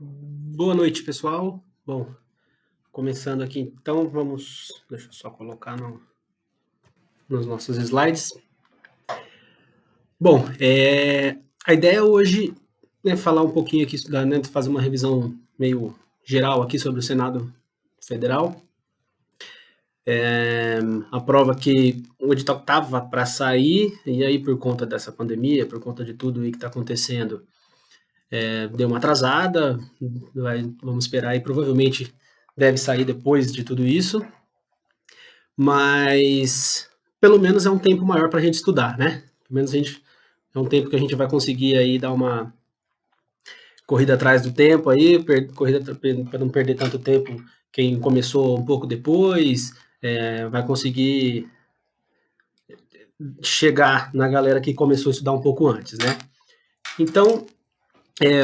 Boa noite, pessoal. Bom, começando aqui então, deixa eu só colocar nos nossos slides. Bom, a ideia hoje é falar um pouquinho aqui, estudar, né, fazer uma revisão meio geral aqui sobre o Senado Federal. A prova que o edital estava para sair, e aí por conta dessa pandemia, por conta de tudo aí que está acontecendo, deu uma atrasada, vamos esperar aí, provavelmente deve sair depois de tudo isso, mas pelo menos é um tempo maior para a gente estudar, né? Pelo menos é um tempo que a gente vai conseguir aí dar uma corrida atrás do tempo aí, corrida para não perder tanto tempo quem começou um pouco depois, vai conseguir chegar na galera que começou a estudar um pouco antes, né? Então,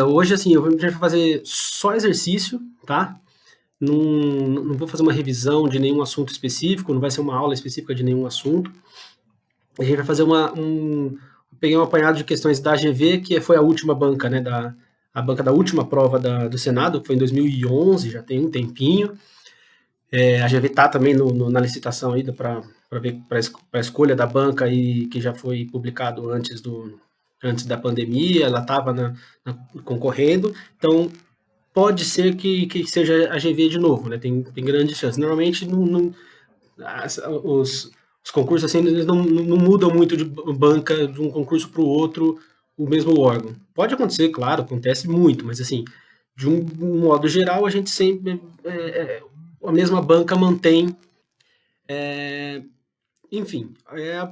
hoje assim, a gente vai fazer só exercício, tá? Não vou fazer uma revisão de nenhum assunto específico, não vai ser uma aula específica de nenhum assunto. A gente vai fazer peguei um apanhado de questões da AGV, que foi a última banca, né, a banca da última prova do Senado, que foi em 2011, já tem um tempinho. A AGV está também na licitação aí para ver para a escolha da banca aí, que já foi publicado antes da pandemia, ela estava concorrendo, então pode ser que seja a AGV de novo, né? Tem grandes chances. Normalmente os concursos assim, eles não mudam muito de banca de um concurso para o outro o mesmo órgão. Pode acontecer, claro, acontece muito, mas assim, de um modo geral, a gente sempre a mesma banca mantém, enfim,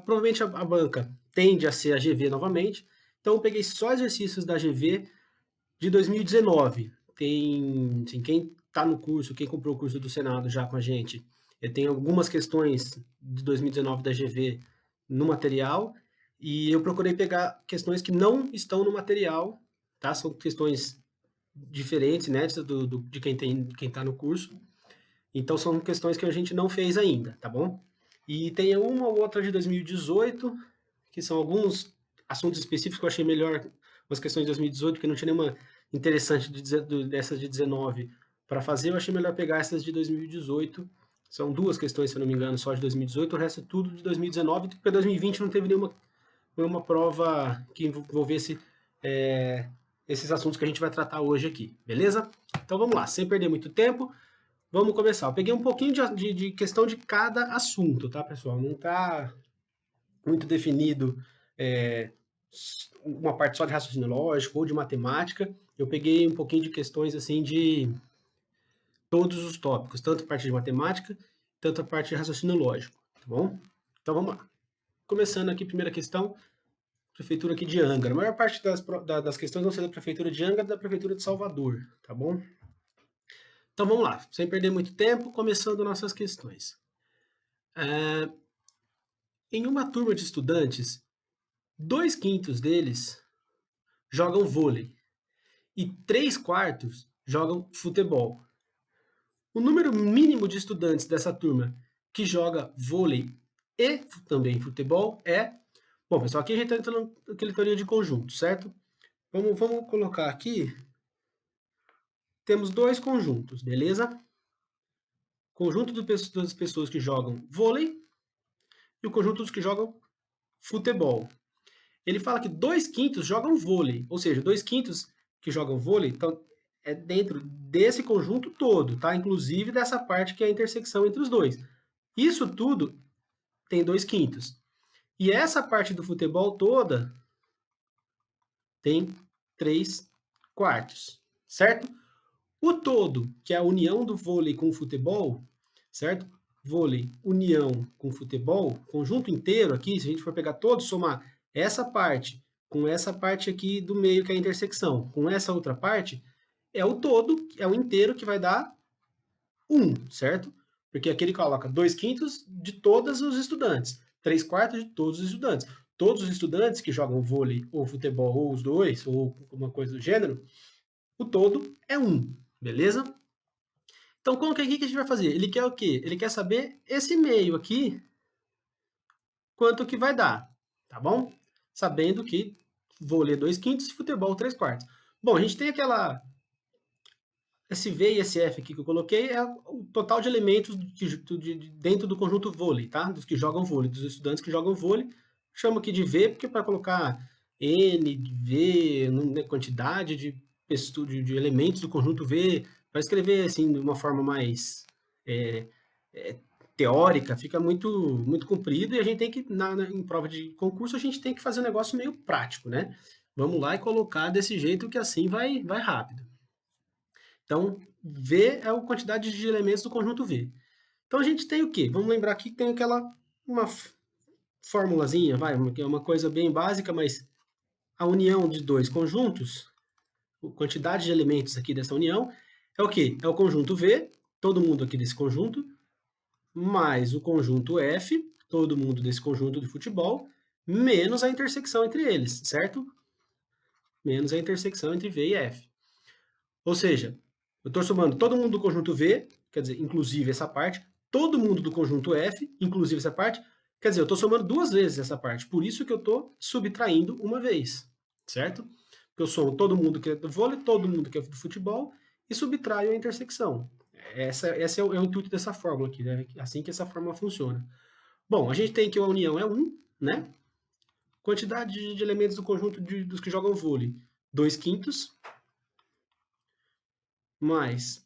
provavelmente a banca tende a ser a GV novamente. Então eu peguei só exercícios da GV de 2019. Tem, assim, quem está no curso, quem comprou o curso do Senado já com a gente, tem algumas questões de 2019 da GV no material, e eu procurei pegar questões que não estão no material, tá? São questões diferentes, né, de quem está no curso. Então são questões que a gente não fez ainda, tá bom? E tem uma ou outra de 2018, que são alguns assuntos específicos que eu achei melhor, umas questões de 2018, que não tinha nenhuma interessante dessas de 19 para fazer, eu achei melhor pegar essas de 2018. São duas questões, se eu não me engano, só de 2018, o resto é tudo de 2019, porque 2020 não teve nenhuma prova que envolvesse esses assuntos que a gente vai tratar hoje aqui, beleza? Então vamos lá, sem perder muito tempo, vamos começar. Eu peguei um pouquinho de questão de cada assunto, tá, pessoal? Não está muito definido uma parte só de raciocínio lógico ou de matemática. Eu peguei um pouquinho de questões assim de todos os tópicos, tanto a parte de matemática, tanto a parte de raciocínio lógico, tá bom? Então vamos lá. Começando aqui, primeira questão, prefeitura aqui de Angra. A maior parte das questões vão ser da prefeitura de Angra e da prefeitura de Salvador, tá bom? Então vamos lá, sem perder muito tempo, começando nossas questões. Em uma turma de estudantes, 2/5 deles jogam vôlei e 3/4 jogam futebol. O número mínimo de estudantes dessa turma que joga vôlei e também futebol é. Bom, pessoal, aqui a gente está entrando naquela teoria de conjunto, certo? Vamos colocar aqui. Temos dois conjuntos, beleza? Conjunto das pessoas que jogam vôlei e o conjunto dos que jogam futebol. Ele fala que 2/5 jogam vôlei, ou seja, 2/5 que jogam vôlei, então é dentro desse conjunto todo, tá? Inclusive dessa parte que é a intersecção entre os dois. Isso tudo tem 2/5. E essa parte do futebol toda tem 3/4, certo? O todo, que é a união do vôlei com o futebol, certo? Vôlei, união com futebol, conjunto inteiro aqui, se a gente for pegar todos, somar essa parte com essa parte aqui do meio, que é a intersecção, com essa outra parte, é o todo, é o inteiro que vai dar 1, certo? Porque aqui ele coloca 2/5 de todos os estudantes, 3/4 de todos os estudantes. Todos os estudantes que jogam vôlei ou futebol, ou os dois, ou alguma coisa do gênero, o todo é 1, beleza? Então, como que a gente vai fazer? Ele quer o quê? Ele quer saber esse meio aqui, quanto que vai dar, tá bom? Sabendo que vôlei 2/5 e futebol 3/4. Bom, a gente tem esse V e esse F aqui que eu coloquei é o total de elementos dentro do conjunto vôlei, tá? Dos que jogam vôlei, dos estudantes que jogam vôlei. Chamo aqui de V porque para colocar N, V, né, quantidade de elementos do conjunto V, para escrever assim de uma forma mais é, é, teórica, fica muito comprido e a gente tem que, em prova de concurso, a gente tem que fazer um negócio meio prático, né? Vamos lá e colocar desse jeito que assim vai rápido. Então, V é a quantidade de elementos do conjunto V. Então, a gente tem o quê? Vamos lembrar aqui que tem uma formulazinha, que é uma coisa bem básica, mas a união de dois conjuntos, a quantidade de elementos aqui dessa união, é o quê? É o conjunto V, todo mundo aqui desse conjunto, mais o conjunto F, todo mundo desse conjunto de futebol, menos a intersecção entre eles, certo? Menos a intersecção entre V e F. Ou seja, eu estou somando todo mundo do conjunto V, quer dizer, inclusive essa parte, todo mundo do conjunto F, inclusive essa parte, quer dizer, eu estou somando duas vezes essa parte, por isso que eu estou subtraindo uma vez, certo? Porque eu somo todo mundo que é do vôlei, todo mundo que é do futebol, e subtraio a intersecção. Esse é o intuito dessa fórmula aqui, né? Assim que essa fórmula funciona. Bom, a gente tem que a união é 1, né? Quantidade de elementos do conjunto dos que jogam vôlei, 2/5, mais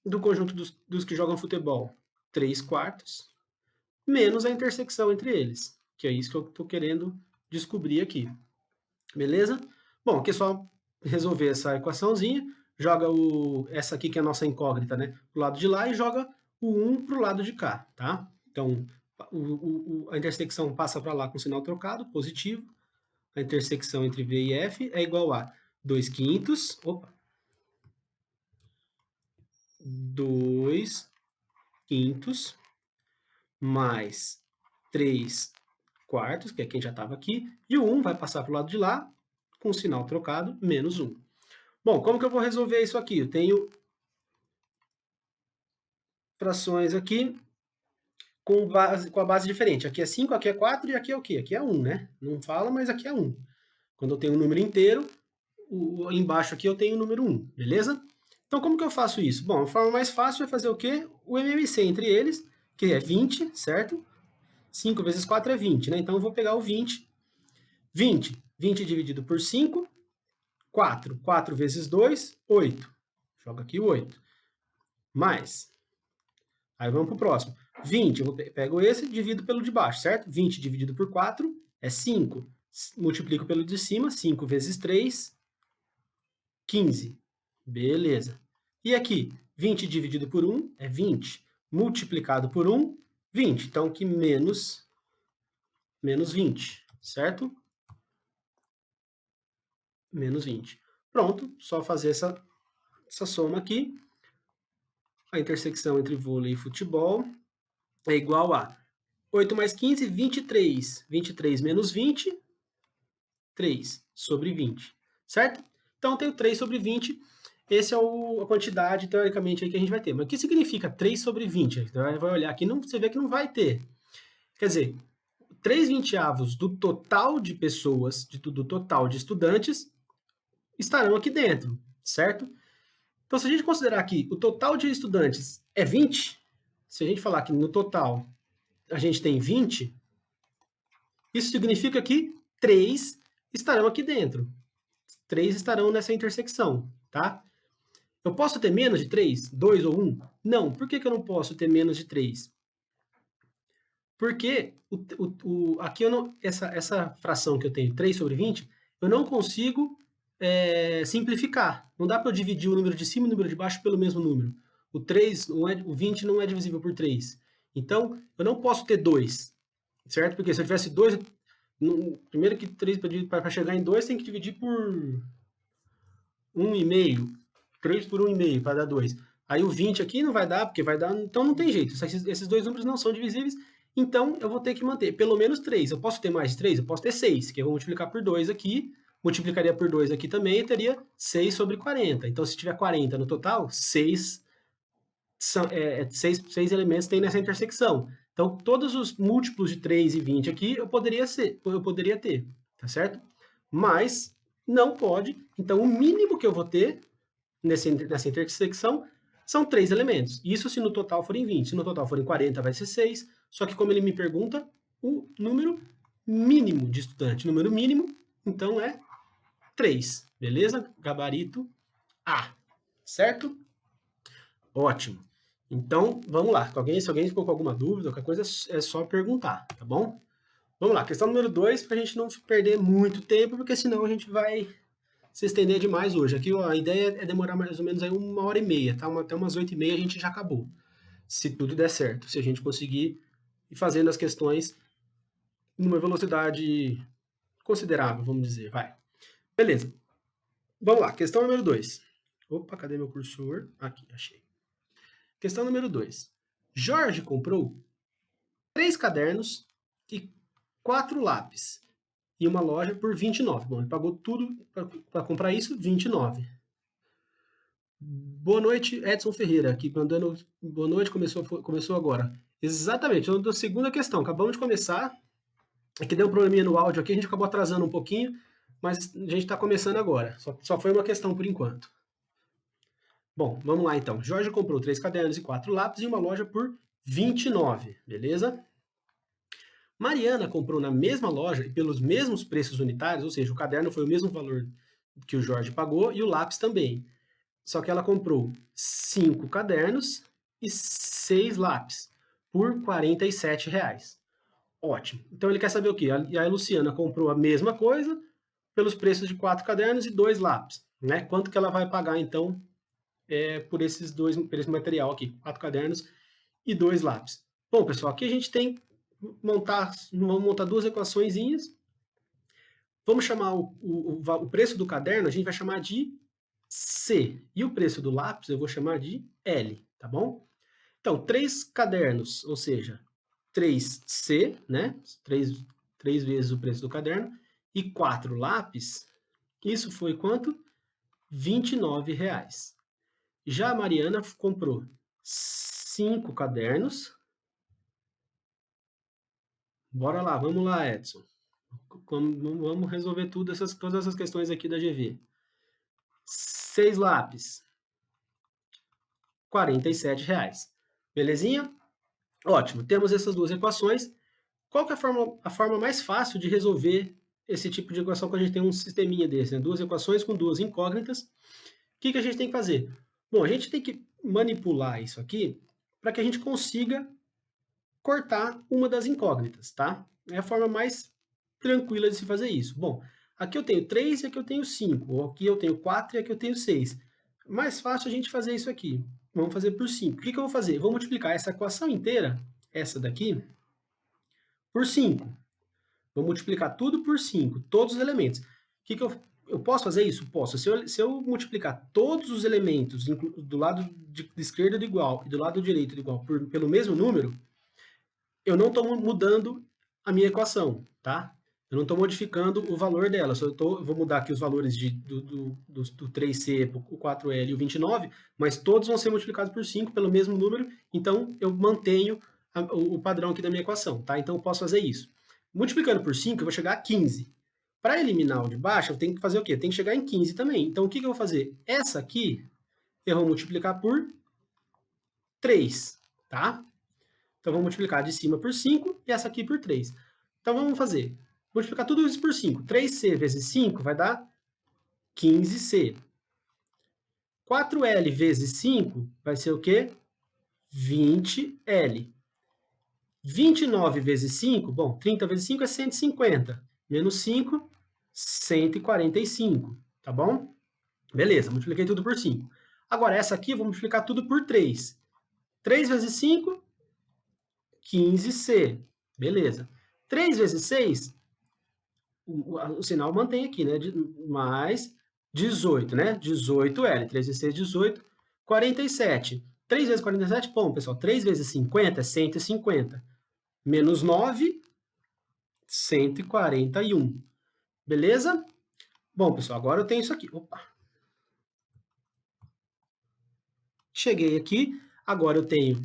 do conjunto dos que jogam futebol, 3/4, menos a intersecção entre eles, que é isso que eu estou querendo descobrir aqui. Beleza? Bom, aqui é só resolver essa equaçãozinha, joga essa aqui que é a nossa incógnita, né, pro lado de lá e joga o 1 pro lado de cá, tá? Então, a intersecção passa para lá com sinal trocado, positivo. A intersecção entre V e F é igual a 2/5, 2/5 mais 3/4, que é quem já estava aqui, e o 1 vai passar para o lado de lá, com o sinal trocado, menos 1. Bom, como que eu vou resolver isso aqui? Eu tenho frações aqui com a base diferente. Aqui é 5, aqui é 4 e aqui é o quê? Aqui é 1, né? Não fala, mas aqui é 1. Quando eu tenho um número inteiro, embaixo aqui eu tenho o número 1, beleza? Então, como que eu faço isso? Bom, a forma mais fácil é fazer o quê? O MMC entre eles, que é 20, certo? 5 vezes 4 é 20, né? Então, eu vou pegar o 20. 20 dividido por 5, 4. 4 vezes 2, 8. Joga aqui o 8. Mais. Aí vamos para o próximo. 20, eu pego esse e divido pelo de baixo, certo? 20 dividido por 4 é 5. Multiplico pelo de cima, 5 vezes 3, 15. Beleza. E aqui, 20 dividido por 1 é 20. Multiplicado por 1, 20. Então, aqui menos 20, certo? Menos 20. Pronto, só fazer essa soma aqui. A intersecção entre vôlei e futebol é igual a 8 mais 15, 23. 23 menos 20, 3 sobre 20, certo? Então, eu tenho 3 sobre 20. Essa é a quantidade, teoricamente, aí que a gente vai ter. Mas o que significa 3 sobre 20? Você vai olhar aqui, você vê que não vai ter. Quer dizer, 3/20 do total de pessoas, do total de estudantes, estarão aqui dentro, certo? Então, se a gente considerar que o total de estudantes é 20, se a gente falar que no total a gente tem 20, isso significa que 3 estarão aqui dentro. 3 estarão nessa intersecção, tá? Eu posso ter menos de 3? 2 ou 1? Não. Por que eu não posso ter menos de 3? Porque aqui essa fração que eu tenho, 3 sobre 20, eu não consigo simplificar. Não dá para eu dividir o número de cima e o número de baixo pelo mesmo número. O 20 não é divisível por 3. Então, eu não posso ter 2, certo? Porque se eu tivesse 2, primeiro que 3 para chegar em 2 tem que dividir por 1,5. 3 por 1,5 para dar 2. Aí o 20 aqui não vai dar, porque vai dar... Então não tem jeito. Esses dois números não são divisíveis. Então eu vou ter que manter pelo menos 3. Eu posso ter mais de 3? Eu posso ter 6, que eu vou multiplicar por 2 aqui. Multiplicaria por 2 aqui também e teria 6 sobre 40. Então se tiver 40 no total, 6 elementos tem nessa intersecção. Então todos os múltiplos de 3 e 20 aqui eu poderia ter, tá certo? Mas não pode. Então o mínimo que eu vou ter nessa intersecção, são 3 elementos. Isso se no total forem 20. Se no total forem 40, vai ser 6. Só que como ele me pergunta o número mínimo de estudante. Número mínimo, então, é 3. Beleza? Gabarito A. Certo? Ótimo. Então, vamos lá. Se alguém ficou com alguma dúvida, qualquer coisa, é só perguntar, tá bom? Vamos lá. Questão número 2, para a gente não perder muito tempo, porque senão a gente vai se estender demais hoje. Aqui ó, a ideia é demorar mais ou menos aí 1h30, tá? Até umas 8h30 a gente já acabou. Se tudo der certo. Se a gente conseguir ir fazendo as questões numa velocidade considerável, vamos dizer. Vai. Beleza. Vamos lá. Questão número 2. Opa, cadê meu cursor? Aqui, achei. Questão número 2. Jorge comprou 3 cadernos e 4 lápis em uma loja por 29. Bom, ele pagou tudo para comprar isso, 29. Boa noite, Edson Ferreira, aqui mandando boa noite, começou agora. Exatamente, então, da segunda questão, acabamos de começar, aqui deu um probleminha no áudio aqui, a gente acabou atrasando um pouquinho, mas a gente está começando agora, só foi uma questão por enquanto. Bom, vamos lá então. Jorge comprou 3 cadernos e 4 lápis em uma loja por 29, beleza? Mariana comprou na mesma loja e pelos mesmos preços unitários, ou seja, o caderno foi o mesmo valor que o Jorge pagou e o lápis também. Só que ela comprou 5 cadernos e 6 lápis por R$ 47,00. Ótimo. Então ele quer saber o quê? E a Luciana comprou a mesma coisa pelos preços de 4 cadernos e 2 lápis. Né? Quanto que ela vai pagar, então, por por esse material aqui? 4 cadernos e 2 lápis. Bom, pessoal, aqui a gente tem vamos montar duas equaçõezinhas. Vamos chamar o preço do caderno, a gente vai chamar de C. E o preço do lápis eu vou chamar de L, tá bom? Então, 3 cadernos, ou seja, 3C, né? 3 vezes o preço do caderno, e 4 lápis, isso foi quanto? R$ 29,00. Já a Mariana comprou 5 cadernos. Bora lá, vamos lá, Edson. Vamos resolver todas essas questões aqui da GV. 6 lápis, R$ 47,00. Belezinha? Ótimo, temos essas duas equações. Qual que é a forma mais fácil de resolver esse tipo de equação quando a gente tem um sisteminha desse, né? Duas equações com duas incógnitas? O que a gente tem que fazer? Bom, a gente tem que manipular isso aqui para que a gente consiga cortar uma das incógnitas, tá? É a forma mais tranquila de se fazer isso. Bom, aqui eu tenho 3 e aqui eu tenho 5. Ou aqui eu tenho 4 e aqui eu tenho 6. Mais fácil a gente fazer isso aqui. Vamos fazer por 5. O que eu vou fazer? Vou multiplicar essa equação inteira, essa daqui, por 5. Vou multiplicar tudo por 5, todos os elementos. Eu posso fazer isso? Posso. Se eu multiplicar todos os elementos do lado de esquerda do igual e do lado direito do igual pelo mesmo número, eu não estou mudando a minha equação, tá? Eu não estou modificando o valor dela, eu vou mudar aqui os valores do 3C, o 4L e o 29, mas todos vão ser multiplicados por 5 pelo mesmo número, então eu mantenho o padrão aqui da minha equação, tá? Então eu posso fazer isso. Multiplicando por 5, eu vou chegar a 15. Para eliminar o de baixo, eu tenho que fazer o quê? Eu tenho que chegar em 15 também. Então o que eu vou fazer? Essa aqui eu vou multiplicar por 3, tá? Então, vamos multiplicar de cima por 5 e essa aqui por 3. Então, vamos fazer. Multiplicar tudo isso por 5. 3C vezes 5 vai dar 15C. 4L vezes 5 vai ser o quê? 20L. 29 vezes 5, bom, 30 vezes 5 é 150. Menos 5, 145. Tá bom? Beleza, multipliquei tudo por 5. Agora, essa aqui eu vou multiplicar tudo por 3. 3 vezes 5, 15C. Beleza. 3 vezes 6, o sinal mantém aqui, né? Mais 18, né? 18L. 3 vezes 6, 18. 47. 3 vezes 47, bom, pessoal, 3 vezes 50 é 150. Menos 9, 141. Beleza? Bom, pessoal, agora eu tenho isso aqui. Opa. Cheguei aqui, agora eu tenho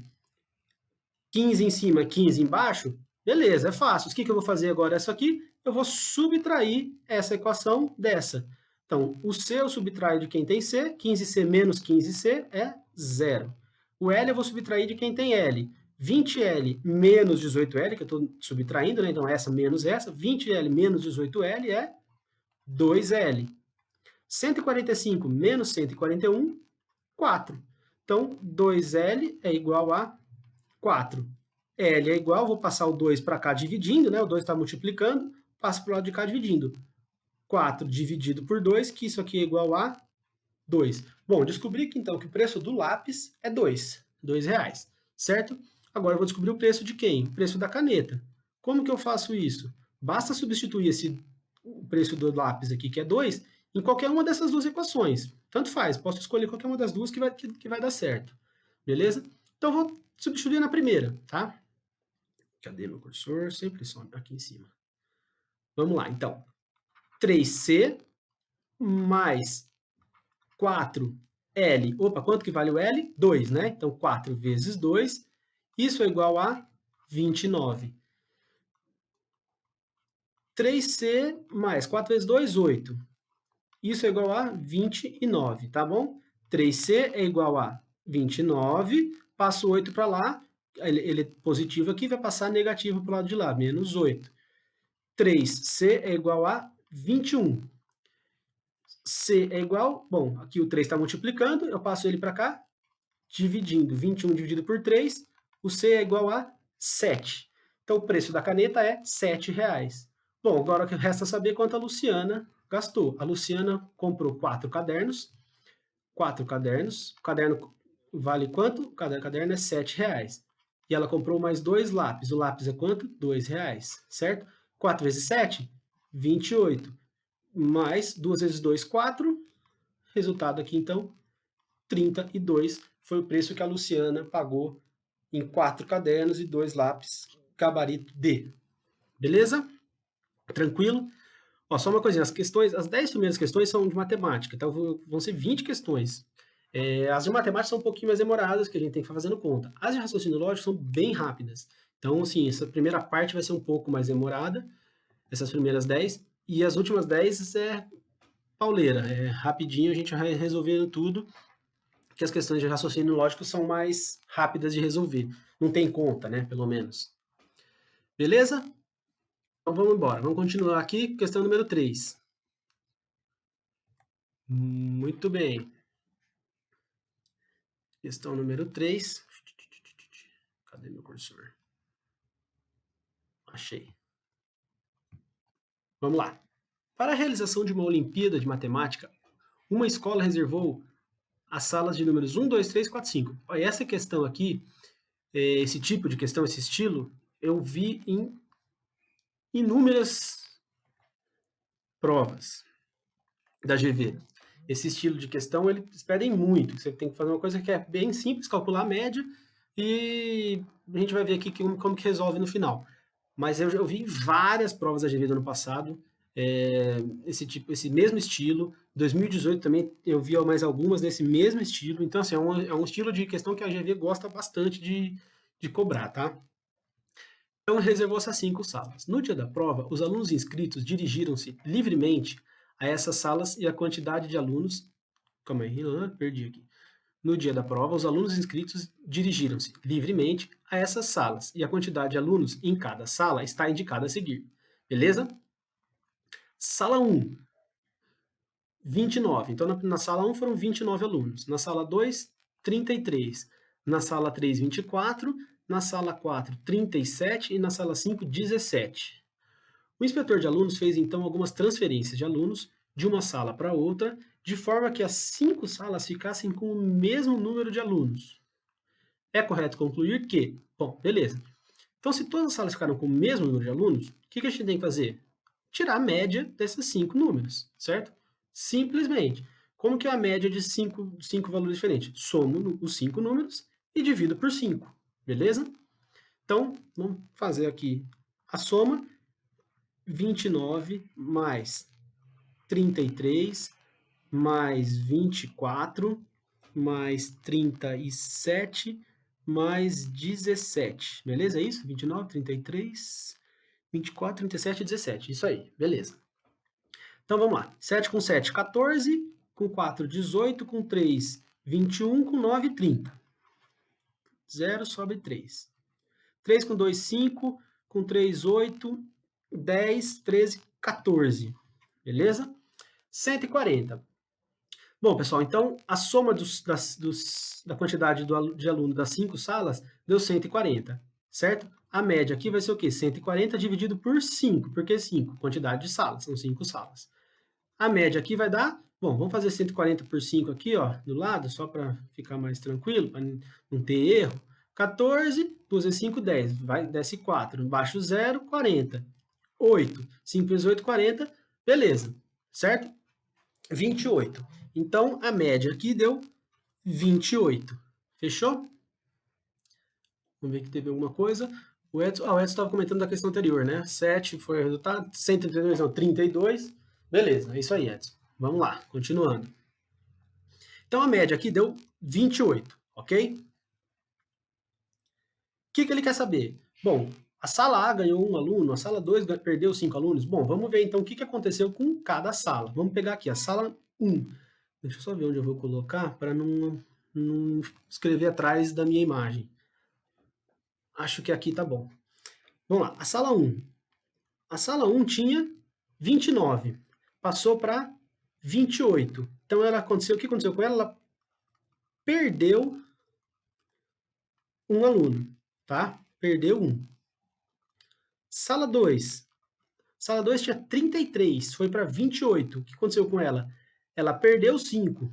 15 em cima, 15 embaixo. Beleza, é fácil. O que eu vou fazer agora? Isso aqui, eu vou subtrair essa equação dessa. Então, o C eu subtraio de quem tem C, 15C menos 15C é 0. O L eu vou subtrair de quem tem L. 20L menos 18L, que eu estou subtraindo, né? Então, essa menos essa. 20L menos 18L é 2L. 145 menos 141, 4. Então, 2L é igual a 4. L é igual, vou passar o 2 para cá dividindo, né? O 2 está multiplicando, passo para o lado de cá dividindo. 4 dividido por 2, que isso aqui é igual a 2. Bom, descobri que então que o preço do lápis é 2 reais, certo? Agora eu vou descobrir o preço de quem? O preço da caneta. Como que eu faço isso? Basta substituir o preço do lápis aqui, que é 2, em qualquer uma dessas duas equações. Tanto faz, posso escolher qualquer uma das duas que vai dar certo. Beleza? Então eu vou substituir na primeira, tá? Cadê meu cursor? Sempre some aqui em cima. Vamos lá, então. 3C mais 4L. Opa, quanto que vale o L? 2, né? Então, 4 vezes 2, isso é igual a 29. 3C mais 4 vezes 2, 8. Isso é igual a 29, tá bom? 3C é igual a 29, passo 8 para lá, ele é positivo aqui, vai passar negativo para o lado de lá, menos 8. 3C é igual a 21. C é igual, bom, aqui o 3 está multiplicando, eu passo ele para cá, dividindo 21 dividido por 3, o C é igual a 7. Então, o preço da caneta é R$ 7,00. Bom, agora resta saber quanto a Luciana gastou. A Luciana comprou 4 cadernos. 4 cadernos. O caderno vale quanto? Cada caderno é R$ 7,00. E ela comprou mais 2 lápis. O lápis é quanto? R$ 2,00, certo? 4 vezes 7, 28. Mais 2 vezes 2, 4. Resultado aqui, então, 32 foi o preço que a Luciana pagou em 4 cadernos e 2 lápis gabarito D. Beleza? Tranquilo? Ó, só uma coisinha, as 10 primeiras questões são de matemática, então vão ser 20 questões. As de matemática são um pouquinho mais demoradas, que a gente tem que ficar fazendo conta. As de raciocínio lógico são bem rápidas. Então, assim, essa primeira parte vai ser um pouco mais demorada, essas primeiras 10, e as últimas 10 é pauleira, rapidinho a gente vai resolvendo tudo, que as questões de raciocínio lógico são mais rápidas de resolver. Não tem conta, né? Pelo menos. Beleza? Então vamos embora. Vamos continuar aqui. Questão número 3. Muito bem. Questão número 3. Cadê meu cursor? Achei. Vamos lá. Para a realização de uma Olimpíada de Matemática, uma escola reservou as salas de números 1, 2, 3, 4, 5. Olha, essa questão aqui, esse tipo de questão, esse estilo, eu vi em inúmeras provas da GV. Esse estilo de questão, eles pedem muito. Você tem que fazer uma coisa que é bem simples, calcular a média, e a gente vai ver aqui como que resolve no final. Mas eu vi várias provas da GV do ano passado, esse mesmo estilo. 2018 também eu vi mais algumas desse mesmo estilo. Então, assim, é um estilo de questão que a GV gosta bastante de cobrar, tá? Então, reservou essas 5 salas. No dia da prova, os alunos inscritos dirigiram-se livremente a essas salas e a quantidade de alunos... Calma aí, perdi aqui. No dia da prova, os alunos inscritos dirigiram-se livremente a essas salas e a quantidade de alunos em cada sala está indicada a seguir. Beleza? Sala 1, 29. Então, na sala 1 foram 29 alunos. Na sala 2, 33. Na sala 3, 24. Na sala 4, 37. E na sala 5, 17. O inspetor de alunos fez, então, algumas transferências de alunos de uma sala para outra, de forma que as 5 salas ficassem com o mesmo número de alunos. É correto concluir que... Bom, beleza. Então, se todas as salas ficaram com o mesmo número de alunos, o que a gente tem que fazer? Tirar a média desses 5 números, certo? Simplesmente. Como que é a média de 5 valores diferentes? Somo os 5 números e divido por 5, beleza? Então, vamos fazer aqui a soma. 29 mais 33 mais 24 mais 37 mais 17. Beleza? É isso? 29, 33, 24, 37 e 17. Isso aí, beleza. Então vamos lá. 7 com 7, 14. Com 4, 18. Com 3, 21. Com 9, 30. 0 sobre 3. 3 com 2, 5. Com 3, 8. 10, 13, 14. Beleza? 140. Bom, pessoal, então a soma da quantidade de aluno das 5 salas deu 140, certo? A média aqui vai ser o quê? 140 dividido por 5, porque 5, quantidade de salas, são 5 salas. A média aqui vai dar, bom, vamos fazer 140 por 5 aqui, ó, do lado, só para ficar mais tranquilo, para não ter erro. 14, 2 vezes 5, 10, vai, desce 4, embaixo 0, 40. 8, 5 vezes 8, 40, beleza, certo? 28. Então, a média aqui deu 28. Fechou? Vamos ver que teve alguma coisa. O Edson estava comentando da questão anterior, né? 7 foi o resultado, 132 não, 32. Beleza, é isso aí, Edson. Vamos lá, continuando. Então, a média aqui deu 28, ok? O que ele quer saber? Bom, a sala A ganhou 1 aluno, a sala 2 perdeu 5 alunos. Bom, vamos ver então o que aconteceu com cada sala. Vamos pegar aqui a sala 1. Deixa eu só ver onde eu vou colocar para não escrever atrás da minha imagem. Acho que aqui tá bom. Vamos lá, a sala 1. A sala 1 tinha 29, passou para 28. Então, o que aconteceu com ela? Ela perdeu um aluno, tá? Perdeu um. Sala 2. Sala 2 tinha 33, foi para 28. O que aconteceu com ela? Ela perdeu 5.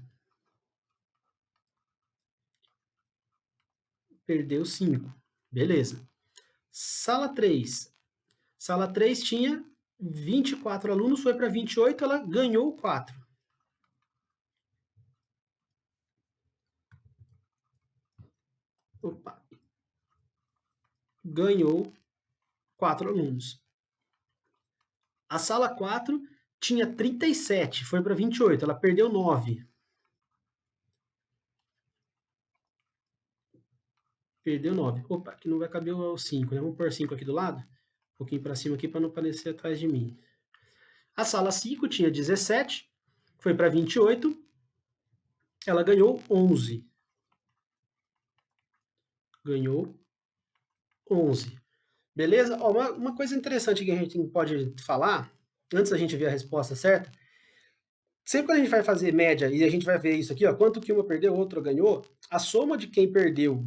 Perdeu 5. Beleza. Sala 3. Sala 3 tinha 24 alunos, foi para 28, ela ganhou 4. Opa. Ganhou 4 alunos. A sala 4 tinha 37, foi para 28, ela perdeu 9. Perdeu 9. Opa, aqui não vai caber o 5, né? Vamos pôr 5 aqui do lado. Um pouquinho para cima aqui para não aparecer atrás de mim. A sala 5 tinha 17, foi para 28, ela ganhou 11. Ganhou 11. Beleza? Ó, uma coisa interessante que a gente pode falar, antes da gente ver a resposta certa, sempre que a gente vai fazer média e a gente vai ver isso aqui, ó, quanto que uma perdeu, outra ganhou, a soma de quem perdeu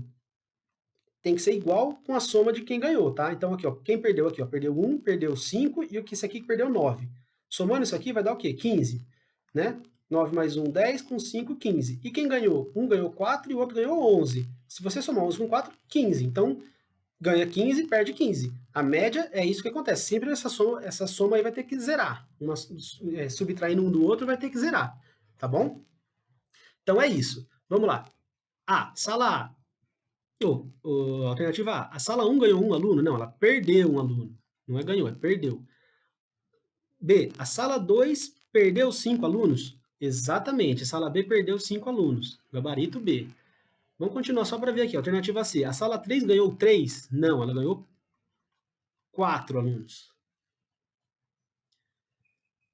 tem que ser igual com a soma de quem ganhou, tá? Então aqui, ó, quem perdeu aqui, ó, perdeu 1, perdeu 5 e o que esse aqui perdeu 9. Somando isso aqui vai dar o quê? 15, né? 9 mais 1, 10, com 5, 15. E quem ganhou? Um ganhou 4 e o outro ganhou 11. Se você somar 11 com 4, 15. Então, ganha 15, perde 15. A média é isso que acontece. Sempre essa soma aí vai ter que zerar. Subtraindo um do outro vai ter que zerar. Tá bom? Então é isso. Vamos lá. A, sala A. Alternativa A. A sala 1 ganhou um aluno? Não, ela perdeu um aluno. Não é ganhou, é perdeu. B. A sala 2 perdeu 5 alunos? Exatamente. A sala B perdeu 5 alunos. Gabarito B. Vamos continuar só para ver aqui. Alternativa C. A sala 3 ganhou 3? Não, ela ganhou 4 alunos.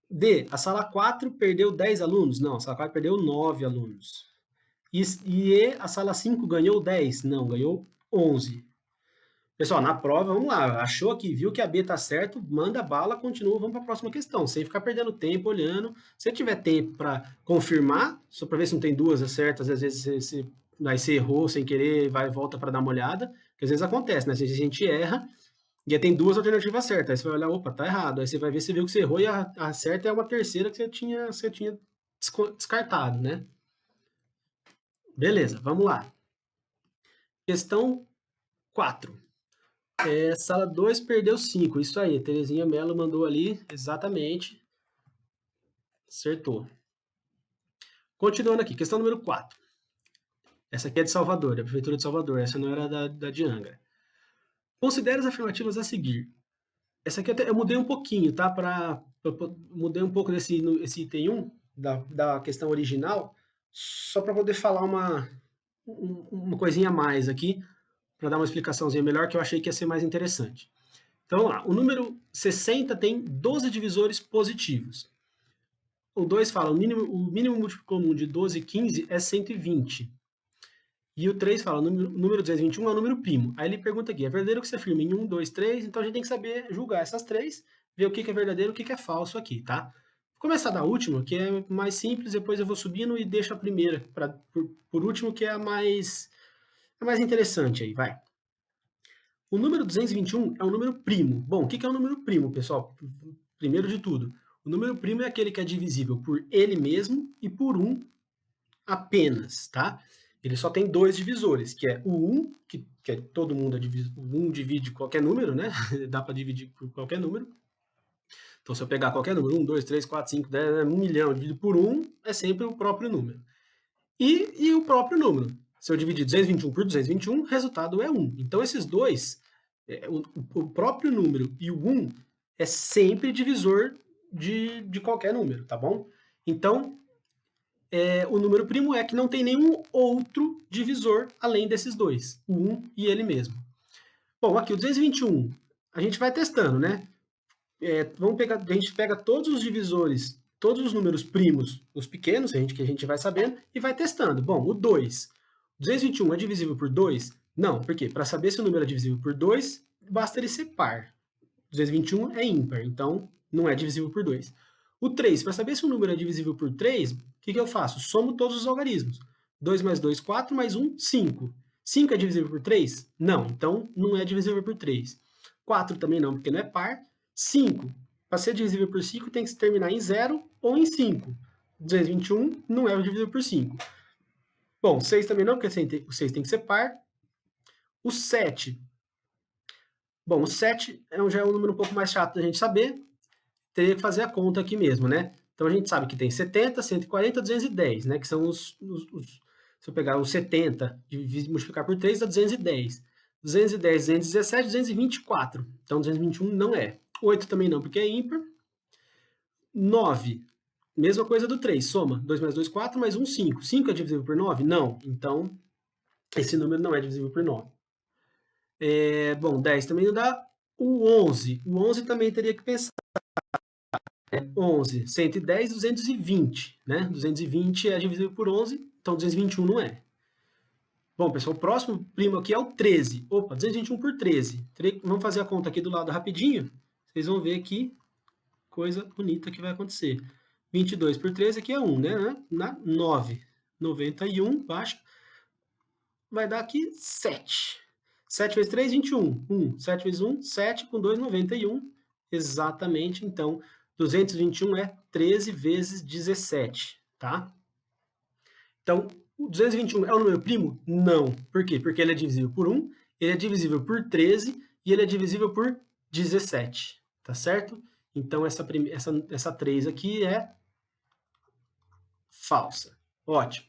D. A sala 4 perdeu 10 alunos? Não, a sala 4 perdeu 9 alunos. E E. A sala 5 ganhou 10? Não, ganhou 11. Pessoal, na prova, vamos lá. Achou aqui, viu que a B está certo, manda bala, continua, vamos para a próxima questão, sem ficar perdendo tempo olhando. Se tiver tempo para confirmar, só para ver se não tem duas certas, às vezes você errou sem querer, vai e volta para dar uma olhada, que às vezes acontece, né? Às vezes a gente erra e tem duas alternativas certas, aí você vai olhar, opa, tá errado. Aí você vai ver, você viu que você errou e a certa é uma terceira que você tinha descartado, né? Beleza, vamos lá. Questão 4. Sala 2 perdeu 5. Isso aí, Terezinha Mello mandou ali, exatamente. Acertou. Continuando aqui, questão número 4. Essa aqui é de Salvador, da Prefeitura de Salvador. Essa não era da de Angra. Considere as afirmativas a seguir. Essa aqui eu mudei um pouquinho, tá? Mudei um pouco esse item 1 da questão original, só para poder falar uma coisinha a mais aqui, para dar uma explicaçãozinha melhor, que eu achei que ia ser mais interessante. Então, vamos lá. O número 60 tem 12 divisores positivos. O 2 fala, o mínimo múltiplo comum de 12 e 15 é 120. E o 3 fala, o número 221 é um número primo. Aí ele pergunta aqui, é verdadeiro que se afirma em 1, 2, 3? Então a gente tem que saber julgar essas três, ver o que é verdadeiro e o que é falso aqui, tá? Vou começar da última, que é mais simples, depois eu vou subindo e deixo a primeira, por último, que é a mais interessante aí, vai. O número 221 é um número primo. Bom, o que é um número primo, pessoal? Primeiro de tudo, o número primo é aquele que é divisível por ele mesmo e por 1 apenas, tá? Ele só tem dois divisores, que é o 1, que é todo mundo, o 1 divide qualquer número, né? Dá para dividir por qualquer número. Então, se eu pegar qualquer número, 1, 2, 3, 4, 5, 10, 1 milhão, dividido por 1, é sempre o próprio número. E o próprio número. Se eu dividir 221 por 221, o resultado é 1. Então, esses dois, o próprio número e o 1 é sempre divisor de qualquer número, tá bom? Então, o número primo é que não tem nenhum outro divisor além desses dois, o 1 e ele mesmo. Bom, aqui o 221, a gente vai testando, né? A gente pega todos os divisores, todos os números primos, os pequenos, que a gente vai sabendo, e vai testando. Bom, o 2. 221 é divisível por 2? Não, por quê? Para saber se o número é divisível por 2, basta ele ser par. 221 é ímpar, então não é divisível por 2. O 3, para saber se o número é divisível por 3, o que eu faço? Somo todos os algarismos. 2 mais 2, 4, mais 1, 5. 5 é divisível por 3? Não, então não é divisível por 3. 4 também não, porque não é par. 5, para ser divisível por 5, tem que se terminar em 0 ou em 5. 221 não é divisível por 5. Bom, 6 também não, porque o 6 tem que ser par. O 7. Bom, o 7 já é um número um pouco mais chato da gente saber. Teria que fazer a conta aqui mesmo, né? Então a gente sabe que tem 70, 140, 210, né? Que são se eu pegar os 70 e multiplicar por 3, dá 210. 210, 217, 224. Então 221 não é. 8 também não, porque é ímpar. 9, mesma coisa do 3, soma. 2 mais 2, 4, mais 1, 5. 5 é divisível por 9? Não. Então, esse número não é divisível por 9. Bom, 10 também não dá. O 11. O 11 também teria que pensar. 11, 110, 220, né? 220 é divisível por 11, então 221 não é. Bom, pessoal, o próximo primo aqui é o 13. Opa, 221 por 13. Vamos fazer a conta aqui do lado rapidinho. Vocês vão ver que coisa bonita que vai acontecer. 22 por 13 aqui é 1, né? 9. 91, baixa. Vai dar aqui 7. 7 vezes 3, 21. 1. 7 vezes 1, 7. Com 2, 91. Exatamente. Então, 221 é 13 vezes 17, tá? Então, o 221 é um número primo? Não. Por quê? Porque ele é divisível por 1, ele é divisível por 13 e ele é divisível por 17, tá certo? Então, essa 3 aqui é falsa. Ótimo.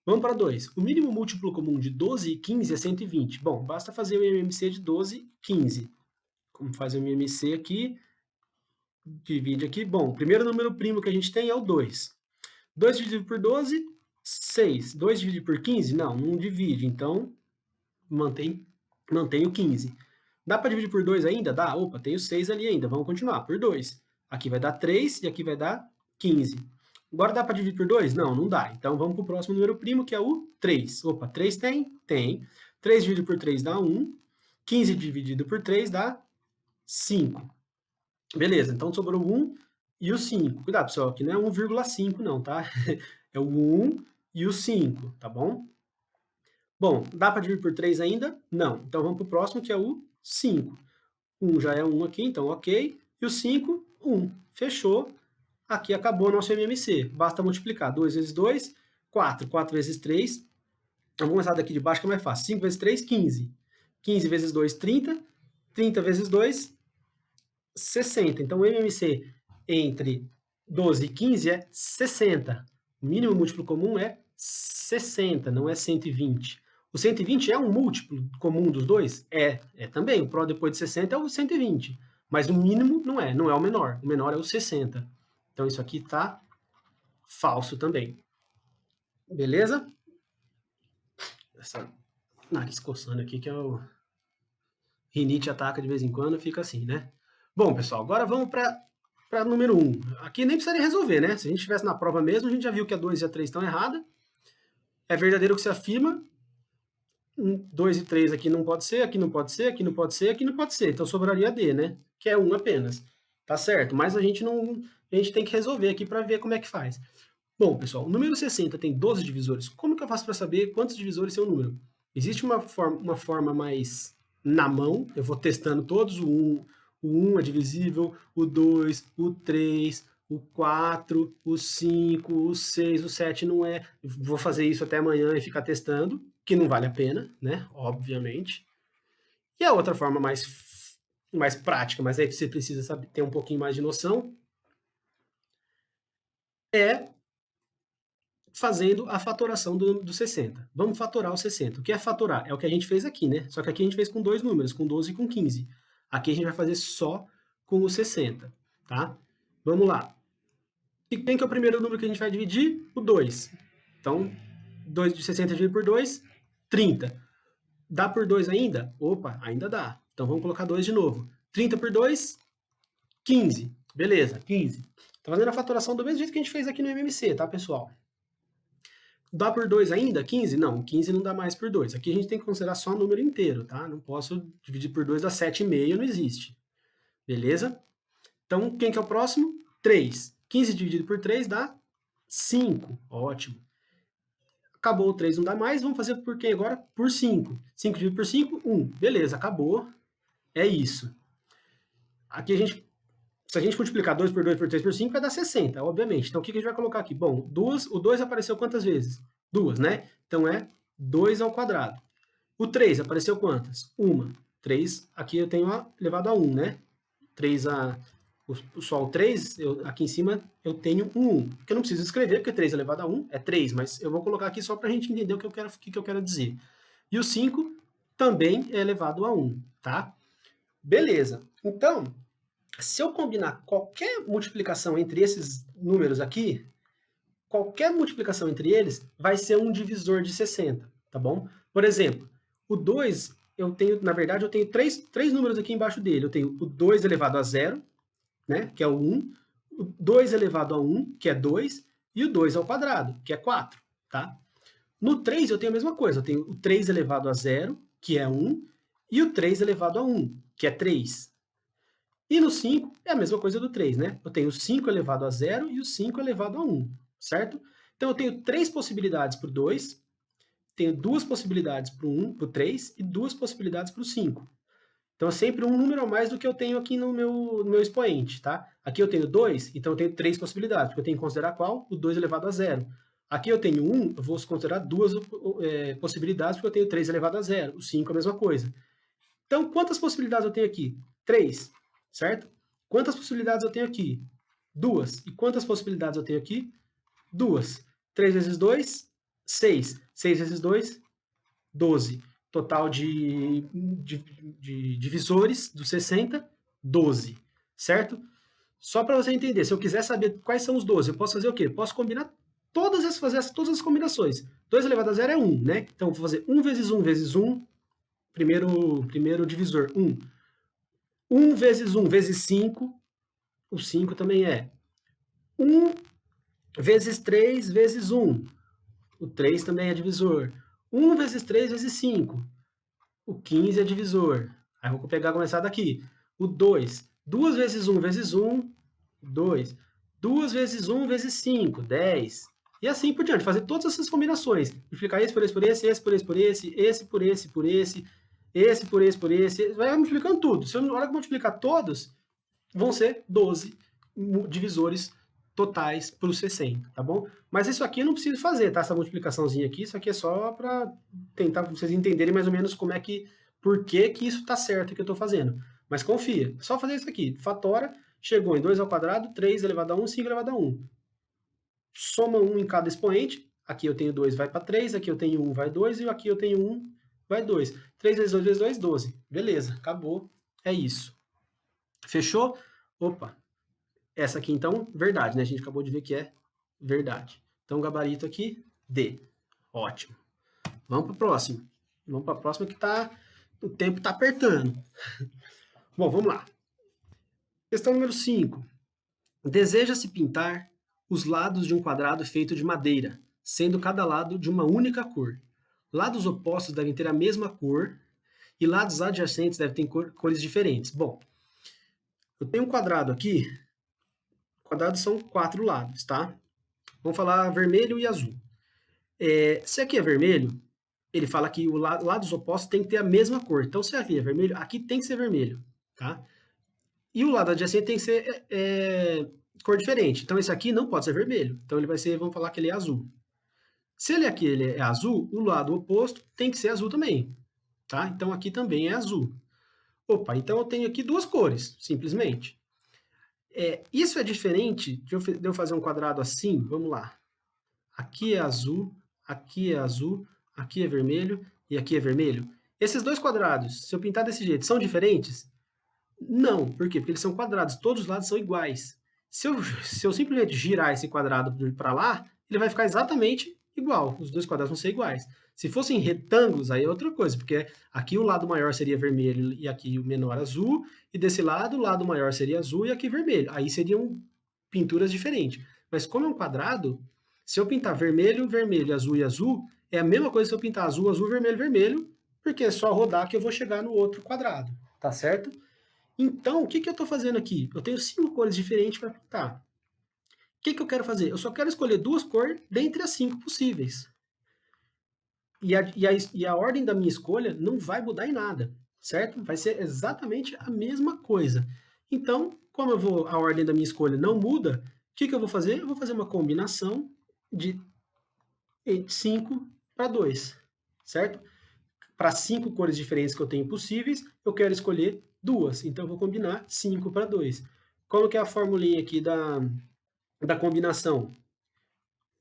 Vamos para 2. O mínimo múltiplo comum de 12 e 15 é 120. Bom, basta fazer o MMC de 12 e 15. Como fazer o MMC aqui? Divide aqui. Bom, o primeiro número primo que a gente tem é o 2. 2 dividido por 12, 6. 2 dividido por 15? Não, não divide. Então, mantém o 15. Dá para dividir por 2 ainda? Dá. Opa, tem o 6 ali ainda. Vamos continuar. Por 2. Aqui vai dar 3 e aqui vai dar 15. Agora dá para dividir por 2? Não, não dá. Então vamos para o próximo número primo, que é o 3. Opa, 3 tem? Tem. 3 dividido por 3 dá 1. 15 dividido por 3 dá 5. Beleza, então sobrou o 1 e o 5. Cuidado, pessoal, aqui não é 1,5 não, tá? É o 1 e o 5, tá bom? Bom, dá para dividir por 3 ainda? Não. Então vamos para o próximo, que é o 5. 1 já é 1 aqui, então ok. E o 5, 1. Fechou. Aqui acabou o nosso MMC. Basta multiplicar. 2 vezes 2, 4. 4 vezes 3. Vamos começar daqui de baixo que é mais fácil. 5 vezes 3, 15. 15 vezes 2, 30. 30 vezes 2, 60. Então, o MMC entre 12 e 15 é 60. O mínimo múltiplo comum é 60, não é 120. O 120 é um múltiplo comum dos dois? É também. O pró depois de 60 é o 120. Mas o mínimo não é o menor. O menor é o 60. Então, isso aqui está falso também. Beleza? Essa nariz coçando aqui, que é o rinite ataca de vez em quando, fica assim, né? Bom, pessoal, agora vamos para para número 1. Aqui nem precisaria resolver, né? Se a gente estivesse na prova mesmo, a gente já viu que a 2 e a 3 estão erradas. É verdadeiro o que se afirma. 2 e 3 aqui não pode ser, aqui não pode ser, aqui não pode ser, aqui não pode ser. Então sobraria D, né? Que é 1 apenas. Tá certo, mas a gente tem que resolver aqui para ver como é que faz. Bom, pessoal, o número 60 tem 12 divisores. Como que eu faço para saber quantos divisores tem o número? Existe uma forma mais na mão, eu vou testando todos, o 1 é divisível, o 2, o 3, o 4, o 5, o 6, o 7 não é. Vou fazer isso até amanhã e ficar testando, que não vale a pena, né? Obviamente. E a outra forma mais prática, mas aí você precisa saber, ter um pouquinho mais de noção, é fazendo a fatoração do 60. Vamos fatorar o 60. O que é fatorar? É o que a gente fez aqui, né? Só que aqui a gente fez com dois números, com 12 e com 15. Aqui a gente vai fazer só com o 60, tá? Vamos lá. E quem que é o primeiro número que a gente vai dividir? O 2. Então, 2 de 60 dividido por 2, 30. Dá por 2 ainda? Opa, ainda dá. Então vamos colocar 2 de novo. 30 por 2, 15. Beleza, 15. Tá fazendo a fatoração do mesmo jeito que a gente fez aqui no MMC, tá, pessoal? Dá por 2 ainda? 15? Não, 15 não dá mais por 2. Aqui a gente tem que considerar só o número inteiro, tá? Não posso dividir por 2, dá 7,5, não existe. Beleza? Então, quem que é o próximo? 3. 15 dividido por 3 dá 5. Ótimo. Acabou o 3, não dá mais. Vamos fazer por quem agora? Por 5. 5 dividido por 5, 1. Beleza, acabou. É isso. Aqui se a gente multiplicar 2 por 2 por 3 por 5, vai dar 60, obviamente. Então, o que a gente vai colocar aqui? Bom, o 2 apareceu quantas vezes? 2, né? Então, é 2 ao quadrado. O 3 apareceu quantas? 1. 3, aqui eu tenho elevado a 1, né? 3 só o 3, aqui em cima eu tenho um 1. Que eu não preciso escrever, porque 3 elevado a 1 é 3, mas eu vou colocar aqui só para a gente entender o que eu quero dizer. E o 5 também é elevado a 1, tá? Beleza. Então, se eu combinar qualquer multiplicação entre esses números aqui, qualquer multiplicação entre eles vai ser um divisor de 60, tá bom? Por exemplo, o 2, na verdade, eu tenho três números aqui embaixo dele. Eu tenho o 2 elevado a 0, né, que é o 1, o 2 elevado a 1, que é 2, e o 2 ao quadrado, que é 4, tá? No 3 eu tenho a mesma coisa, eu tenho o 3 elevado a 0, que é 1, e o 3 elevado a 1, que é 3. E no 5 é a mesma coisa do 3, né? Eu tenho o 5 elevado a 0 e o 5 elevado a 1, certo? Então eu tenho 3 possibilidades para o 2, tenho 2 possibilidades para o 1, para o 3 e 2 possibilidades para o 5. Então é sempre um número a mais do que eu tenho aqui no meu expoente, tá? Aqui eu tenho 2, então eu tenho 3 possibilidades, porque eu tenho que considerar qual? O 2 elevado a 0. Aqui eu tenho 1, eu vou considerar 2 possibilidades, porque eu tenho 3 elevado a 0. O 5 é a mesma coisa. Então, quantas possibilidades eu tenho aqui? 3, certo? Quantas possibilidades eu tenho aqui? 2. E quantas possibilidades eu tenho aqui? 2. 3 vezes 2, 6. 6 vezes 2, 12. Total de divisores do 60, 12. Certo? Só para você entender, se eu quiser saber quais são os 12, eu posso fazer o quê? Posso combinar todas as combinações. 2 elevado a 0 é 1, né? Então, eu vou fazer 1 vezes 1 vezes 1, primeiro divisor, 1. 1 vezes 1 vezes 5, o 5 também é. 1 vezes 3 vezes 1, o 3 também é divisor. 1 vezes 3 vezes 5, o 15 é divisor. Aí eu vou começar daqui. O 2, 2 vezes 1 vezes 1, 2. 2 vezes 1 vezes 5, 10. E assim por diante, fazer todas essas combinações. Multiplicar esse por esse por esse, esse por esse por esse, esse por esse por esse, esse por esse por esse. Vai multiplicando tudo. Se eu, na hora que eu multiplicar todos, vão ser 12 divisores totais para o 60, tá bom? Mas isso aqui eu não preciso fazer, tá? Essa multiplicaçãozinha aqui, isso aqui é só para tentar vocês entenderem mais ou menos por que isso tá certo que eu estou fazendo. Mas confia, é só fazer isso aqui. Fatora, chegou em 2 ao quadrado, 3 elevado a 1, 5 elevado a 1. Soma 1 em cada expoente, aqui eu tenho 2, vai para 3, aqui eu tenho 1, vai 2, e aqui eu tenho 1, vai 2. 3 vezes 2 vezes 2, 12. Beleza, acabou. É isso. Fechou? Opa, essa aqui então, verdade, né? A gente acabou de ver que é verdade. Então, gabarito aqui, D. Ótimo. Vamos para o próximo. Vamos para a próxima que o tempo está apertando. Bom, vamos lá. Questão número 5. Deseja-se pintar os lados de um quadrado feito de madeira, sendo cada lado de uma única cor. Lados opostos devem ter a mesma cor e lados adjacentes devem ter cores diferentes. Bom, eu tenho um quadrado aqui, quadrados são 4 lados, tá? Vamos falar vermelho e azul. Se aqui é vermelho, ele fala que os lados opostos tem que ter a mesma cor. Então, se aqui é vermelho, aqui tem que ser vermelho, tá? E o lado adjacente tem que ser cor diferente. Então, esse aqui não pode ser vermelho. Então, ele vai ser, vamos falar que ele é azul. Se ele é azul, o lado oposto tem que ser azul também, tá? Então, aqui também é azul. Opa, então eu tenho aqui duas cores, simplesmente. Isso é diferente de eu fazer um quadrado assim, vamos lá. Aqui é azul, aqui é azul, aqui é vermelho e aqui é vermelho. Esses dois quadrados, se eu pintar desse jeito, são diferentes? Não, por quê? Porque eles são quadrados, todos os lados são iguais. Se eu simplesmente girar esse quadrado para lá, ele vai ficar exatamente igual, os dois quadrados vão ser iguais. Se fossem retângulos, aí é outra coisa, porque aqui o lado maior seria vermelho e aqui o menor azul, e desse lado o lado maior seria azul e aqui vermelho. Aí seriam pinturas diferentes. Mas como é um quadrado, se eu pintar vermelho, vermelho, azul e azul, é a mesma coisa se eu pintar azul, azul, vermelho, vermelho, porque é só rodar que eu vou chegar no outro quadrado, tá certo? Então, o que, que eu estou fazendo aqui? Eu tenho 5 cores diferentes para pintar. O que, que eu quero fazer? Eu só quero escolher 2 cores dentre as 5 possíveis. E a ordem da minha escolha não vai mudar em nada, certo? Vai ser exatamente a mesma coisa. Então, como a ordem da minha escolha não muda, o que, que eu vou fazer? Eu vou fazer uma combinação de 5 para 2, certo? Para 5 cores diferentes que eu tenho possíveis, eu quero escolher 2. Então, eu vou combinar 5 para 2. Qual que é a formulinha aqui da combinação?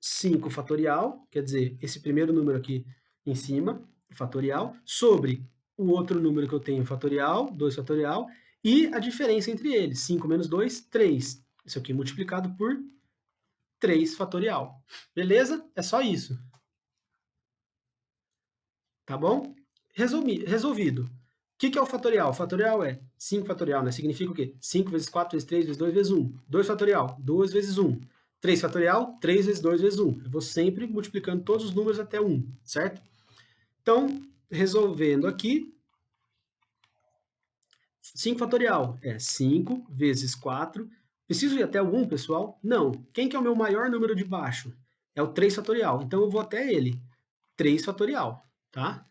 5 fatorial, quer dizer, esse primeiro número aqui em cima, fatorial, sobre o outro número que eu tenho, fatorial, 2 fatorial, e a diferença entre eles, 5 menos 2, 3. Isso aqui multiplicado por 3 fatorial. Beleza? É só isso. Tá bom? Resolvido. O que é o fatorial? O fatorial é 5 fatorial, né? Significa o quê? 5 vezes 4 vezes 3 vezes 2 vezes 1. 2 fatorial, 2 vezes 1. 3 fatorial, 3 vezes 2 vezes 1. Eu vou sempre multiplicando todos os números até 1, certo? Então, resolvendo aqui, 5 fatorial é 5 vezes 4. Preciso ir até o 1, pessoal? Não. Quem que é o meu maior número de baixo? É o 3 fatorial. Então, eu vou até ele. 3 fatorial, tá?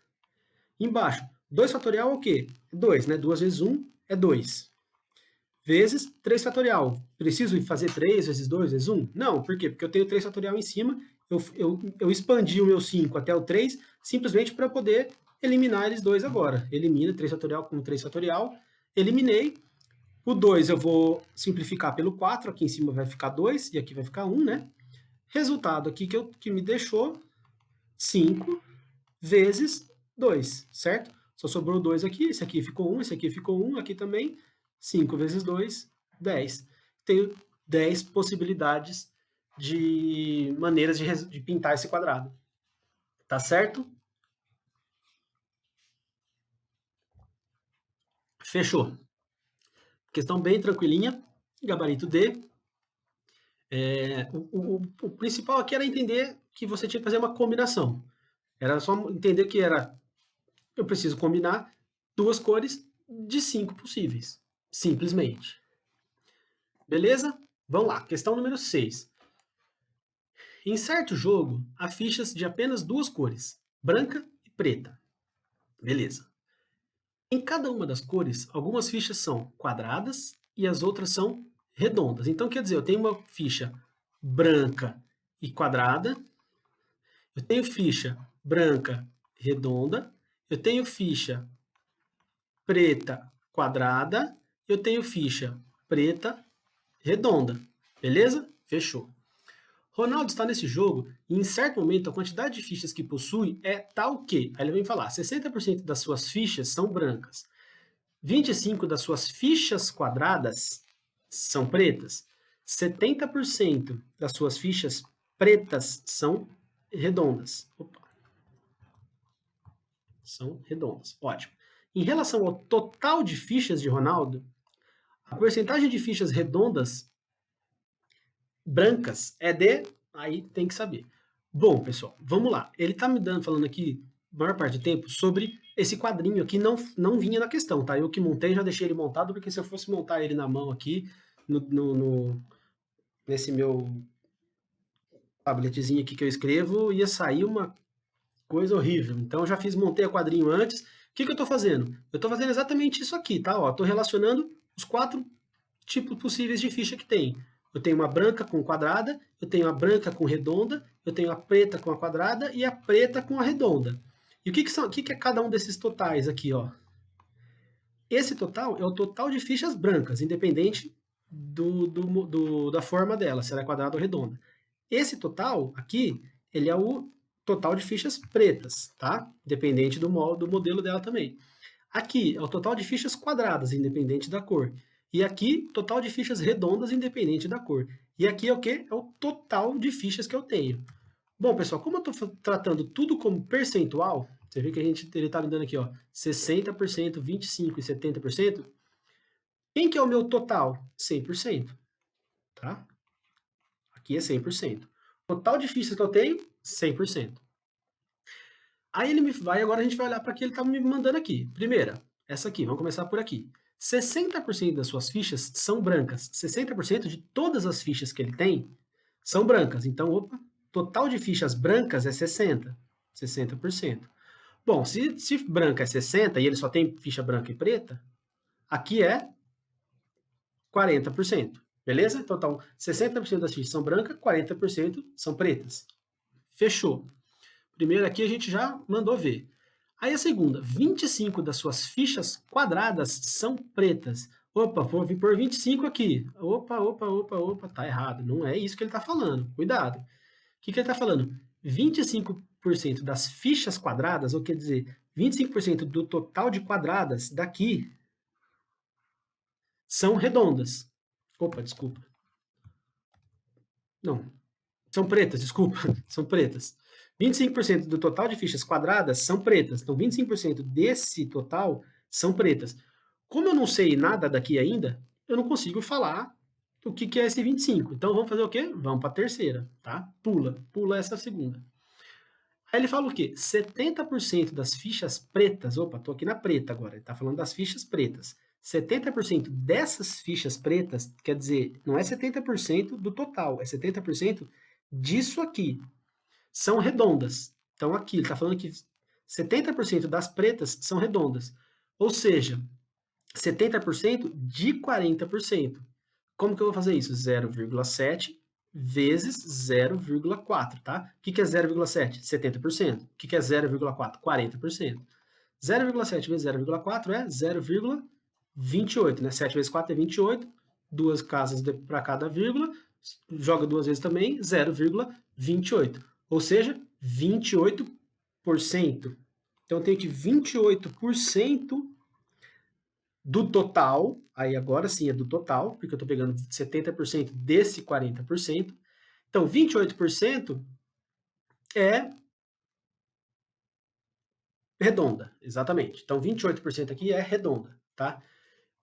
Embaixo, 2 fatorial é o quê? 2, né? 2 vezes 1 é 2. Vezes 3 fatorial. Preciso fazer 3 vezes 2 vezes 1? Não, por quê? Porque eu tenho 3 fatorial em cima, eu expandi o meu 5 até o 3, simplesmente para poder eliminar eles dois agora. Elimina 3 fatorial com 3 fatorial, eliminei. O 2 eu vou simplificar pelo 4, aqui em cima vai ficar 2 e aqui vai ficar 1, né? Resultado aqui que me deixou 5 vezes 2, certo? Só sobrou 2 aqui, esse aqui ficou 1, esse aqui ficou 1, aqui também. 5 vezes 2, 10. Tenho 10 possibilidades de maneiras de pintar esse quadrado. Tá certo? Fechou. Questão bem tranquilinha, gabarito D. O principal aqui era entender que você tinha que fazer uma combinação. Era só entender que eu preciso combinar 2 cores de 5 possíveis. Simplesmente. Beleza? Vamos lá, questão número 6. Em certo jogo, há fichas de apenas 2 cores, branca e preta. Beleza. Em cada uma das cores, algumas fichas são quadradas e as outras são redondas. Então, quer dizer, eu tenho uma ficha branca e quadrada, eu tenho ficha branca redonda, eu tenho ficha preta quadrada, eu tenho ficha preta redonda. Beleza? Fechou. Ronaldo está nesse jogo e em certo momento a quantidade de fichas que possui é tal que, aí ele vem falar, 60% das suas fichas são brancas, 25% das suas fichas quadradas são pretas, 70% das suas fichas pretas são redondas. Opa. São redondas, ótimo. Em relação ao total de fichas de Ronaldo, a porcentagem de fichas redondas brancas é de... Aí tem que saber. Bom, pessoal, vamos lá. Ele está me falando aqui, a maior parte do tempo, sobre esse quadrinho aqui, não vinha na questão, tá? Eu que montei, já deixei ele montado, porque se eu fosse montar ele na mão aqui, nesse meu tabletzinho aqui que eu escrevo, ia sair uma coisa horrível. Então eu já montei o quadrinho antes. O que eu estou fazendo? Eu estou fazendo exatamente isso aqui, tá? Estou relacionando os 4 tipos possíveis de ficha que tem. Eu tenho uma branca com quadrada, eu tenho a branca com redonda, eu tenho a preta com a quadrada e a preta com a redonda. E o que é cada um desses totais aqui, ó? Esse total é o total de fichas brancas, independente da forma dela, se ela é quadrada ou redonda. Esse total aqui, ele é o total de fichas pretas, tá? Independente do modelo dela também. Aqui é o total de fichas quadradas, independente da cor. E aqui, total de fichas redondas, independente da cor. E aqui é o quê? É o total de fichas que eu tenho. Bom, pessoal, como eu estou tratando tudo como percentual, você vê que ele está me dando aqui, ó, 60%, 25% e 70%. Quem que é o meu total? 100%, tá? Aqui é 100%. Total de fichas que eu tenho, 100%. Aí ele me vai, agora a gente vai olhar para que ele está me mandando aqui. Primeira, essa aqui, vamos começar por aqui. 60% das suas fichas são brancas. 60% de todas as fichas que ele tem são brancas. Então, opa, total de fichas brancas é 60%. 60%. Bom, se branca é 60% e ele só tem ficha branca e preta, aqui é 40%. Beleza? Então, 60% das fichas são brancas, 40% são pretas. Fechou. Primeiro aqui a gente já mandou ver. Aí a segunda, 25 das suas fichas quadradas são pretas. Opa, vou vir por 25 aqui. Opa, tá errado. Não é isso que ele está falando. Cuidado. O que ele está falando? 25% das fichas quadradas, ou quer dizer, 25% do total de quadradas daqui são redondas. Opa, desculpa. Não, são pretas, desculpa. São pretas. 25% do total de fichas quadradas são pretas. Então, 25% desse total são pretas. Como eu não sei nada daqui ainda, eu não consigo falar o que é esse 25. Então, vamos fazer o quê? Vamos para a terceira, tá? Pula essa segunda. Aí ele fala o quê? 70% das fichas pretas, opa, tô aqui na preta agora, ele tá falando das fichas pretas. 70% dessas fichas pretas, quer dizer, não é 70% do total, é 70% disso aqui. São redondas. Então aqui ele está falando que 70% das pretas são redondas. Ou seja, 70% de 40%. Como que eu vou fazer isso? 0,7 vezes 0,4, tá? O que é 0,7? 70%. O que é 0,4? 40%. 0,7 vezes 0,4 é 0,28, né? 7 vezes 4 é 28, duas casas para cada vírgula, joga duas vezes também, 0,28. Ou seja, 28%. Então, eu tenho que 28% do total, aí agora sim é do total, porque eu estou pegando 70% desse 40%. Então, 28% é redonda, exatamente. Então, 28% aqui é redonda, tá?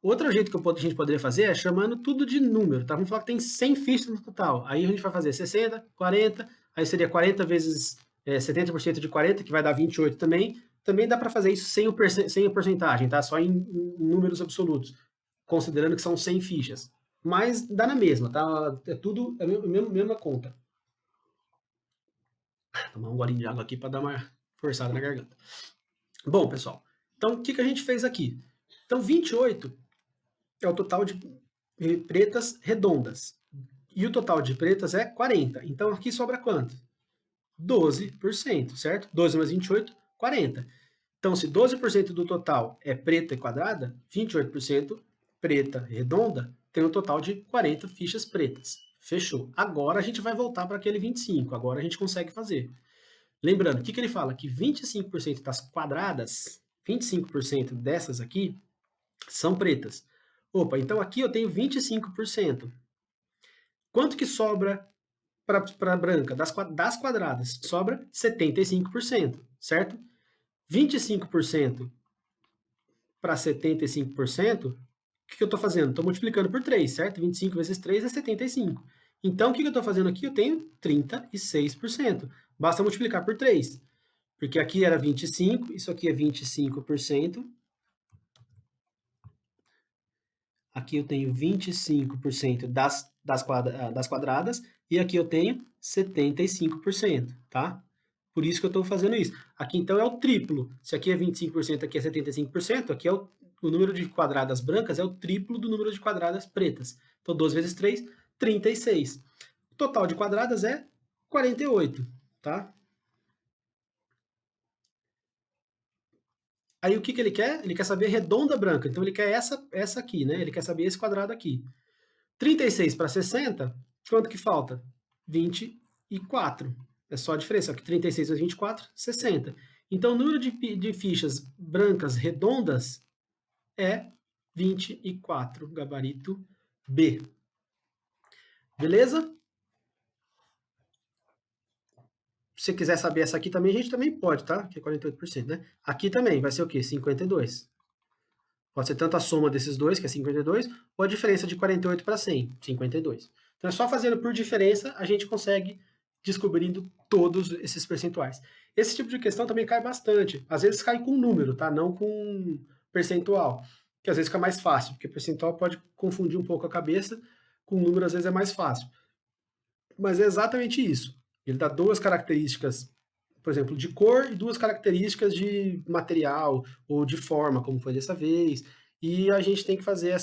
Outro jeito que a gente poderia fazer é chamando tudo de número, tá? Vamos falar que tem 100 fichas no total. Aí a gente vai fazer 60, 40, aí seria 40 vezes 70% de 40, que vai dar 28 também. Também dá para fazer isso sem a porcentagem, tá? Só em números absolutos, considerando que são 100 fichas. Mas dá na mesma, tá? É tudo a mesma conta. Tomar um golinho de água aqui para dar uma forçada na garganta. Bom, pessoal, então o que a gente fez aqui? Então, 28 é o total de pretas redondas. E o total de pretas é 40. Então, aqui sobra quanto? 12%, certo? 12 mais 28, 40. Então, se 12% do total é preta e quadrada, 28% preta redonda, tem um total de 40 fichas pretas. Fechou. Agora a gente vai voltar para aquele 25. Agora a gente consegue fazer. Lembrando, o que ele fala? Que 25% das quadradas, 25% dessas aqui, são pretas. Opa, então aqui eu tenho 25%. Quanto que sobra para branca? Das quadradas, sobra 75%, certo? 25% para 75%, o que eu estou fazendo? Estou multiplicando por 3, certo? 25 vezes 3 é 75. Então, o que eu estou fazendo aqui? Eu tenho 36%. Basta multiplicar por 3, porque aqui era 25, isso aqui é 25%. Aqui eu tenho 25% das quadradas, e aqui eu tenho 75%, tá? Por isso que eu estou fazendo isso. Aqui, então, é o triplo. Se aqui é 25%, aqui é 75%, aqui é o número de quadradas brancas é o triplo do número de quadradas pretas. Então, 12 vezes 3, 36. O total de quadradas é 48, tá? Aí, o que ele quer? Ele quer saber redonda branca. Então, ele quer essa aqui, né? Ele quer saber esse quadrado aqui. 36 para 60, quanto que falta? 24. É só a diferença. Aqui 36 vezes 24, 60. Então, o número de fichas brancas redondas é 24, gabarito B. Beleza? Se você quiser saber essa aqui também, a gente também pode, tá? Que é 48%, né? Aqui também vai ser o quê? 52. Pode ser tanto a soma desses dois, que é 52, ou a diferença de 48 para 100, 52. Então é só fazendo por diferença, a gente consegue descobrindo todos esses percentuais. Esse tipo de questão também cai bastante. Às vezes cai com número, tá? Não com percentual. Que às vezes fica mais fácil, porque percentual pode confundir um pouco a cabeça, com número às vezes é mais fácil. Mas é exatamente isso. Ele dá duas características, por exemplo, de cor e duas características de material ou de forma, como foi dessa vez. E a gente tem que fazer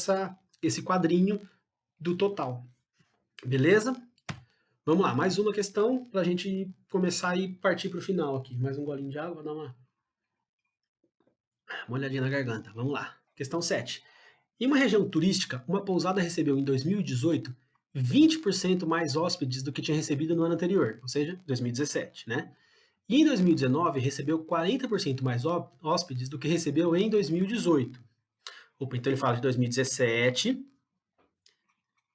esse quadrinho do total. Beleza? Vamos lá, mais uma questão para a gente começar e partir para o final aqui. Mais um golinho de água, vou dar uma olhadinha na garganta. Vamos lá. Questão 7. Em uma região turística, uma pousada recebeu em 2018 20% mais hóspedes do que tinha recebido no ano anterior, ou seja, 2017, né? E em 2019 recebeu 40% mais hóspedes do que recebeu em 2018. Opa, então ele fala de 2017,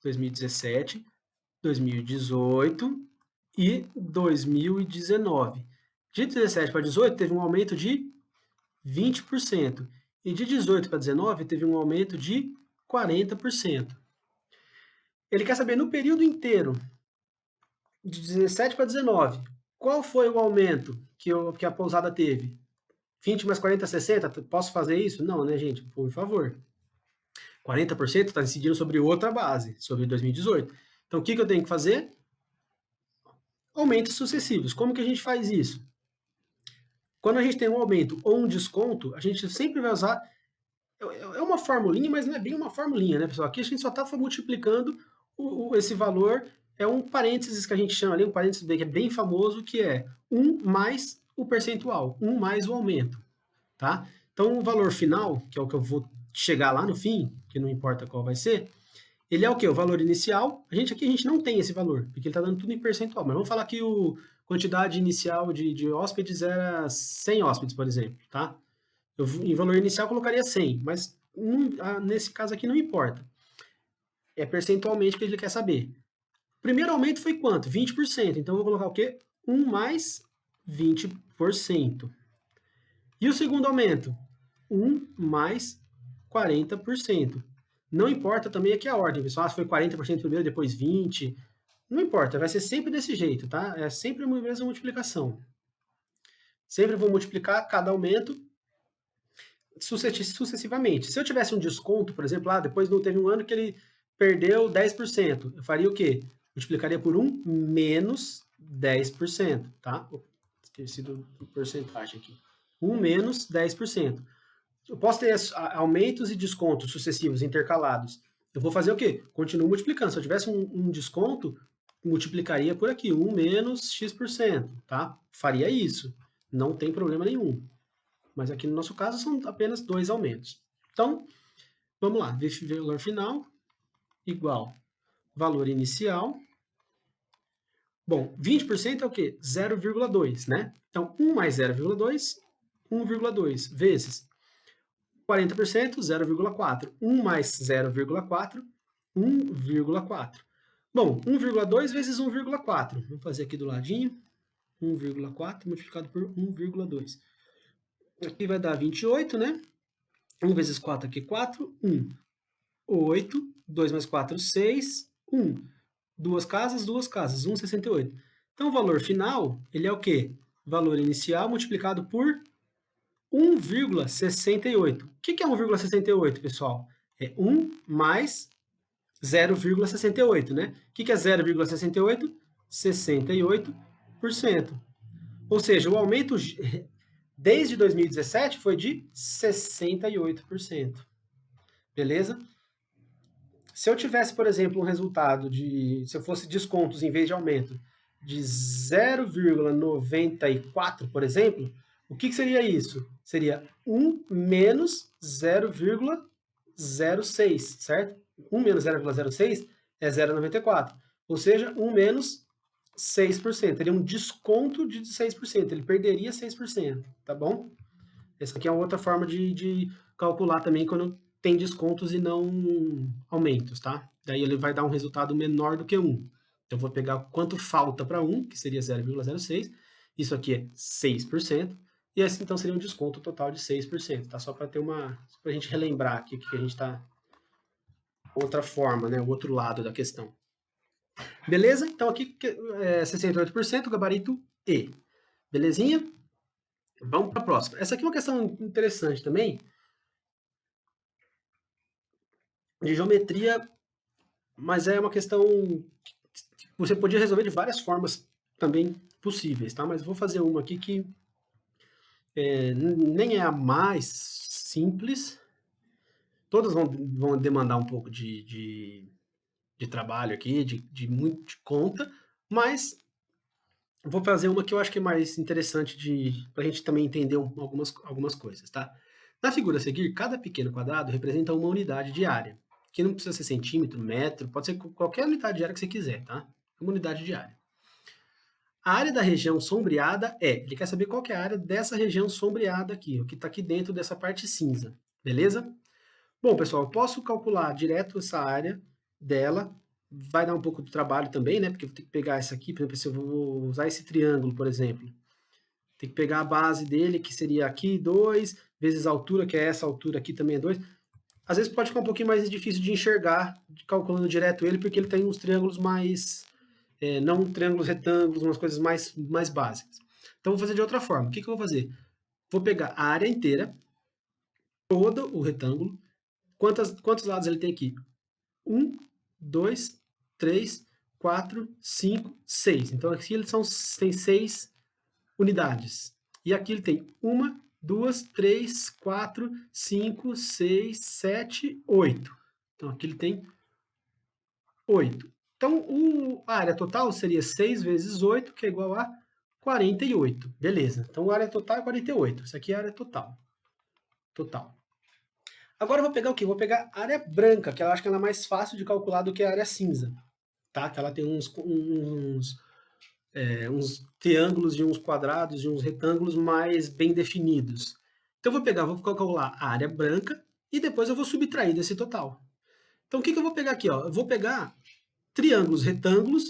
2017, 2018 e 2019. De 17 para 18 teve um aumento de 20%. E de 18 para 19 teve um aumento de 40%. Ele quer saber no período inteiro, de 17 para 19, qual foi o aumento que a pousada teve? 20 mais 40, 60? Posso fazer isso? Não, né, gente? Por favor. 40% está incidindo sobre outra base, sobre 2018. Então, o que eu tenho que fazer? Aumentos sucessivos. Como que a gente faz isso? Quando a gente tem um aumento ou um desconto, a gente sempre vai usar. É uma formulinha, mas não é bem uma formulinha, né, pessoal? Aqui a gente só está multiplicando esse valor. É um parênteses que a gente chama ali, um parênteses que é bem famoso, que é 1 mais o percentual, 1 mais o aumento, tá? Então, o valor final, que é o que eu vou chegar lá no fim, que não importa qual vai ser, ele é o quê? O valor inicial. Aqui a gente não tem esse valor, porque ele está dando tudo em percentual. Mas vamos falar que a quantidade inicial de hóspedes era 100 hóspedes, por exemplo, tá? Em valor inicial, eu colocaria 100, mas nesse caso aqui não importa. É percentualmente que ele quer saber. O primeiro aumento foi quanto? 20%. Então, eu vou colocar o quê? 1 mais 20%. E o segundo aumento? 1 mais 40%. Não importa também aqui a ordem, pessoal. Se foi 40% primeiro, depois 20%. Não importa, vai ser sempre desse jeito, tá? É sempre a mesma multiplicação. Sempre vou multiplicar cada aumento sucessivamente. Se eu tivesse um desconto, por exemplo, depois não teve um ano que ele perdeu 10%, eu faria o quê? Multiplicaria por 1 menos 10%, tá? Esqueci do porcentagem aqui. 1 menos 10%. Eu posso ter aumentos e descontos sucessivos intercalados. Eu vou fazer o quê? Continuo multiplicando. Se eu tivesse um desconto, multiplicaria por aqui, 1 menos X%, tá? Faria isso. Não tem problema nenhum. Mas aqui no nosso caso são apenas dois aumentos. Então, vamos lá. Valor final igual valor inicial. Bom, 20% é o quê? 0,2, né? Então, 1 mais 0,2, 1,2 vezes 40%, 0,4. 1 mais 0,4, 1,4. Bom, 1,2 vezes 1,4. Vamos fazer aqui do ladinho. 1,4 multiplicado por 1,2. Aqui vai dar 28, né? 1 vezes 4 aqui, 4, 1. 8, 2 mais 4, 6, 1. duas casas, 1,68. Então, o valor final, ele é o quê? Valor inicial multiplicado por 1,68. O que é 1,68, pessoal? É 1 mais 0,68, né? O que é 0,68? 68%. Ou seja, o aumento desde 2017 foi de 68%. Beleza? Se eu tivesse, por exemplo, um resultado se eu fosse descontos em vez de aumento, de 0,94, por exemplo, o que seria isso? Seria 1 menos 0,06, certo? 1 menos 0,06 é 0,94, ou seja, 1 menos 6%. Teria um desconto de 6%, ele perderia 6%, tá bom? Essa aqui é uma outra forma de calcular também quando tem descontos e não aumentos, tá? Daí ele vai dar um resultado menor do que 1. Então, eu vou pegar quanto falta para 1, que seria 0,06. Isso aqui é 6%. E esse, então, seria um desconto total de 6%, tá? Só para ter pra gente relembrar aqui que a gente está... Outra forma, né? O outro lado da questão. Beleza? Então, aqui é 68%, gabarito E. Belezinha? Vamos para a próxima. Essa aqui é uma questão interessante também, de geometria, mas é uma questão que você podia resolver de várias formas também possíveis, tá? Mas eu vou fazer uma aqui que nem é a mais simples. Todas vão demandar um pouco de trabalho aqui, de conta, mas vou fazer uma que eu acho que é mais interessante para a gente também entender algumas coisas, tá? Na figura a seguir, cada pequeno quadrado representa uma unidade de área, que não precisa ser centímetro, metro, pode ser qualquer unidade de área que você quiser, tá? Uma unidade de área. A área da região sombreada ele quer saber qual que é a área dessa região sombreada aqui, o que está aqui dentro dessa parte cinza, beleza? Bom, pessoal, eu posso calcular direto essa área dela, vai dar um pouco de trabalho também, né? Porque eu vou ter que pegar essa aqui, por exemplo, se eu vou usar esse triângulo, por exemplo. Tem que pegar a base dele, que seria aqui 2, vezes a altura, que é essa altura aqui também é 2. Às vezes pode ficar um pouquinho mais difícil de enxergar, calculando direto ele, porque ele tem uns triângulos mais... não triângulos retângulos, umas coisas mais básicas. Então, vou fazer de outra forma. O que eu vou fazer? Vou pegar a área inteira, todo o retângulo. Quantos lados ele tem aqui? 1, 2, 3, 4, 5, 6. Então, aqui ele tem 6 unidades. E aqui ele tem 1, 2, 3, 4, 5, 6, 7, 8. Então, aqui ele tem 8. Então, a área total seria 6 vezes 8, que é igual a 48. Beleza. Então, a área total é 48. Isso aqui é a área total. Total. Agora eu vou pegar o quê? Vou pegar a área branca, que eu acho que ela é mais fácil de calcular do que a área cinza. Tá? Que ela tem uns triângulos e uns quadrados e uns retângulos mais bem definidos. Então vou calcular a área branca e depois eu vou subtrair desse total. Então o que eu vou pegar aqui? Ó? Eu vou pegar triângulos, retângulos,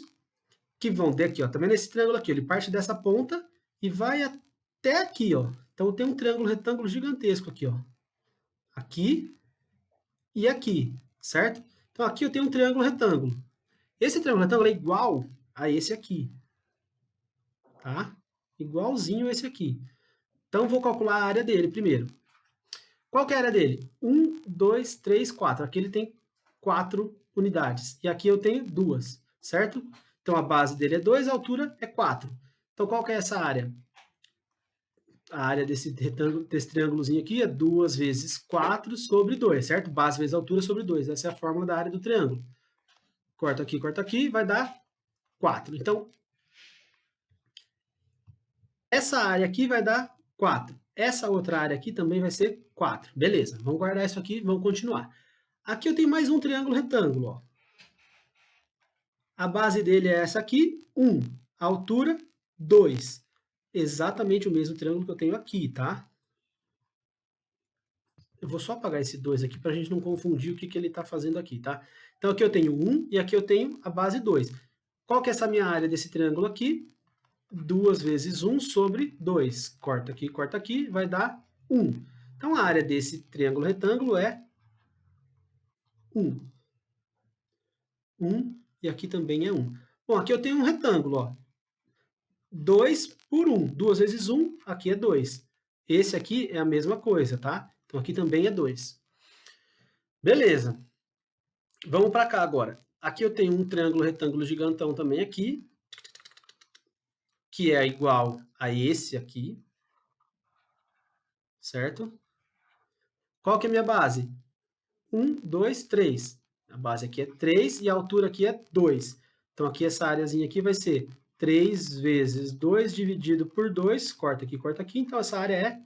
que vão ter aqui, ó, também nesse triângulo aqui, ele parte dessa ponta e vai até aqui, ó. Então tem um triângulo retângulo gigantesco aqui, ó. Aqui e aqui, certo? Então aqui eu tenho um triângulo retângulo. Esse triângulo retângulo é igual a esse aqui, tá? Igualzinho esse aqui. Então vou calcular a área dele primeiro. Qual que é a área dele? 1, 2, 3, 4. Aqui ele tem 4 unidades. E aqui eu tenho 2, certo? Então a base dele é 2, a altura é 4. Então qual que é essa área? A área desse retângulo, desse triângulozinho aqui é 2 vezes 4 sobre 2, certo? Base vezes altura sobre 2. Essa é a fórmula da área do triângulo. Corta aqui, vai dar 4. Então, essa área aqui vai dar 4. Essa outra área aqui também vai ser 4. Beleza, vamos guardar isso aqui, vamos continuar. Aqui eu tenho mais um triângulo retângulo, ó. A base dele é essa aqui, 1. A altura, 2. Exatamente o mesmo triângulo que eu tenho aqui, tá? Eu vou só apagar esse 2 aqui para a gente não confundir o que ele está fazendo aqui, tá? Então aqui eu tenho 1 e aqui eu tenho a base 2. Qual que é essa minha área desse triângulo aqui? 2 vezes 1 sobre 2. Corta aqui, vai dar 1. Então a área desse triângulo retângulo é 1. 1 e aqui também é 1. Bom, aqui eu tenho um retângulo, ó. 2 por 1. 2 vezes 1, aqui é 2. Esse aqui é a mesma coisa, tá? Então aqui também é 2. Beleza. Vamos para cá agora. Aqui eu tenho um triângulo retângulo gigantão também aqui, que é igual a esse aqui, certo? Qual que é a minha base? 1, 2, 3. A base aqui é 3 e a altura aqui é 2. Então aqui essa áreazinha aqui vai ser 3 vezes 2 dividido por 2, corta aqui, então essa área é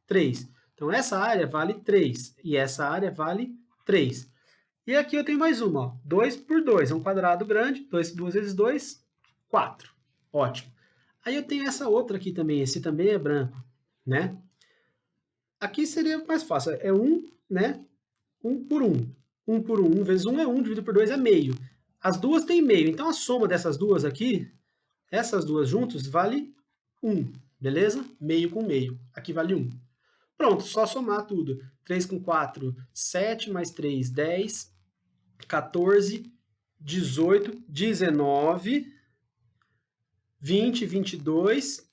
3. Então essa área vale 3 e essa área vale 3. E aqui eu tenho mais uma, ó, 2 por 2, é um quadrado grande, 2 vezes 2, 4. Ótimo. Aí eu tenho essa outra aqui também, esse também é branco, né? Aqui seria mais fácil, é 1, né? 1 por 1. 1 por 1, 1 vezes 1 é 1, dividido por 2 é meio. As duas têm meio, então a soma dessas duas aqui, essas duas juntos, vale 1, beleza? Meio com meio. Aqui vale 1. Pronto, só somar tudo. 3 com 4, 7, mais 3, 10, 14, 18, 19, 20, 22,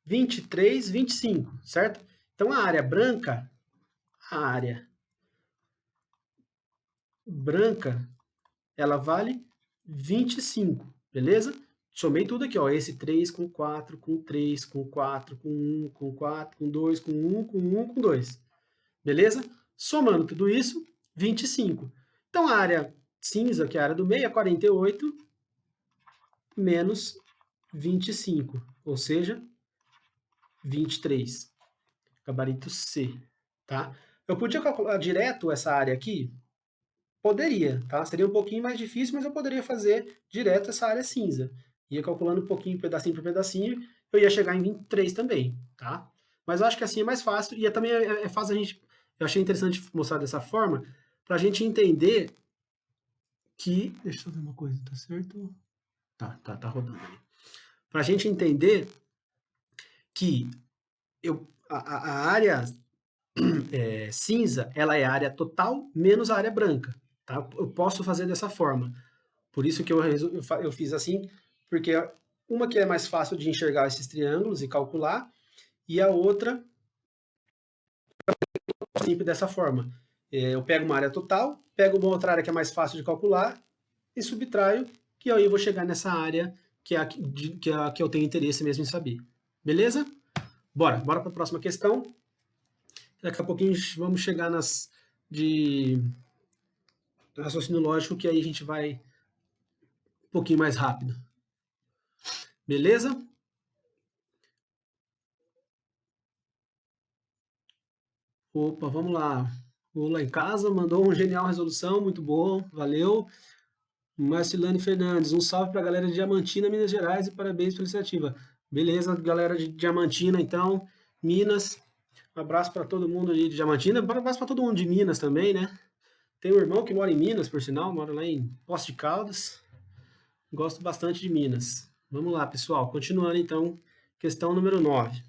23, 25, certo? Então a área branca, ela vale 25, beleza? Somei tudo aqui, ó, esse 3 com 4, com 3, com 4, com 1, com 4, com 2, com 1, com 1, com 2, beleza? Somando tudo isso, 25. Então a área cinza, que é a área do meio, é 48 menos 25, ou seja, 23. Gabarito C, tá? Eu podia calcular direto essa área aqui? Poderia, tá? Seria um pouquinho mais difícil, mas eu poderia fazer direto essa área cinza. Ia calculando um pouquinho, pedacinho por pedacinho, eu ia chegar em 23 também, tá? Mas eu acho que assim é mais fácil, e também é fácil a gente... Eu achei interessante mostrar dessa forma, para a gente entender que... Deixa eu ver uma coisa, tá certo? Tá rodando ali. Para a gente entender que a área cinza, ela é a área total menos a área branca, tá? Eu posso fazer dessa forma. Por isso que eu fiz assim, porque uma que é mais fácil de enxergar esses triângulos e calcular, e a outra sempre dessa forma. Eu pego uma área total, pego uma outra área que é mais fácil de calcular e subtraio, que aí eu vou chegar nessa área que é a que eu tenho interesse mesmo em saber. Beleza? Bora para a próxima questão. Daqui a pouquinho vamos chegar nas de raciocínio lógico, que aí a gente vai um pouquinho mais rápido. Beleza? Opa, vamos lá. O lá em casa mandou uma genial resolução, muito bom, valeu. Marcilane Fernandes, um salve para a galera de Diamantina, Minas Gerais, e parabéns pela iniciativa. Beleza, galera de Diamantina, então, Minas. Um abraço para todo mundo ali de Diamantina, um abraço para todo mundo de Minas também, né? Tem um irmão que mora em Minas, por sinal, mora lá em Poços de Caldas. Gosto bastante de Minas. Vamos lá, pessoal, continuando então, questão número 9.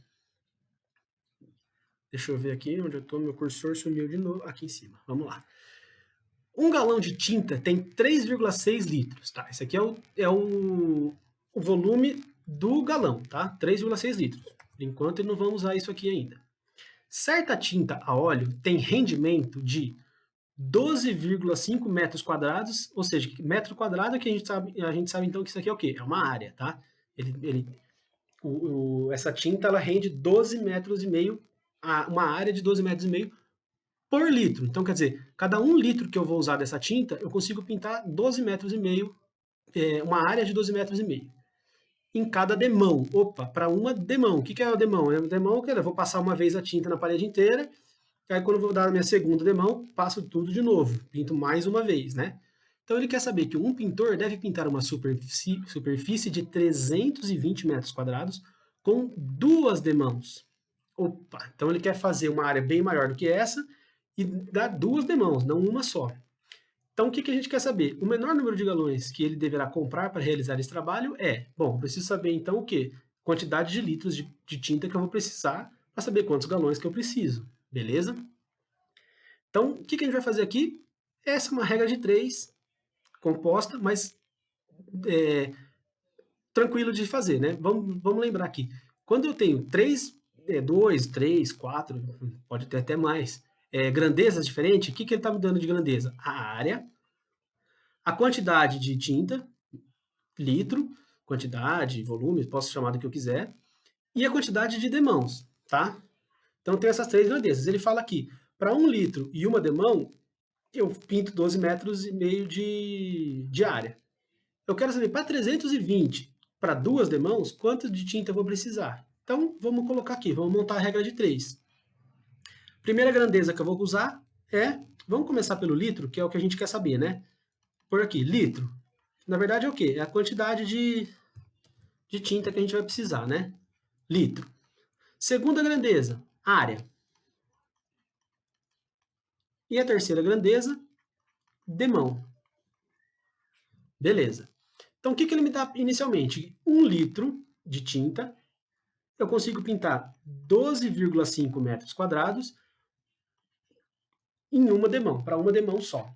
Deixa eu ver aqui onde eu estou, meu cursor sumiu de novo, aqui em cima. Vamos lá. Um galão de tinta tem 3,6 litros, tá? Esse aqui é o volume do galão, tá? 3,6 litros. Por enquanto, não vamos usar isso aqui ainda. Certa tinta a óleo tem rendimento de 12,5 metros quadrados, ou seja, metro quadrado é que a gente sabe então que isso aqui é o quê? É uma área, tá? Essa tinta ela rende 12 metros e meio, uma área de 12 metros e meio por litro. Então, quer dizer, cada 1 litro que eu vou usar dessa tinta, eu consigo pintar 12 metros e meio, uma área de 12 metros e meio. Em cada demão. Opa, para uma demão. O que é o demão? É o demão que eu vou passar uma vez a tinta na parede inteira, aí quando eu vou dar a minha segunda demão, passo tudo de novo, pinto mais uma vez, né? Então ele quer saber que um pintor deve pintar uma superfície de 320 metros quadrados com 2 demãos. Opa, então ele quer fazer uma área bem maior do que essa e dar 2 demãos, não uma só. Então o que a gente quer saber? O menor número de galões que ele deverá comprar para realizar esse trabalho é, bom, eu preciso saber então o quê? Quantidade de litros de tinta que eu vou precisar para saber quantos galões que eu preciso, beleza? Então, o que a gente vai fazer aqui? Essa é uma regra de 3 composta, mas tranquilo de fazer, né? Vamos lembrar aqui. Quando eu tenho 2, 3, 4, pode ter até mais, grandezas diferentes, o que ele está me dando de grandeza? A área, a quantidade de tinta, litro, quantidade, volume, posso chamar do que eu quiser, e a quantidade de demãos, tá? Então tem essas três grandezas. Ele fala aqui, para 1 litro e uma demão, eu pinto 12,5 metros de área. Eu quero saber, para 320, para 2 demãos, quanto de tinta eu vou precisar? Então, vamos colocar aqui, vamos montar a regra de 3. Primeira grandeza que eu vou usar vamos começar pelo litro, que é o que a gente quer saber, né? Por aqui, litro. Na verdade é o quê? É a quantidade de tinta que a gente vai precisar, né? Litro. Segunda grandeza, área. E a terceira grandeza, demão. Beleza. Então, o que ele me dá inicialmente? 1 litro de tinta, eu consigo pintar 12,5 metros quadrados em uma demão, para uma demão só.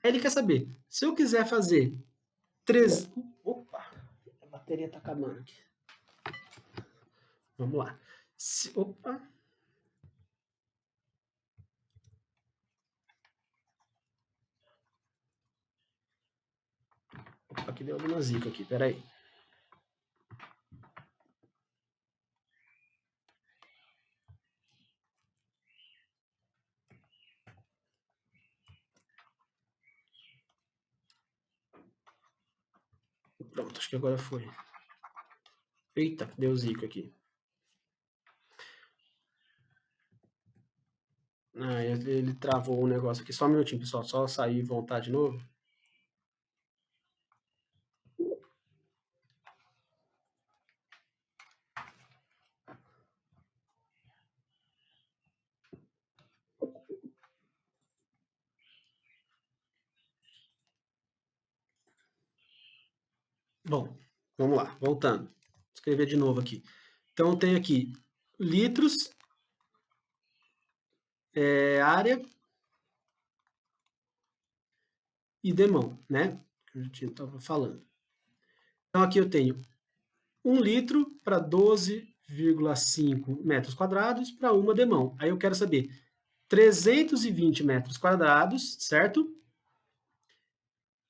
Aí ele quer saber, se eu quiser fazer 3... Opa, a bateria está acabando aqui. Vamos lá. Opa. Aqui deu alguma zica aqui, peraí. Pronto, acho que agora foi. Eita, deu zica aqui. Ah, ele travou o negócio aqui. Só um minutinho, pessoal. Só sair e voltar de novo. Bom, vamos lá, voltando. Vou escrever de novo aqui. Então, eu tenho aqui litros, área e demão, né? Que a gente estava falando. Então, aqui eu tenho 1 litro para 12,5 metros quadrados para uma demão. Aí eu quero saber 320 metros quadrados, certo?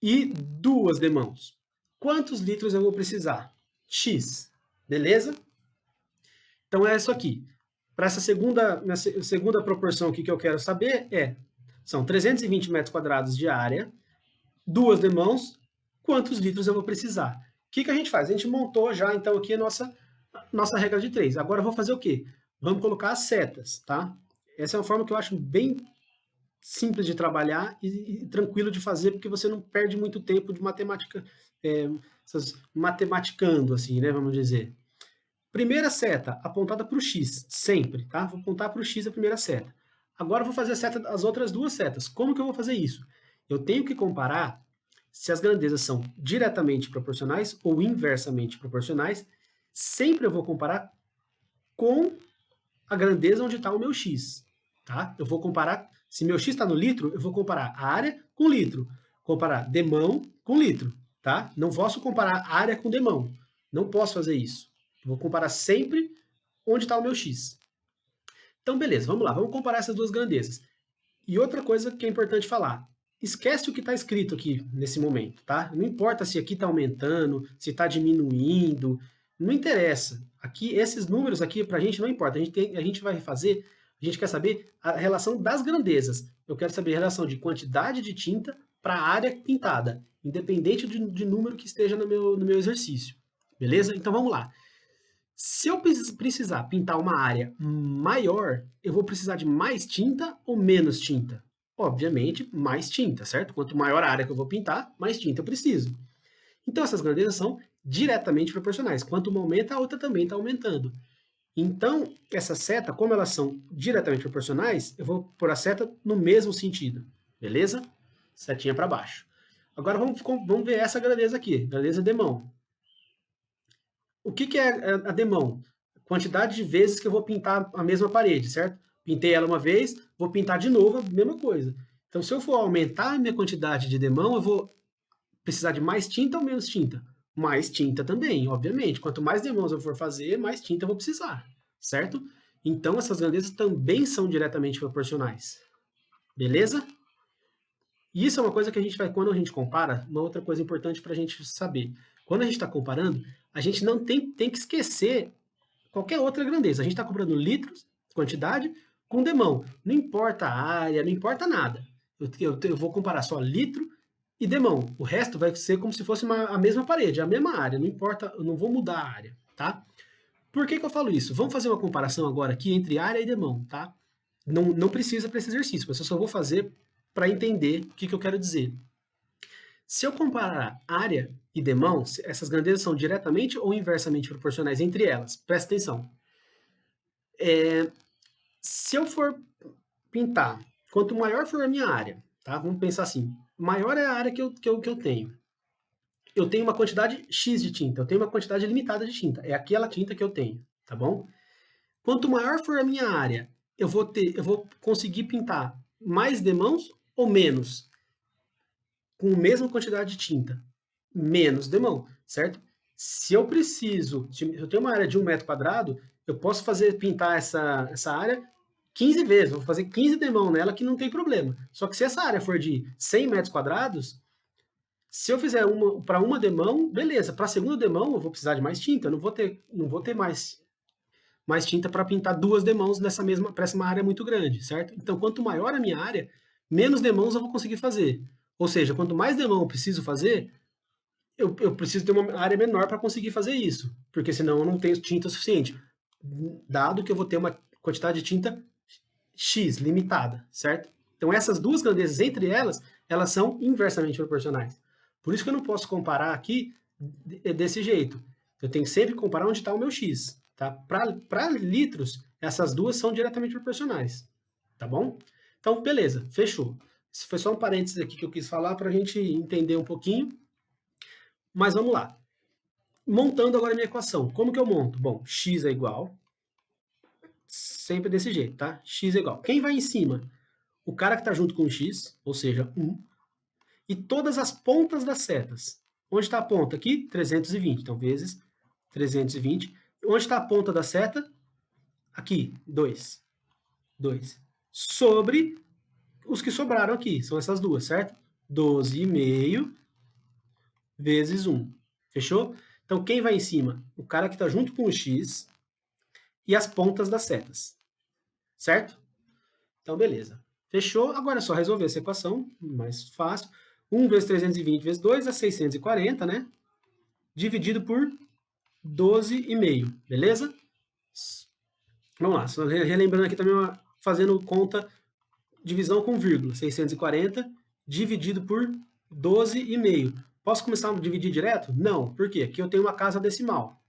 E 2 demãos. Quantos litros eu vou precisar? X, beleza? Então é isso aqui. Para essa segunda proporção aqui que eu quero saber são 320 metros quadrados de área, 2 demãos, quantos litros eu vou precisar? O que a gente faz? A gente montou já, então, aqui a nossa regra de 3. Agora eu vou fazer o quê? Vamos colocar as setas, tá? Essa é uma forma que eu acho bem simples de trabalhar e tranquilo de fazer, porque você não perde muito tempo de matemática, matematicando, assim, né, vamos dizer. Primeira seta, apontada para o X, sempre, tá? Vou apontar para o X a primeira seta. Agora eu vou fazer as outras duas setas. Como que eu vou fazer isso? Eu tenho que comparar se as grandezas são diretamente proporcionais ou inversamente proporcionais. Sempre eu vou comparar com a grandeza onde está o meu X, tá? Eu vou comparar, se meu X está no litro, eu vou comparar a área com litro. Comparar demão com litro, tá? Não posso comparar área com demão. Não posso fazer isso. Vou comparar sempre onde está o meu X. Então, beleza, vamos lá, vamos comparar essas duas grandezas. E outra coisa que é importante falar, esquece o que está escrito aqui nesse momento, tá? Não importa se aqui está aumentando, se está diminuindo, não interessa. Aqui, esses números aqui para a gente não importa, a gente vai fazer, a gente quer saber a relação das grandezas. Eu quero saber a relação de quantidade de tinta para a área pintada, independente de número que esteja no meu exercício. Beleza? Então vamos lá. Se eu precisar pintar uma área maior, eu vou precisar de mais tinta ou menos tinta? Obviamente, mais tinta, certo? Quanto maior a área que eu vou pintar, mais tinta eu preciso. Então, essas grandezas são diretamente proporcionais. Quanto uma aumenta, a outra também está aumentando. Então, essa seta, como elas são diretamente proporcionais, eu vou pôr a seta no mesmo sentido. Beleza? Setinha para baixo. Agora vamos ver essa grandeza aqui, grandeza demão. O que é a demão? Quantidade de vezes que eu vou pintar a mesma parede, certo? Pintei ela uma vez, vou pintar de novo a mesma coisa. Então, se eu for aumentar a minha quantidade de demão, eu vou precisar de mais tinta ou menos tinta? Mais tinta também, obviamente. Quanto mais demãos eu for fazer, mais tinta eu vou precisar, certo? Então, essas grandezas também são diretamente proporcionais. Beleza? E isso é uma coisa que a gente vai, quando a gente compara, uma outra coisa importante para a gente saber. Quando a gente está comparando, a gente não tem que esquecer qualquer outra grandeza. A gente está comparando litros, quantidade, com demão. Não importa a área, não importa nada. Eu vou comparar só litro e demão. O resto vai ser como se fosse a mesma parede, a mesma área. Não importa, eu não vou mudar a área, tá? Por que eu falo isso? Vamos fazer uma comparação agora aqui entre área e demão, tá? Não precisa para esse exercício, mas eu só vou fazer para entender o que eu quero dizer. Se eu comparar área e demão, essas grandezas são diretamente ou inversamente proporcionais entre elas. Presta atenção. Se eu for pintar, quanto maior for a minha área, tá? Vamos pensar assim, maior é a área que eu tenho. Eu tenho uma quantidade X de tinta, eu tenho uma quantidade limitada de tinta. É aquela tinta que eu tenho, tá bom? Quanto maior for a minha área, eu vou conseguir pintar mais demãos ou menos? Com a mesma quantidade de tinta, menos demão, certo? Se eu tenho uma área de 1 metro quadrado, eu posso pintar essa área 15 vezes, vou fazer 15 demão nela que não tem problema. Só que se essa área for de 100 metros quadrados, se eu fizer para uma demão, beleza. Para a segunda demão, eu vou precisar de mais tinta, eu não vou ter mais tinta para pintar 2 demãos para essa área muito grande, certo? Então, quanto maior a minha área, menos demãos eu vou conseguir fazer. Ou seja, quanto mais demão eu preciso fazer, eu preciso ter uma área menor para conseguir fazer isso, porque senão eu não tenho tinta suficiente, dado que eu vou ter uma quantidade de tinta X, limitada, certo? Então essas duas grandezas, entre elas, elas são inversamente proporcionais. Por isso que eu não posso comparar aqui desse jeito. Eu tenho que sempre comparar onde está o meu X. Tá? Para litros, essas duas são diretamente proporcionais. Tá bom? Então, beleza, fechou. Isso foi só um parênteses aqui que eu quis falar para a gente entender um pouquinho. Mas vamos lá. Montando agora a minha equação. Como que eu monto? Bom, x é igual, sempre desse jeito, tá? X é igual. Quem vai em cima? O cara que está junto com o x, ou seja, 1, e todas as pontas das setas. Onde está a ponta? Aqui, 320. Então, vezes 320. Onde está a ponta da seta? Aqui, 2. 2. Sobre os que sobraram aqui. São essas duas, certo? 12,5 vezes 1. Fechou? Então, quem vai em cima? O cara que está junto com o x e as pontas das setas. Certo? Então, beleza. Fechou? Agora é só resolver essa equação, mais fácil. 1 vezes 320 vezes 2 é 640, né? Dividido por 12,5, beleza? Vamos lá, só relembrando aqui também, fazendo conta, divisão com vírgula. 640 dividido por 12,5. Posso começar a dividir direto? Não. Por quê? Aqui eu tenho uma casa decimal.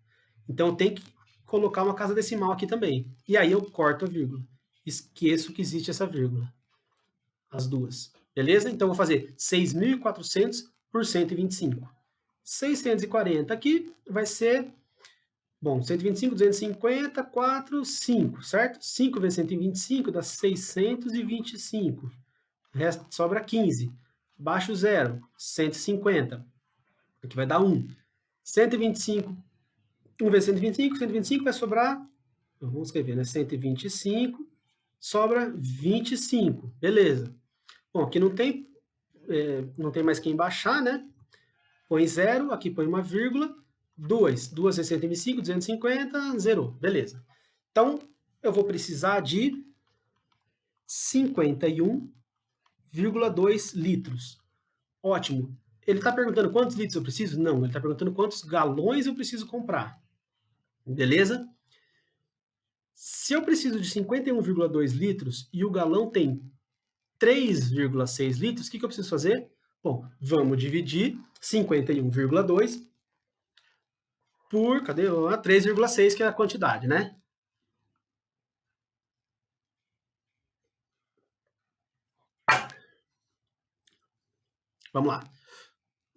Então eu tenho que colocar uma casa decimal aqui também. E aí eu corto a vírgula. Esqueço que existe essa vírgula. As duas. Beleza? Então eu vou fazer 6.400 por 125. 640 aqui vai ser, bom, 125, 250, 4, 5, certo? 5 vezes 125 dá 625. O resto sobra 15. Baixo zero, 150. Aqui vai dar 1. 125, 1 vezes 125, 125 vai sobrar, vamos escrever, né? 125, sobra 25. Beleza. Bom, aqui não tem mais quem baixar, né? Põe 0, aqui põe uma vírgula, 2. 2 vezes 125, 250, zerou. Beleza. Então, eu vou precisar de 51,2 litros. Ótimo. Ele está perguntando quantos litros eu preciso? Não, ele está perguntando quantos galões eu preciso comprar. Beleza? Se eu preciso de 51,2 litros e o galão tem 3,6 litros, o que eu preciso fazer? Bom, vamos dividir 51,2 por, cadê? 3,6, que é a quantidade, né? Vamos lá.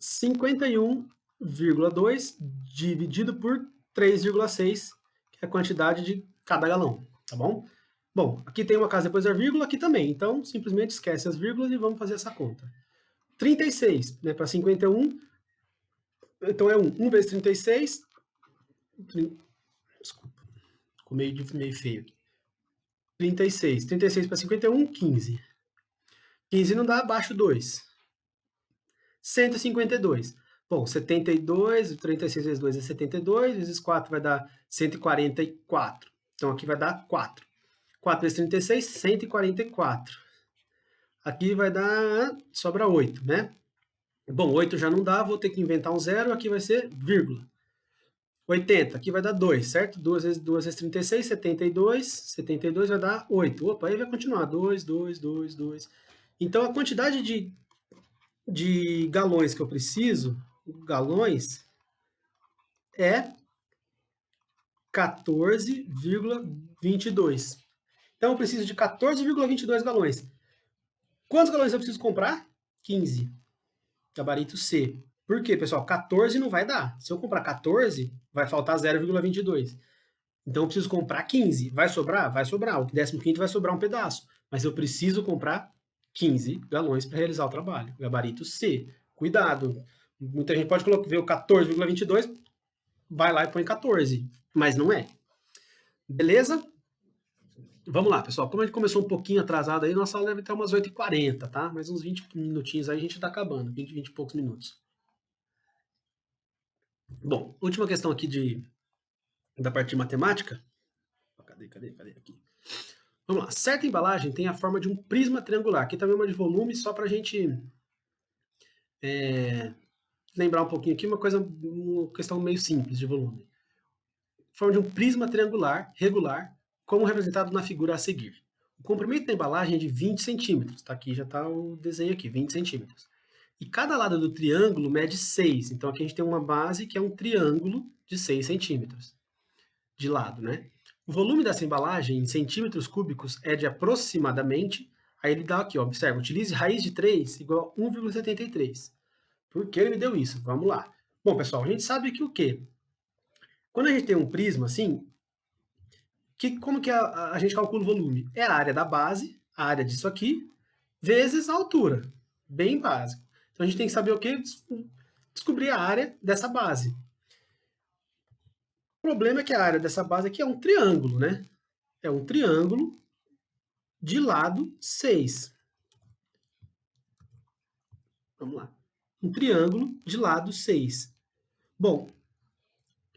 51,2 dividido por 3,6, que é a quantidade de cada galão, tá bom? Bom, aqui tem uma casa depois da vírgula, aqui também. Então, simplesmente esquece as vírgulas e vamos fazer essa conta. 36, né, para 51, então é 1. 1 vezes 36, desculpa, ficou meio feio aqui. 36. 36 para 51, 15. 15 não dá, abaixo 2. 152. Bom, 72, 36 vezes 2 é 72, vezes 4 vai dar 144. Então aqui vai dar 4. 4 vezes 36, 144. Aqui vai dar, sobra 8, né? Bom, 8 já não dá, vou ter que inventar um zero, aqui vai ser vírgula. 80, aqui vai dar 2, certo? 2 vezes 36, 72. 72 vai dar 8. Opa, aí vai continuar. 2, 2, 2, 2. Então, a quantidade de galões que eu preciso, galões, é 14,22. Então, eu preciso de 14,22 galões. Quantos galões eu preciso comprar? 15. Gabarito C. Por quê, pessoal? 14 não vai dar. Se eu comprar 14, vai faltar 0,22. Então eu preciso comprar 15. Vai sobrar? Vai sobrar. O 15º vai sobrar um pedaço. Mas eu preciso comprar 15 galões para realizar o trabalho. Gabarito C. Cuidado. Muita gente pode ver o 14,22, vai lá e põe 14. Mas não é. Beleza? Vamos lá, pessoal. Como a gente começou um pouquinho atrasado aí, nossa aula deve ter umas 8h40, tá? Mais uns 20 minutinhos aí a gente tá acabando. 20 e poucos minutos. Bom, última questão aqui da parte de matemática. Cadê aqui? Vamos lá. Certa embalagem tem a forma de um prisma triangular. Aqui também é uma de volume, só para a gente lembrar um pouquinho aqui, uma questão meio simples de volume. Forma de um prisma triangular regular, como representado na figura a seguir. O comprimento da embalagem é de 20 centímetros. Tá aqui, já está o desenho aqui, 20 centímetros. E cada lado do triângulo mede 6. Então aqui a gente tem uma base que é um triângulo de 6 centímetros de lado, né? O volume dessa embalagem em centímetros cúbicos é de aproximadamente, aí ele dá aqui, ó, observa, utilize raiz de 3 igual a 1,73. Por que ele me deu isso? Vamos lá. Bom, pessoal, a gente sabe que o quê? Quando a gente tem um prisma assim, como que a gente calcula o volume? É a área da base, a área disso aqui, vezes a altura. Bem básico. Então a gente tem que saber o quê? Descobrir a área dessa base. O problema é que a área dessa base aqui é um triângulo, né? É um triângulo de lado 6. Vamos lá. Um triângulo de lado 6. Bom,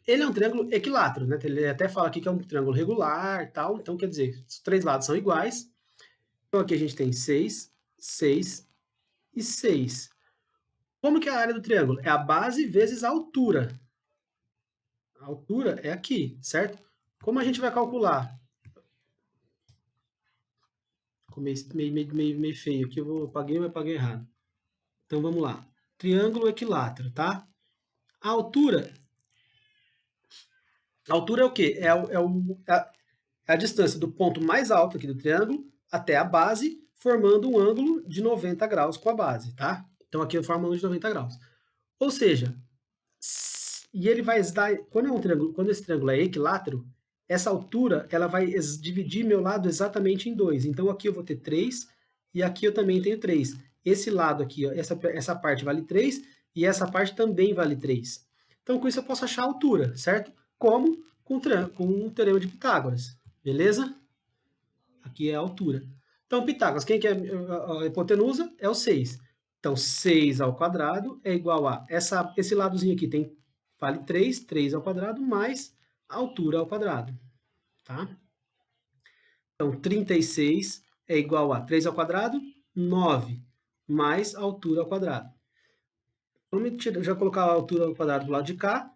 ele é um triângulo equilátero, né? Ele até fala aqui que é um triângulo regular e tal. Então, quer dizer, os três lados são iguais. Então, aqui a gente tem 6, 6 e 6. Como que é a área do triângulo? É a base vezes a altura. A altura é aqui, certo? Como a gente vai calcular? Ficou meio feio aqui, eu apaguei errado. Então, vamos lá. Triângulo equilátero, tá? A altura é o quê? É a distância do ponto mais alto aqui do triângulo até a base, formando um ângulo de 90 graus com a base, tá? Então, aqui eu formo um ângulo de 90 graus. Ou seja, e ele vai dar, quando esse triângulo é equilátero, essa altura ela vai dividir meu lado exatamente em 2. Então, aqui eu vou ter 3 e aqui eu também tenho 3. Esse lado aqui, ó, essa parte vale 3 e essa parte também vale 3. Então, com isso eu posso achar a altura, certo? Como? Com o teorema de Pitágoras, beleza? Aqui é a altura. Então, Pitágoras, quem que é a hipotenusa? É o 6. Então, 6 ao quadrado é igual a... esse ladozinho aqui vale 3, 3 ao quadrado, mais a altura ao quadrado. Tá? Então, 36 é igual a 3 ao quadrado, 9, mais a altura ao quadrado. Vamos já colocar a altura ao quadrado do lado de cá.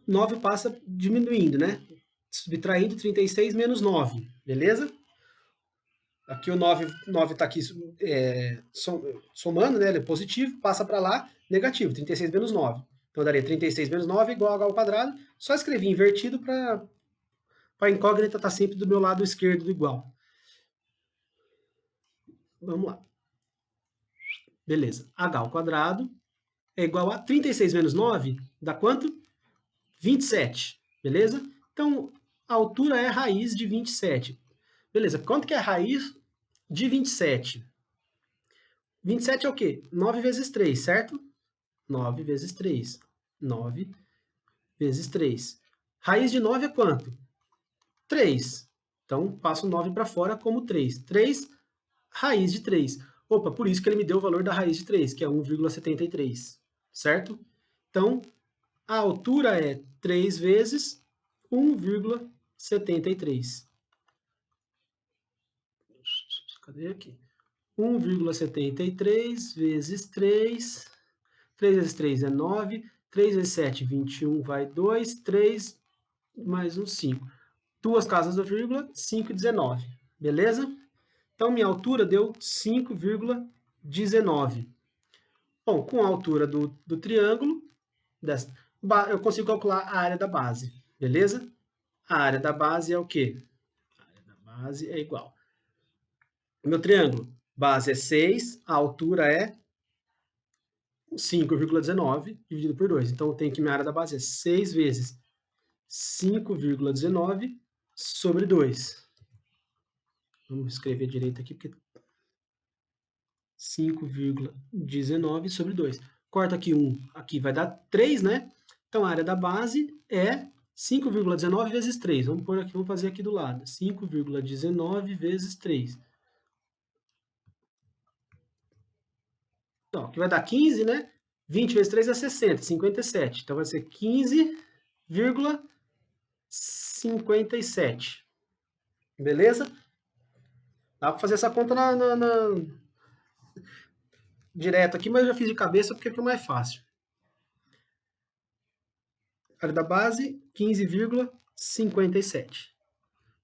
9 passa diminuindo, né? Subtraindo 36 menos 9, beleza? Aqui o 9 está aqui somando, né? Ele é positivo, passa para lá, negativo, 36 menos 9. Então, eu daria 36 menos 9 igual a h ao quadrado. Só escrevi invertido para a incógnita estar sempre do meu lado esquerdo do igual. Vamos lá. Beleza. H ao quadrado é igual a 36 menos 9, dá quanto? 27, beleza? Então, a altura é raiz de 27. Beleza, quanto que é a raiz de 27? 27 é o quê? 9 vezes 3, certo? 9 vezes 3. 9 vezes 3. Raiz de 9 é quanto? 3. Então, passo 9 para fora como 3. 3, raiz de 3. Opa, por isso que ele me deu o valor da raiz de 3, que é 1,73, certo? Então, a altura é 3 vezes 1,73. Cadê aqui? 1,73 vezes 3. 3 vezes 3 é 9. 3 vezes 7, 21, vai 2. 3 mais um, 5. Duas casas da vírgula, 5,19. Beleza? Então, minha altura deu 5,19. Bom, com a altura do triângulo, eu consigo calcular a área da base. Beleza? A área da base é o quê? A área da base é igual. Meu triângulo, base é 6, a altura é 5,19 dividido por 2. Então, eu tenho que minha área da base é 6 vezes 5,19 sobre 2. Vamos escrever direito aqui, porque 5,19 sobre 2. Corta aqui 1, aqui vai dar 3, né? Então, a área da base é 5,19 vezes 3. Vamos pôr aqui, vamos fazer aqui do lado. 5,19 vezes 3. Então, aqui vai dar 15, né? 20 vezes 3 é 60, 57. Então, vai ser 15,57. Beleza? Dá para fazer essa conta direto aqui, mas eu já fiz de cabeça porque foi mais fácil. A área da base, 15,57.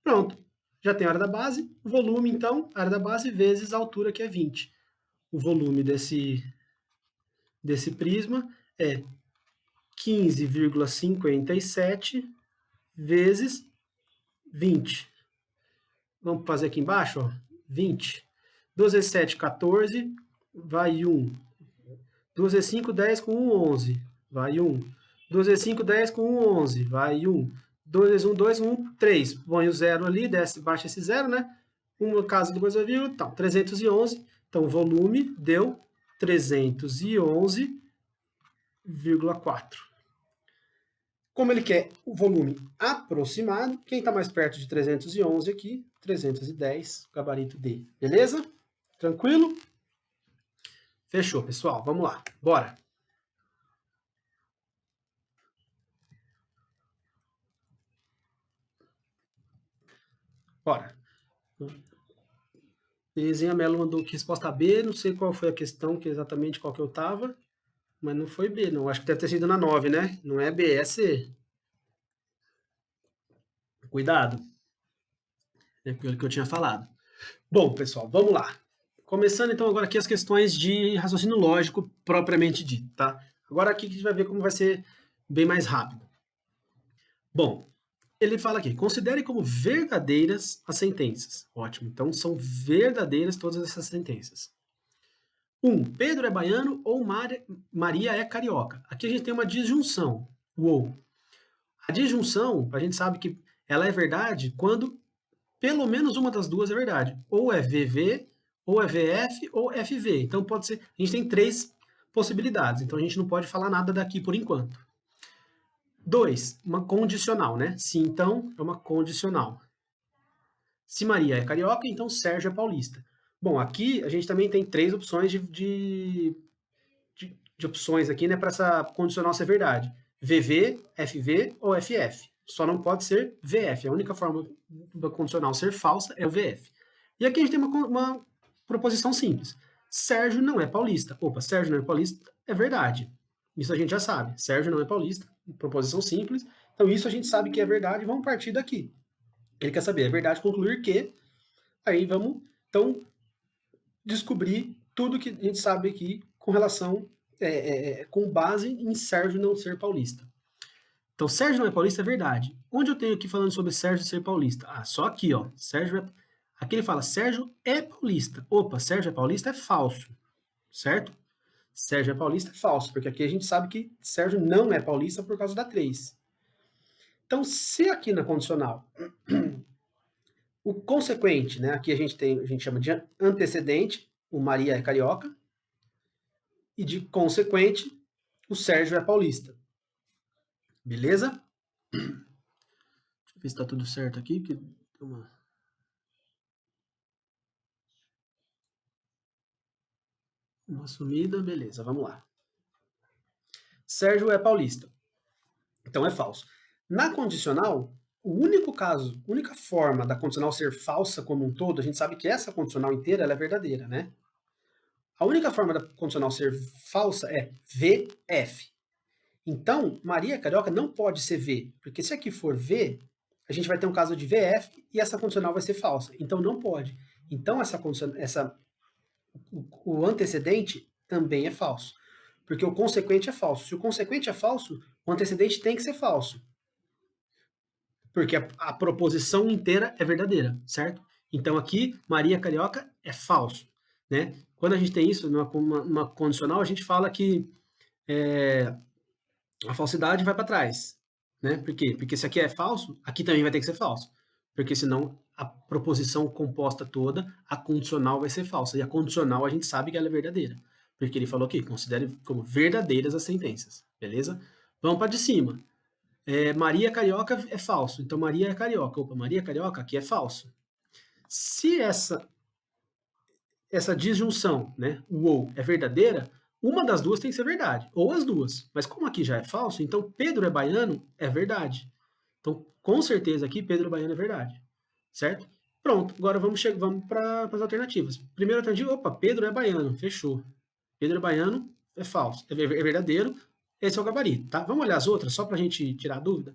Pronto. Já tem a área da base. O volume, então, a área da base vezes a altura, que é 20. O volume desse prisma é 15,57 vezes 20. Vamos fazer aqui embaixo, ó. 20. 2 vezes 7, 14. Vai 1. 2 vezes 5, 10 com 1, 11. Vai 1. 2 vezes 5, 10 com 1, 11. Vai 1. 2 vezes 1, 2, 1, 3. Põe o 0 ali, desce, baixa esse 0, né? Uma casa depois da vírgula, então, 311. Então, o volume deu 311,4. Como ele quer o volume aproximado, quem está mais perto de 311 aqui, 310, gabarito D. Beleza? Tranquilo? Fechou, pessoal. Vamos lá. Bora. Bora. Terezinha Mello mandou aqui resposta B. Não sei qual foi a questão, que exatamente qual que eu tava, mas não foi B, não. Acho que deve ter sido na 9, né? Não é B, é C. Cuidado. É aquilo que eu tinha falado. Bom, pessoal, vamos lá. Começando então agora aqui as questões de raciocínio lógico propriamente dito, tá? Agora aqui a gente vai ver como vai ser bem mais rápido. Bom, ele fala aqui, considere como verdadeiras as sentenças. Ótimo, então são verdadeiras todas essas sentenças. 1. Pedro é baiano ou Maria é carioca. Aqui a gente tem uma disjunção, o ou. A disjunção, a gente sabe que ela é verdade quando pelo menos uma das duas é verdade. Ou é VV, ou é VF, ou FV. Então pode ser. A gente tem três possibilidades. Então a gente não pode falar nada daqui por enquanto. 2. Uma condicional, né? Se então é uma condicional. Se Maria é carioca, então Sérgio é paulista. Bom, aqui a gente também tem três opções de opções aqui, né, para essa condicional ser verdade. VV, FV ou FF. Só não pode ser VF. A única forma da condicional ser falsa é o VF. E aqui a gente tem uma proposição simples. Sérgio não é paulista. Opa, Sérgio não é paulista é verdade. Isso a gente já sabe. Sérgio não é paulista. Proposição simples. Então isso a gente sabe que é verdade. Vamos partir daqui. Ele quer saber, é verdade concluir que. Aí vamos, então, descobrir tudo que a gente sabe aqui com relação, com base em Sérgio não ser paulista. Então, Sérgio não é paulista é verdade. Onde eu tenho aqui falando sobre Sérgio ser paulista? Ah, só aqui, ó. Sérgio é... Aqui ele fala, Sérgio é paulista. Opa, Sérgio é paulista é falso, certo? Sérgio é paulista é falso, porque aqui a gente sabe que Sérgio não é paulista por causa da 3. Então, se aqui na condicional o consequente, né? Aqui a gente chama de antecedente, o Maria é carioca, e de consequente, o Sérgio é paulista. Beleza? Deixa eu ver se tá tudo certo aqui, porque deu uma sumida, beleza, vamos lá. Sérgio é paulista. Então é falso. Na condicional, o único caso, a única forma da condicional ser falsa como um todo, a gente sabe que essa condicional inteira ela é verdadeira, né? A única forma da condicional ser falsa é VF. Então, Maria Carioca não pode ser V, porque se aqui for V, a gente vai ter um caso de VF e essa condicional vai ser falsa. Então não pode. Então o antecedente também é falso, porque o consequente é falso. Se o consequente é falso, o antecedente tem que ser falso, porque a proposição inteira é verdadeira, certo? Então aqui, Maria Carioca é falso, né? Quando a gente tem isso numa condicional, a gente fala que a falsidade vai para trás, né? Por quê? Porque se aqui é falso, aqui também vai ter que ser falso, porque senão a proposição composta toda, a condicional vai ser falsa, e a condicional a gente sabe que ela é verdadeira, porque ele falou aqui, considere como verdadeiras as sentenças, beleza? Vamos para de cima. Maria Carioca é falso, então Maria é carioca. Opa, Maria Carioca aqui é falso. Se essa disjunção, né, o ou é verdadeira, uma das duas tem que ser verdade, ou as duas. Mas como aqui já é falso, então Pedro é baiano é verdade. Então, com certeza aqui Pedro é baiano é verdade, certo? Pronto, agora vamos para as alternativas. Primeira alternativa, opa, Pedro é baiano, fechou. Pedro é baiano é falso, é verdadeiro, esse é o gabarito, tá? Vamos olhar as outras, só para a gente tirar a dúvida.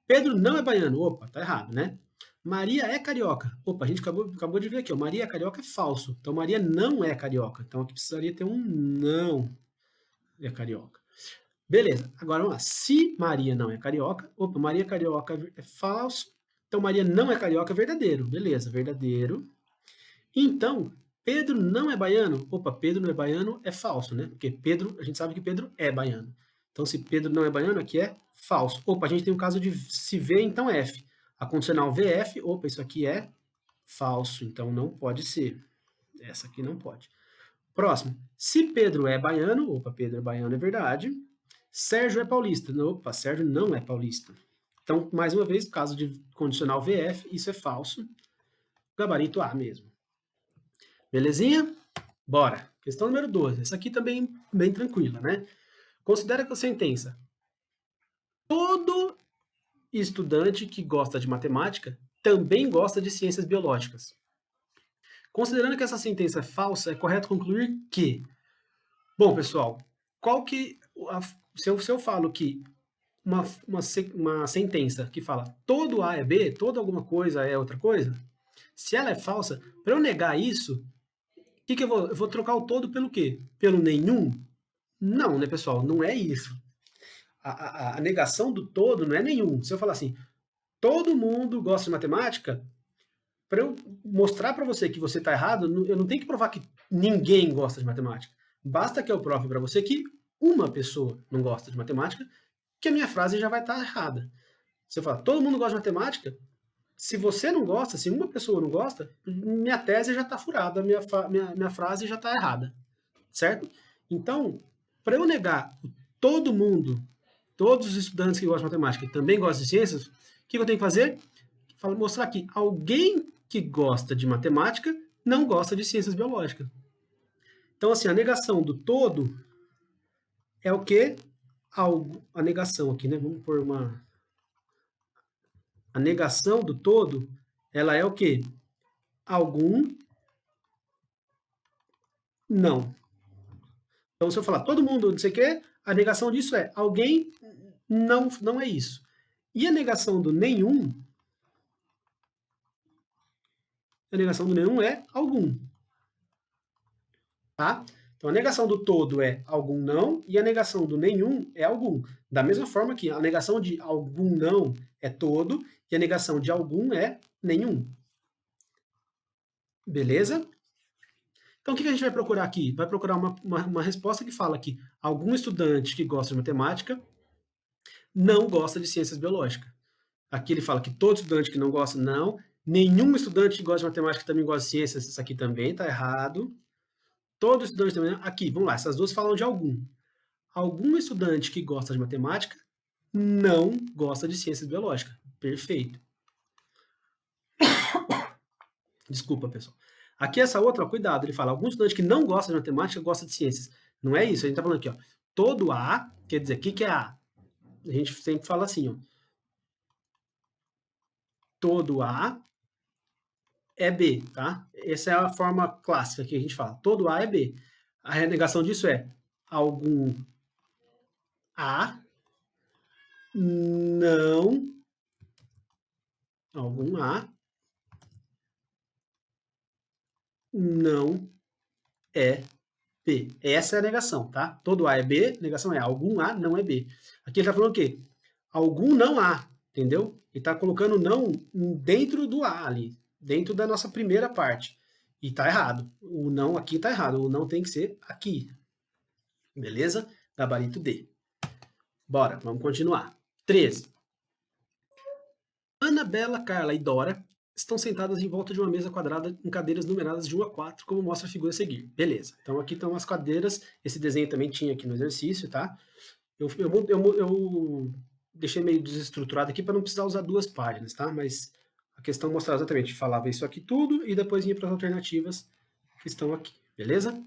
Pedro não é baiano, opa, tá errado, né? Maria é carioca. Opa, a gente acabou de ver aqui, ó. Maria é carioca é falso. Então Maria não é carioca. Então aqui precisaria ter um não é carioca. Beleza, agora vamos lá. Se Maria não é carioca, opa, Maria carioca é falso. Então Maria não é carioca é verdadeiro. Beleza, verdadeiro. Então, Pedro não é baiano. Opa, Pedro não é baiano é falso, né? Porque Pedro, a gente sabe que Pedro é baiano. Então, se Pedro não é baiano, aqui é falso. Opa, a gente tem um caso de se V, então F. A condicional VF, opa, isso aqui é falso, então não pode ser. Essa aqui não pode. Próximo. Se Pedro é baiano, opa, Pedro é baiano, é verdade. Sérgio é paulista. Opa, Sérgio não é paulista. Então, mais uma vez, caso de condicional VF, isso é falso. Gabarito A mesmo. Belezinha? Bora. Questão número 12. Essa aqui também bem tranquila, né? Considera que a sentença. Todo estudante que gosta de matemática também gosta de ciências biológicas. Considerando que essa sentença é falsa, é correto concluir que... Bom, pessoal, se eu falo que uma sentença que fala todo A é B, toda alguma coisa é outra coisa, se ela é falsa, para eu negar isso, o que eu vou? Eu vou trocar o todo pelo quê? Pelo nenhum? Não, né, pessoal? Não é isso. A negação do todo não é nenhum. Se eu falar assim, todo mundo gosta de matemática, para eu mostrar para você que você está errado, eu não tenho que provar que ninguém gosta de matemática. Basta que eu prove para você que uma pessoa não gosta de matemática, que a minha frase já vai estar errada. Se eu falar, todo mundo gosta de matemática, se você não gosta, se uma pessoa não gosta, minha tese já está furada, minha frase já está errada, certo? Então, para eu negar todo mundo, todos os estudantes que gostam de matemática também gostam de ciências, o que eu tenho que fazer? Mostrar que alguém que gosta de matemática não gosta de ciências biológicas. Então, assim, a negação do todo é o quê? A negação aqui, né? Vamos pôr uma... A negação do todo, ela é o quê? Algum não. Então, se eu falar todo mundo não sei o quê, a negação disso é alguém não é isso. E a negação do nenhum, é algum. Tá? Então, a negação do todo é algum não e a negação do nenhum é algum. Da mesma forma que a negação de algum não é todo e a negação de algum é nenhum. Beleza? Então, o que a gente vai procurar aqui? Vai procurar uma resposta que fala que algum estudante que gosta de matemática não gosta de ciências biológicas. Aqui ele fala que todo estudante que não gosta, não. Nenhum estudante que gosta de matemática também gosta de ciências, isso aqui também está errado. Todo estudante também. Aqui, vamos lá, essas duas falam de algum. Algum estudante que gosta de matemática não gosta de ciências biológicas. Perfeito. Desculpa, pessoal. Aqui essa outra, ó, cuidado, ele fala, algum estudante que não gosta de matemática gosta de ciências. Não é isso, a gente tá falando aqui, ó. Todo A, quer dizer, o que é A? A gente sempre fala assim, ó. Todo A é B, tá? Essa é a forma clássica que a gente fala. Todo A é B. A renegação disso é algum A não, algum A não é B. Essa é a negação, tá? Todo A é B, negação é algum A não é B. Aqui ele tá falando o quê? Algum não há, entendeu? Ele está colocando não dentro do A ali, dentro da nossa primeira parte. E tá errado. O não aqui tá errado. O não tem que ser aqui. Beleza? Gabarito D. Bora, vamos continuar. 13. Ana, Bela, Carla e Dora estão sentadas em volta de uma mesa quadrada em cadeiras numeradas de 1 a 4, como mostra a figura a seguir. Beleza. Então aqui estão as cadeiras. Esse desenho também tinha aqui no exercício, tá? Eu deixei meio desestruturado aqui para não precisar usar duas páginas, tá? Mas a questão mostrava exatamente, falava isso aqui tudo e depois ia para as alternativas que estão aqui, beleza?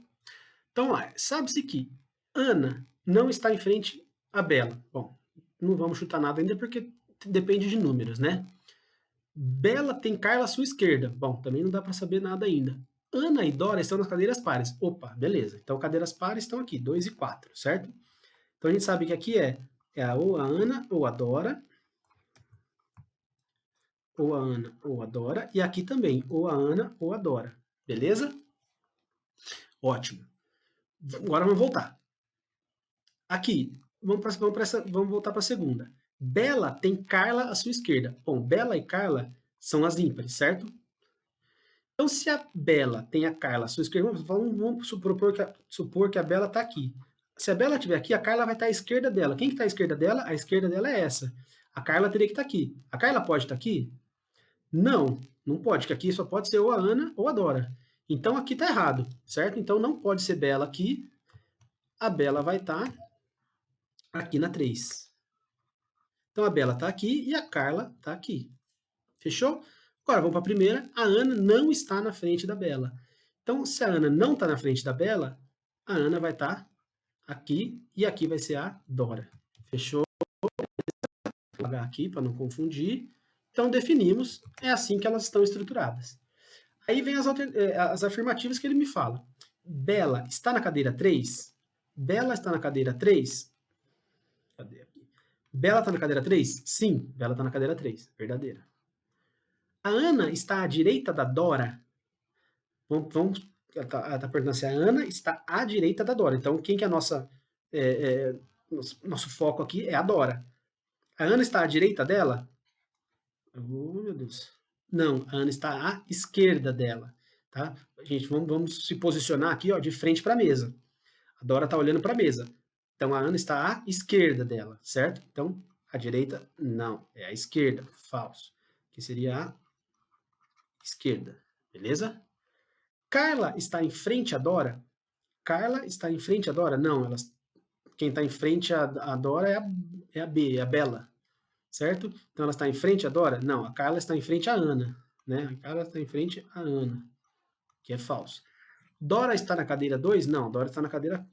Então, sabe-se que Ana não está em frente a Bela. Bom, não vamos chutar nada ainda porque depende de números, né? Bela tem Carla à sua esquerda. Bom, também não dá para saber nada ainda. Ana e Dora estão nas cadeiras pares. Opa, beleza. Então, cadeiras pares estão aqui, 2 e 4, certo? Então a gente sabe que aqui é ou a Ana ou a Dora, ou a Ana ou a Dora, e aqui também, ou a Ana ou a Dora, beleza? Ótimo. Agora vamos voltar. Aqui, vamos voltar para a segunda. Bela tem Carla à sua esquerda. Bom, Bela e Carla são as ímpares, certo? Então, se a Bela tem a Carla à sua esquerda, vamos supor que a Bela está aqui. Se a Bela estiver aqui, a Carla vai estar à esquerda dela. Quem que está à esquerda dela? A esquerda dela é essa. A Carla teria que estar aqui. A Carla pode estar aqui? Não, não pode, porque aqui só pode ser ou a Ana ou a Dora. Então aqui está errado, certo? Então não pode ser Bela aqui. A Bela vai estar aqui na 3. Então a Bela está aqui e a Carla está aqui. Fechou? Agora vamos para a primeira. A Ana não está na frente da Bela. Então, se a Ana não está na frente da Bela, a Ana vai estar aqui e aqui vai ser a Dora. Fechou? Vou apagar aqui para não confundir. Então, definimos. É assim que elas estão estruturadas. Aí vem as afirmativas que ele me fala. Bela está na cadeira 3? Bela está na cadeira 3? Cadê aqui? Bela está na cadeira 3? Sim, Bela está na cadeira 3. Verdadeira. A Ana está à direita da Dora? Ela está perguntando se a Ana está à direita da Dora. Então, quem que é a nosso foco aqui é a Dora. A Ana está à direita dela? Oh, meu Deus. Não, a Ana está à esquerda dela. Tá? Gente, vamos se posicionar aqui, ó, de frente para a mesa. A Dora está olhando para a mesa. Então, a Ana está à esquerda dela, certo? Então, a direita, não. É a esquerda, falso. Que seria a esquerda, beleza? Carla está em frente a Dora? Carla está em frente a Dora? Não, quem está em frente a Dora é a B, é a Bela, certo? Então ela está em frente a Dora? Não, a Carla está em frente a Ana, né? A Carla está em frente a Ana, que é falso. Dora está na cadeira 2? Não, Dora está na cadeira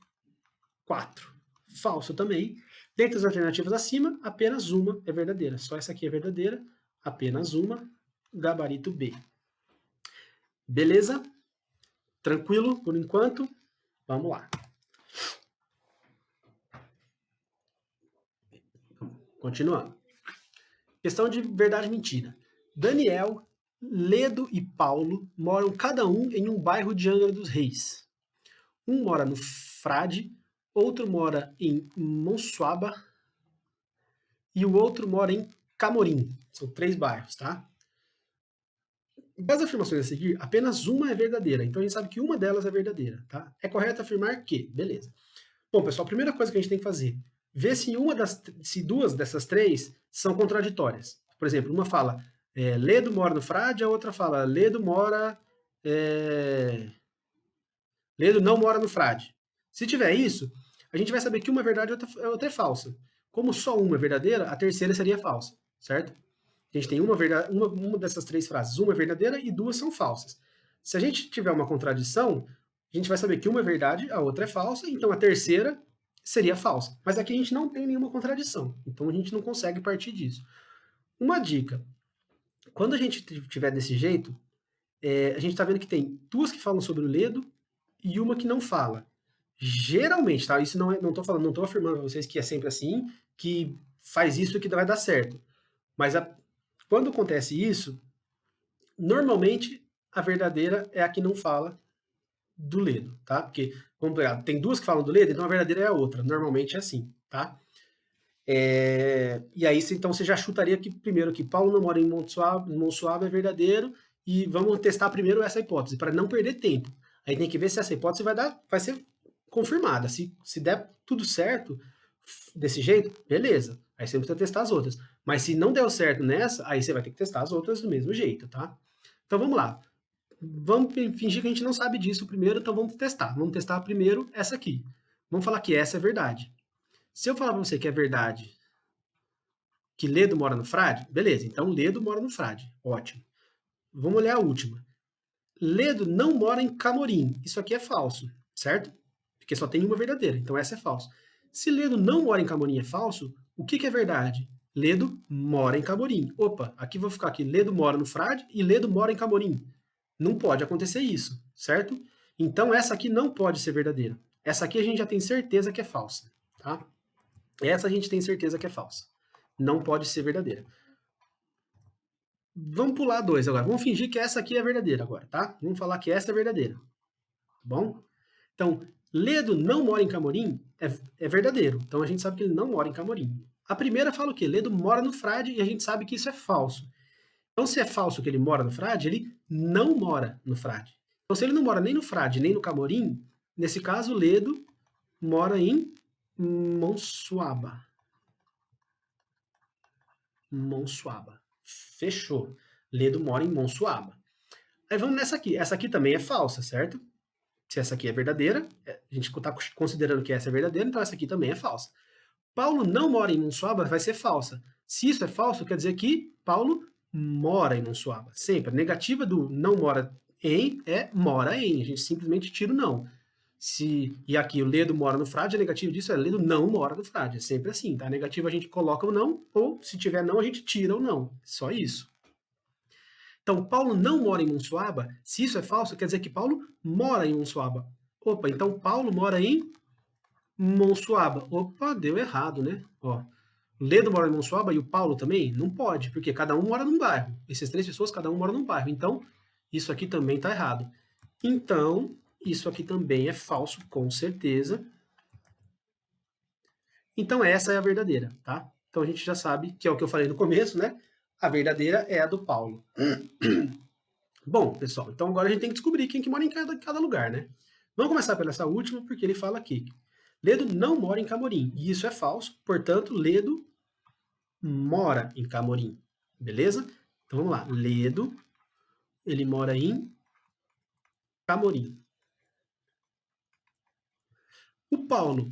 4. Falso também. Dentre as alternativas acima, apenas uma é verdadeira. Só essa aqui é verdadeira, apenas uma, gabarito B. Beleza? Tranquilo por enquanto? Vamos lá. Continuando. Questão de verdade e mentira. Daniel, Ledo e Paulo moram cada um em um bairro de Angra dos Reis. Um mora no Frade, outro mora em Monsuaba e o outro mora em Camorim. São 3 bairros, tá? Das afirmações a seguir, apenas uma é verdadeira. Então a gente sabe que uma delas é verdadeira, tá? É correto afirmar que, beleza. Bom, pessoal, a primeira coisa que a gente tem que fazer, ver se 2 dessas 3 são contraditórias. Por exemplo, uma fala, Ledo mora no Frade, a outra fala, Ledo mora Ledo não mora no Frade. Se tiver isso, a gente vai saber que uma é verdade e outra é falsa. Como só uma é verdadeira, a terceira seria falsa, certo? A gente tem uma dessas três frases, uma é verdadeira e duas são falsas. Se a gente tiver uma contradição, a gente vai saber que uma é verdade, a outra é falsa, então a terceira seria falsa. Mas aqui a gente não tem nenhuma contradição, então a gente não consegue partir disso. Uma dica: quando a gente tiver desse jeito, a gente está vendo que tem duas que falam sobre o Ledo e uma que não fala. Geralmente, tá? Isso não estou falando, não estou afirmando para vocês que é sempre assim, que faz isso que vai dar certo. Mas quando acontece isso, normalmente a verdadeira é a que não fala do Ledo, tá? Porque, vamos pegar, tem duas que falam do Ledo, então a verdadeira é a outra. Normalmente é assim, tá? E aí, então, você já chutaria que, primeiro, que Paulo não mora em Monsuaba é verdadeiro, e vamos testar primeiro essa hipótese, para não perder tempo. Aí tem que ver se essa hipótese vai ser confirmada. Se der tudo certo desse jeito, beleza. Aí você não precisa testar as outras. Mas se não deu certo nessa, aí você vai ter que testar as outras do mesmo jeito, tá? Então vamos lá. Vamos fingir que a gente não sabe disso primeiro, então vamos testar. Vamos testar primeiro essa aqui. Vamos falar que essa é verdade. Se eu falar para você que é verdade que Ledo mora no Frade, beleza, então Ledo mora no Frade, ótimo. Vamos olhar a última. Ledo não mora em Camorim, isso aqui é falso, certo? Porque só tem uma verdadeira, então essa é falso. Se Ledo não mora em Camorim é falso, o que é verdade? Ledo mora em Camorim. Opa, aqui vou ficar aqui, Ledo mora no Frade e Ledo mora em Camorim. Não pode acontecer isso, certo? Então essa aqui não pode ser verdadeira. Essa aqui a gente já tem certeza que é falsa, tá? Essa a gente tem certeza que é falsa. Não pode ser verdadeira. Vamos pular dois agora. Vamos fingir que essa aqui é verdadeira agora, tá? Vamos falar que essa é verdadeira. Tá bom? Então, Ledo não mora em Camorim é verdadeiro. Então a gente sabe que ele não mora em Camorim. A primeira fala o quê? Ledo mora no Frade e a gente sabe que isso é falso. Então, se é falso que ele mora no Frade, ele não mora no Frade. Então, se ele não mora nem no Frade, nem no Camorim, nesse caso, Ledo mora em Monsuaba. Monsuaba. Fechou. Ledo mora em Monsuaba. Aí vamos nessa aqui. Essa aqui também é falsa, certo? Se essa aqui é verdadeira, a gente está considerando que essa é verdadeira, então essa aqui também é falsa. Paulo não mora em Monsuaba vai ser falsa. Se isso é falso, quer dizer que Paulo mora em Monsuaba. Sempre. A negativa do não mora em é mora em. A gente simplesmente tira o não. E aqui o Ledo mora no Frade, a negativa disso é Ledo não mora no Frade. É sempre assim, tá? A negativa a gente coloca o não, ou se tiver não, a gente tira o não. Só isso. Então, Paulo não mora em Monsuaba. Se isso é falso, quer dizer que Paulo mora em Monsuaba. Opa, então Paulo mora em Monsuaba. Opa, deu errado, né? Ó, o Ledo mora em Monsuaba e o Paulo também? Não pode, porque cada um mora num bairro. Essas três pessoas, cada um mora num bairro. Então, isso aqui também está errado. Então, isso aqui também é falso, com certeza. Então, essa é a verdadeira, tá? Então, a gente já sabe, que é o que eu falei no começo, né? A verdadeira é a do Paulo. Bom, pessoal, então agora a gente tem que descobrir quem que mora em cada lugar, né? Vamos começar pela essa última, porque ele fala aqui. Ledo não mora em Camorim, e isso é falso, portanto, Ledo mora em Camorim, beleza? Então vamos lá, Ledo, ele mora em Camorim. O Paulo,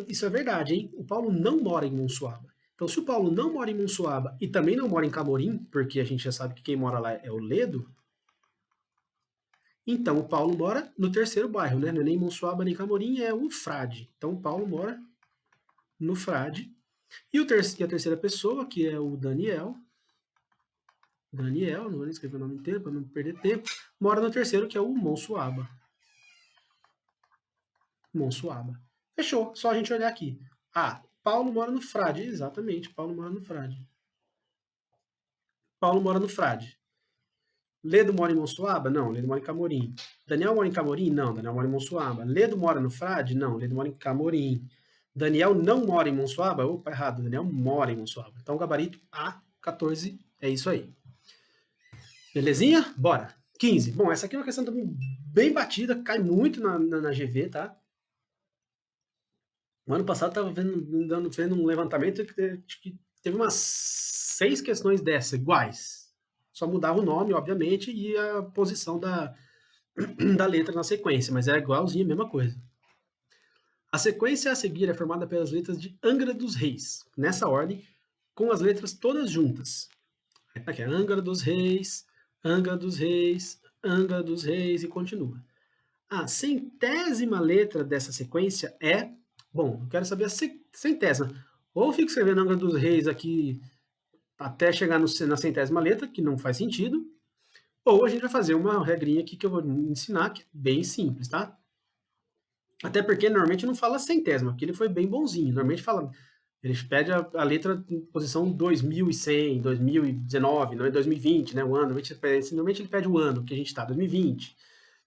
isso é verdade, hein? O Paulo não mora em Monsuaba. Então, se o Paulo não mora em Monsuaba e também não mora em Camorim, porque a gente já sabe que quem mora lá é o Ledo, então o Paulo mora no terceiro bairro, né? Não é nem Monsuaba nem Camorim, é o Frade. Então o Paulo mora no Frade. E a terceira pessoa, que é o Daniel, não vou escrever o nome inteiro para não perder tempo, mora no terceiro, que é o Monsuaba. Monsuaba. Fechou, só a gente olhar aqui. Ah, Paulo mora no Frade, exatamente, Paulo mora no Frade. Paulo mora no Frade. Ledo mora em Monsuaba? Não, Ledo mora em Camorim. Daniel mora em Camorim? Não, Daniel mora em Monsuaba. Ledo mora no Frade? Não, Ledo mora em Camorim. Daniel não mora em Monsuaba? Opa, errado, Daniel mora em Monsuaba. Então, gabarito A14 é isso aí. Belezinha? Bora. 15. Bom, essa aqui é uma questão também bem batida, cai muito na GV, tá? No ano passado estava vendo um levantamento que teve umas 6 questões dessas, iguais. Só mudava o nome, obviamente, e a posição da letra na sequência, mas é igualzinho a mesma coisa. A sequência a seguir é formada pelas letras de Angra dos Reis, nessa ordem, com as letras todas juntas. Aqui é Angra dos Reis, Angra dos Reis, Angra dos Reis e continua. A centésima letra dessa sequência é... Bom, eu quero saber a centésima. Ou eu fico escrevendo Angra dos Reis aqui até chegar na centésima letra, que não faz sentido, ou a gente vai fazer uma regrinha aqui que eu vou ensinar, que é bem simples, tá? Até porque normalmente não fala centésima, porque ele foi bem bonzinho. Normalmente fala, ele pede a letra em posição 2100, 2019, não é 2020, né? O ano. Normalmente ele pede o ano que a gente está, 2020.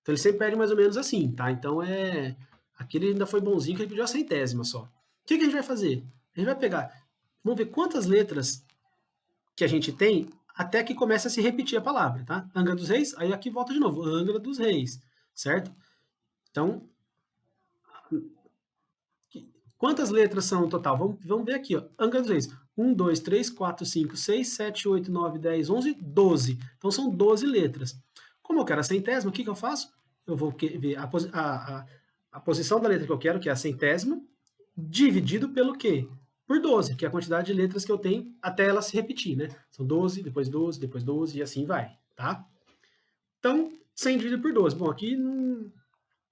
Então ele sempre pede mais ou menos assim, tá? Então aqui ele ainda foi bonzinho que ele pediu a centésima só. O que a gente vai fazer? A gente vai pegar, vamos ver quantas letras que a gente tem até que comece a se repetir a palavra, tá? Angra dos Reis, aí aqui volta de novo, Angra dos Reis, certo? Então, quantas letras são no total? Vamos ver aqui, ó. Angra dos Reis. 1, 2, 3, 4, 5, 6, 7, 8, 9, 10, 11, 12. Então são 12 letras. Como eu quero a centésima, o que eu faço? Eu vou ver a posição da letra que eu quero, que é a centésima, dividido pelo quê? Por 12, que é a quantidade de letras que eu tenho até ela se repetir, né? São 12, depois 12, depois 12 e assim vai, tá? Então, 100 dividido por 12. Bom, aqui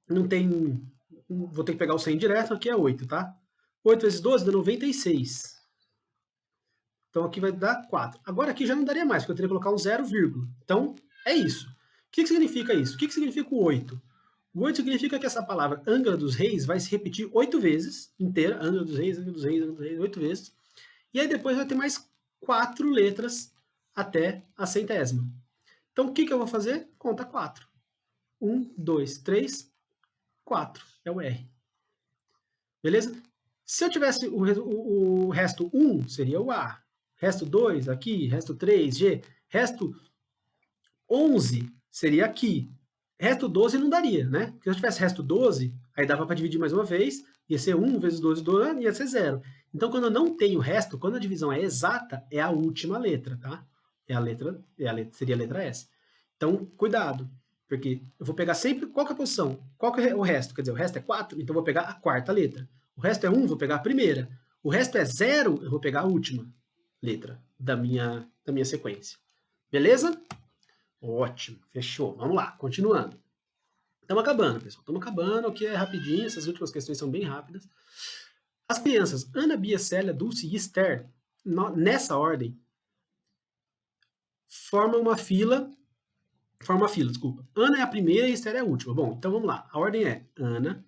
não tem... Vou ter que pegar o 100 direto, aqui é 8, tá? 8 vezes 12 dá 96. Então aqui vai dar 4. Agora aqui já não daria mais, porque eu teria que colocar um 0, vírgula. Então, é isso. O que significa isso? O que significa o 8? O 8 significa que essa palavra Angra dos Reis vai se repetir 8 vezes, inteira, Angra dos Reis, Angra dos Reis, Angra dos Reis, 8 vezes. E aí depois vai ter mais 4 letras até a centésima. Então o que eu vou fazer? Conta 4. 1, 2, 3, 4. É o R. Beleza? Se eu tivesse o resto 1, seria o A. Resto 2 aqui, resto 3, G. Resto 11 seria aqui. Resto 12 não daria, né? Porque se eu tivesse resto 12, aí dava para dividir mais uma vez, ia ser 1 vezes 12, 12, ia ser 0. Então, quando eu não tenho resto, quando a divisão é exata, é a última letra, tá? Seria a letra S. Então, cuidado, porque eu vou pegar sempre, qual que é a posição? Qual que é o resto? Quer dizer, o resto é 4, então eu vou pegar a quarta letra. O resto é 1, vou pegar a primeira. O resto é 0, eu vou pegar a última letra da minha sequência. Beleza? Ótimo, fechou. Vamos lá, continuando. Estamos acabando, pessoal. Estamos acabando, aqui é rapidinho, essas últimas questões são bem rápidas. As crianças Ana, Bia, Célia, Dulce e Esther, nessa ordem, formam uma fila, desculpa. Ana é a primeira e Esther é a última. Bom, então vamos lá. A ordem é Ana,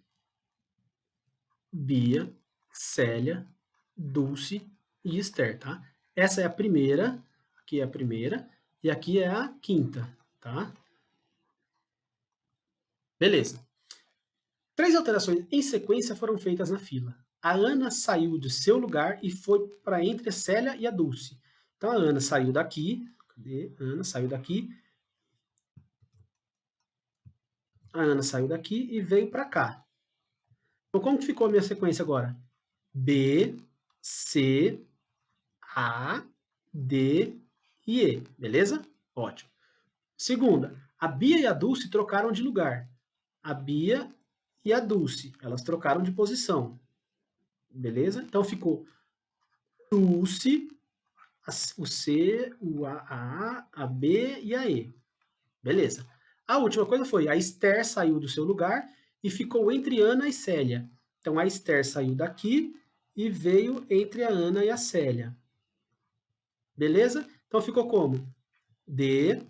Bia, Célia, Dulce e Esther, tá? Essa é a primeira, aqui é a primeira, e aqui é a quinta, tá? Beleza. 3 alterações em sequência foram feitas na fila. A Ana saiu do seu lugar e foi para entre a Célia e a Dulce. Então a Ana saiu daqui, cadê? A Ana saiu daqui. A Ana saiu daqui e veio para cá. Então como que ficou a minha sequência agora? B, C, A, D e E, beleza? Ótimo. Segunda, a Bia e a Dulce trocaram de lugar. A Bia e a Dulce, elas trocaram de posição. Beleza? Então ficou Dulce, o C, o a B e a E. Beleza. A última coisa foi, a Esther saiu do seu lugar e ficou entre Ana e Célia. Então a Esther saiu daqui e veio entre a Ana e a Célia. Beleza? Então ficou como? D,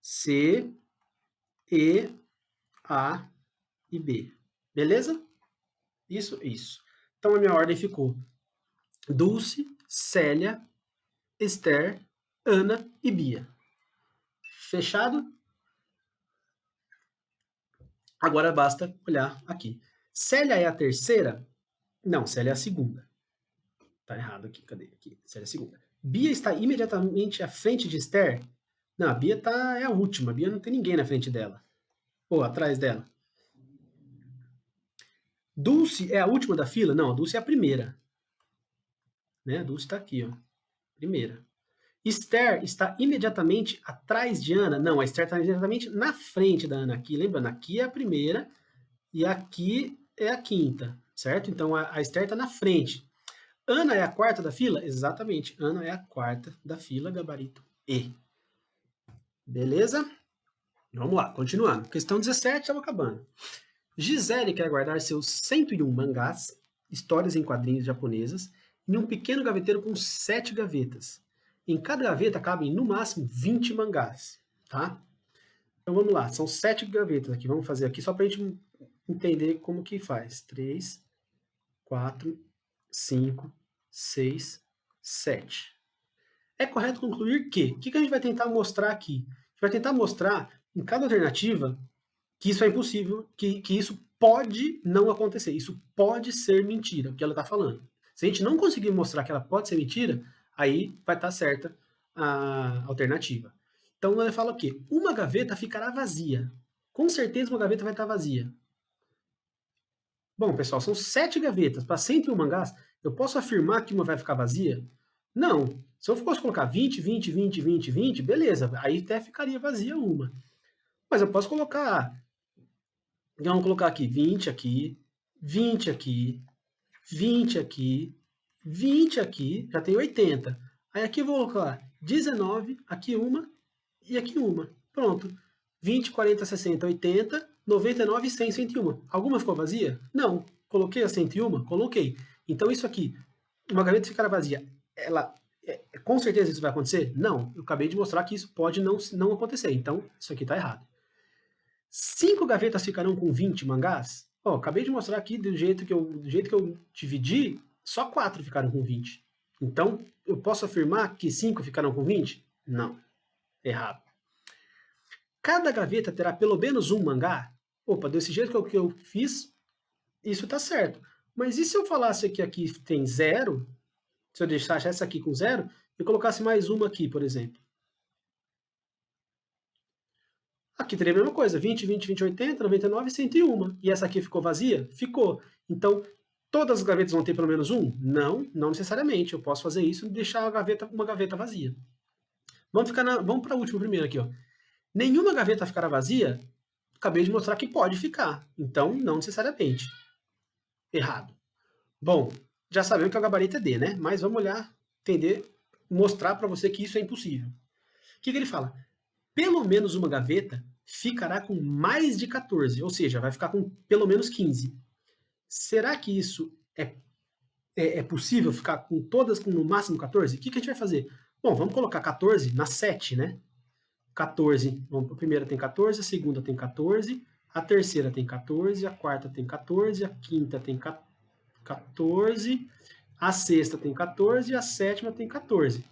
C, E, A e B. Beleza? Isso. Então a minha ordem ficou Dulce, Célia, Esther, Ana e Bia. Fechado? Agora basta olhar aqui. Célia é a terceira? Não, Célia é a segunda. Tá errado aqui, cadê? Aqui, Célia é a segunda. Bia está imediatamente à frente de Esther? Não, a Bia é a última. A Bia não tem ninguém na frente dela. Ou atrás dela. Dulce é a última da fila? Não, a Dulce é a primeira. Né? A Dulce está aqui, ó. Primeira. Esther está imediatamente atrás de Ana? Não, a Esther está imediatamente na frente da Ana. Aqui, lembrando, aqui é a primeira e aqui é a quinta, certo? Então a Esther está na frente. Ana é a quarta da fila? Exatamente, Ana é a quarta da fila, gabarito E. Beleza? Vamos lá, continuando. Questão 17, estamos acabando. Gisele quer guardar seus 101 mangás, histórias em quadrinhos japonesas, em um pequeno gaveteiro com 7 gavetas. Em cada gaveta cabem, no máximo, 20 mangás, tá? Então vamos lá, são 7 gavetas aqui. Vamos fazer aqui só para a gente entender como que faz. 3, 4, 5, 6, 7. É correto concluir que... O que a gente vai tentar mostrar aqui? A gente vai tentar mostrar, em cada alternativa, que isso é impossível, que isso pode não acontecer, isso pode ser mentira, o que ela está falando. Se a gente não conseguir mostrar que ela pode ser mentira, aí vai estar certa a alternativa. Então ela fala o quê? Uma gaveta ficará vazia. Com certeza uma gaveta vai estar vazia. Bom, pessoal, são 7 gavetas. Para 101 mangás, eu posso afirmar que uma vai ficar vazia? Não. Se eu fosse colocar 20, 20, 20, 20, 20, beleza, aí até ficaria vazia uma. Mas eu posso colocar... Vamos colocar aqui 20 aqui, 20 aqui, 20 aqui, 20 aqui, já tem 80. Aí aqui eu vou colocar 19, aqui uma e aqui uma. Pronto. 20, 40, 60, 80, 99, 100, 101. Alguma ficou vazia? Não. Coloquei a 101? Coloquei. Então isso aqui, uma gaveta ficar vazia, ela... com certeza isso vai acontecer? Não. Eu acabei de mostrar que isso pode não acontecer. Então isso aqui está errado. 5 gavetas ficarão com 20 mangás? Ó, acabei de mostrar aqui, do jeito que eu dividi, só 4 ficaram com 20. Então, eu posso afirmar que 5 ficarão com 20? Não. Errado. Cada gaveta terá pelo menos um mangá? Opa, desse jeito que eu fiz, isso tá certo. Mas e se eu falasse que aqui tem 0? Se eu deixasse essa aqui com 0, e colocasse mais uma aqui, por exemplo. Aqui teria a mesma coisa, 20, 20, 20, 80, 99, 101. E essa aqui ficou vazia? Ficou. Então, todas as gavetas vão ter pelo menos um? Não, não necessariamente. Eu posso fazer isso e deixar uma gaveta vazia. Vamos para a última primeiro aqui. Ó. Nenhuma gaveta ficará vazia? Acabei de mostrar que pode ficar. Então, não necessariamente. Errado. Bom, já sabemos que o gabarito é D, né? Mas vamos olhar, entender, mostrar para você que isso é impossível. O que ele fala? Pelo menos uma gaveta ficará com mais de 14, ou seja, vai ficar com pelo menos 15. Será que isso é possível ficar com todas com no máximo 14? O que a gente vai fazer? Bom, vamos colocar 14 na 7, né? 14, a primeira tem 14, a segunda tem 14, a terceira tem 14, a quarta tem 14, a quinta tem 14, a sexta tem 14 e a sétima tem 14.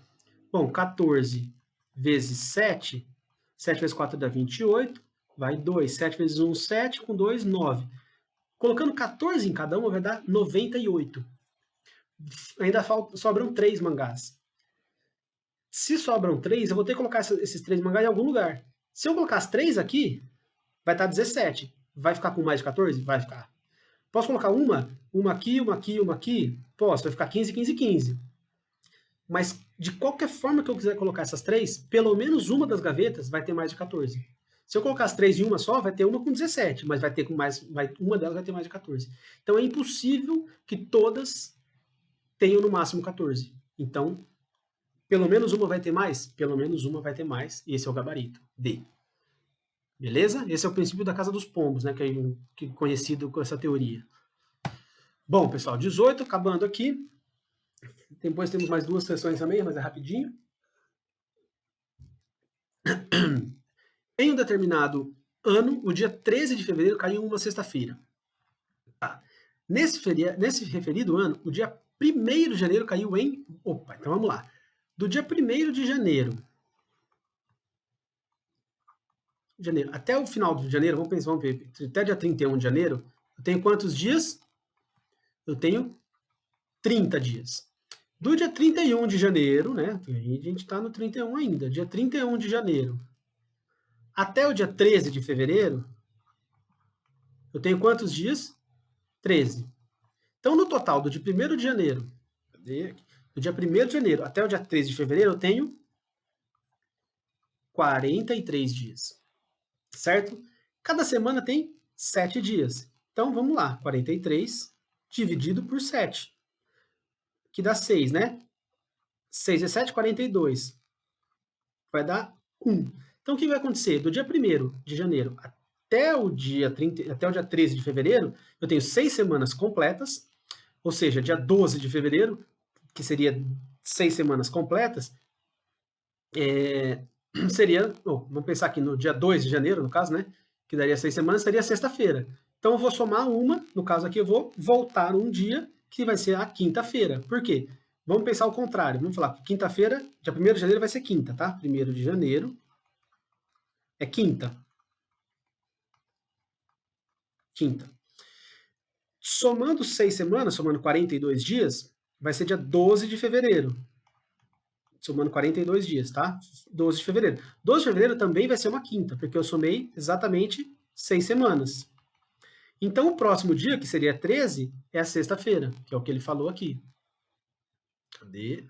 Bom, 14 vezes 7... 7 vezes 4 dá 28, vai 2. 7 vezes 1, 7, com 2, 9. Colocando 14 em cada uma vai dar 98. Ainda sobram 3 mangás. Se sobram 3, eu vou ter que colocar esses 3 mangás em algum lugar. Se eu colocar as 3 aqui, vai estar 17. Vai ficar com mais de 14? Vai ficar. Posso colocar uma aqui, uma aqui, uma aqui? Posso, vai ficar 15, 15, 15. Mas de qualquer forma que eu quiser colocar essas 3, pelo menos uma das gavetas vai ter mais de 14. Se eu colocar as 3 em uma só, vai ter uma com 17, mas vai ter com mais, uma delas vai ter mais de 14. Então é impossível que todas tenham no máximo 14. Então, pelo menos uma vai ter mais? Pelo menos uma vai ter mais, e esse é o gabarito, D. Beleza? Esse é o princípio da casa dos pombos, né, que é conhecido com essa teoria. Bom, pessoal, 18, acabando aqui. Depois temos mais 2 sessões também, mas é rapidinho. Em um determinado ano, o dia 13 de fevereiro caiu uma sexta-feira. Tá. Nesse referido ano, o dia 1º de janeiro caiu em... Opa, então vamos lá. Do dia 1º de janeiro até o final de janeiro, vamos ver, até dia 31 de janeiro, eu tenho quantos dias? Eu tenho 30 dias. Do dia 31 de janeiro, né? A gente está no 31 ainda. Dia 31 de janeiro até o dia 13 de fevereiro, eu tenho quantos dias? 13. Então, no total, do dia 1º de janeiro, do dia 1º de janeiro até o dia 13 de fevereiro, eu tenho 43 dias, certo? Cada semana tem 7 dias. Então, vamos lá, 43 dividido por 7, que dá 6, né? 6 vezes 7, 42. Vai dar 1. Então, o que vai acontecer? Do dia 1º de janeiro até o dia 13 de fevereiro, eu tenho 6 semanas completas, ou seja, dia 12 de fevereiro, que seria 6 semanas completas, seria, vamos pensar aqui no dia 2 de janeiro, no caso, né, que daria 6 semanas, seria sexta-feira. Então, eu vou somar uma, no caso aqui, eu vou voltar um dia, que vai ser a quinta-feira. Por quê? Vamos pensar o contrário. Vamos falar que quinta-feira, dia 1º de janeiro vai ser quinta, tá? 1º de janeiro é quinta. Quinta. Somando 6 semanas, somando 42 dias, vai ser dia 12 de fevereiro. Somando 42 dias, tá? 12 de fevereiro. 12 de fevereiro também vai ser uma quinta, porque eu somei exatamente 6 semanas. Então, o próximo dia, que seria 13, é a sexta-feira, que é o que ele falou aqui. Cadê?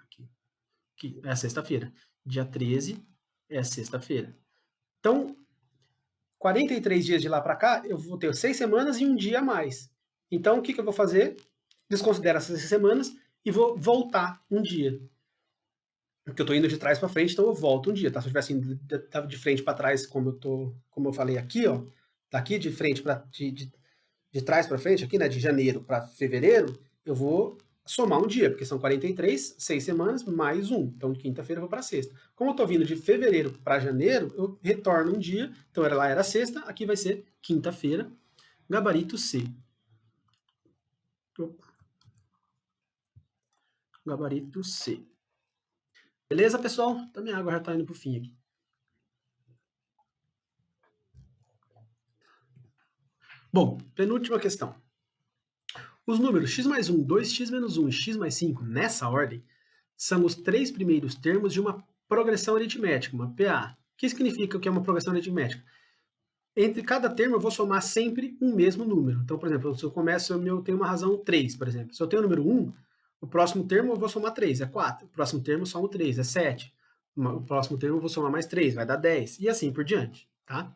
Aqui. É a sexta-feira. Dia 13 é a sexta-feira. Então, 43 dias de lá para cá, eu vou ter 6 semanas e um dia a mais. Então, o que eu vou fazer? Desconsidero essas 6 semanas e vou voltar um dia. Porque eu estou indo de trás para frente, então eu volto um dia, tá? Se eu tivesse indo de frente para trás, como eu falei aqui, ó, daqui de frente para de trás para frente, aqui, né, de janeiro para fevereiro, eu vou somar um dia, porque são 43, 6 semanas, mais um. Então, de quinta-feira eu vou para sexta. Como eu estou vindo de fevereiro para janeiro, eu retorno um dia. Então, lá era sexta, aqui vai ser quinta-feira. Gabarito C. Opa. Gabarito C. Beleza, pessoal? Então, minha água já está indo para o fim aqui. Bom, penúltima questão. Os números x mais 1, 2x menos 1 e x mais 5, nessa ordem, são os 3 primeiros termos de uma progressão aritmética, uma PA. O que significa que é uma progressão aritmética? Entre cada termo eu vou somar sempre um mesmo número. Então, por exemplo, se eu começo, eu tenho uma razão 3, por exemplo. Se eu tenho o número 1, o próximo termo eu vou somar 3, é 4. O próximo termo eu somo 3, é 7. O próximo termo eu vou somar mais 3, vai dar 10. E assim por diante, tá?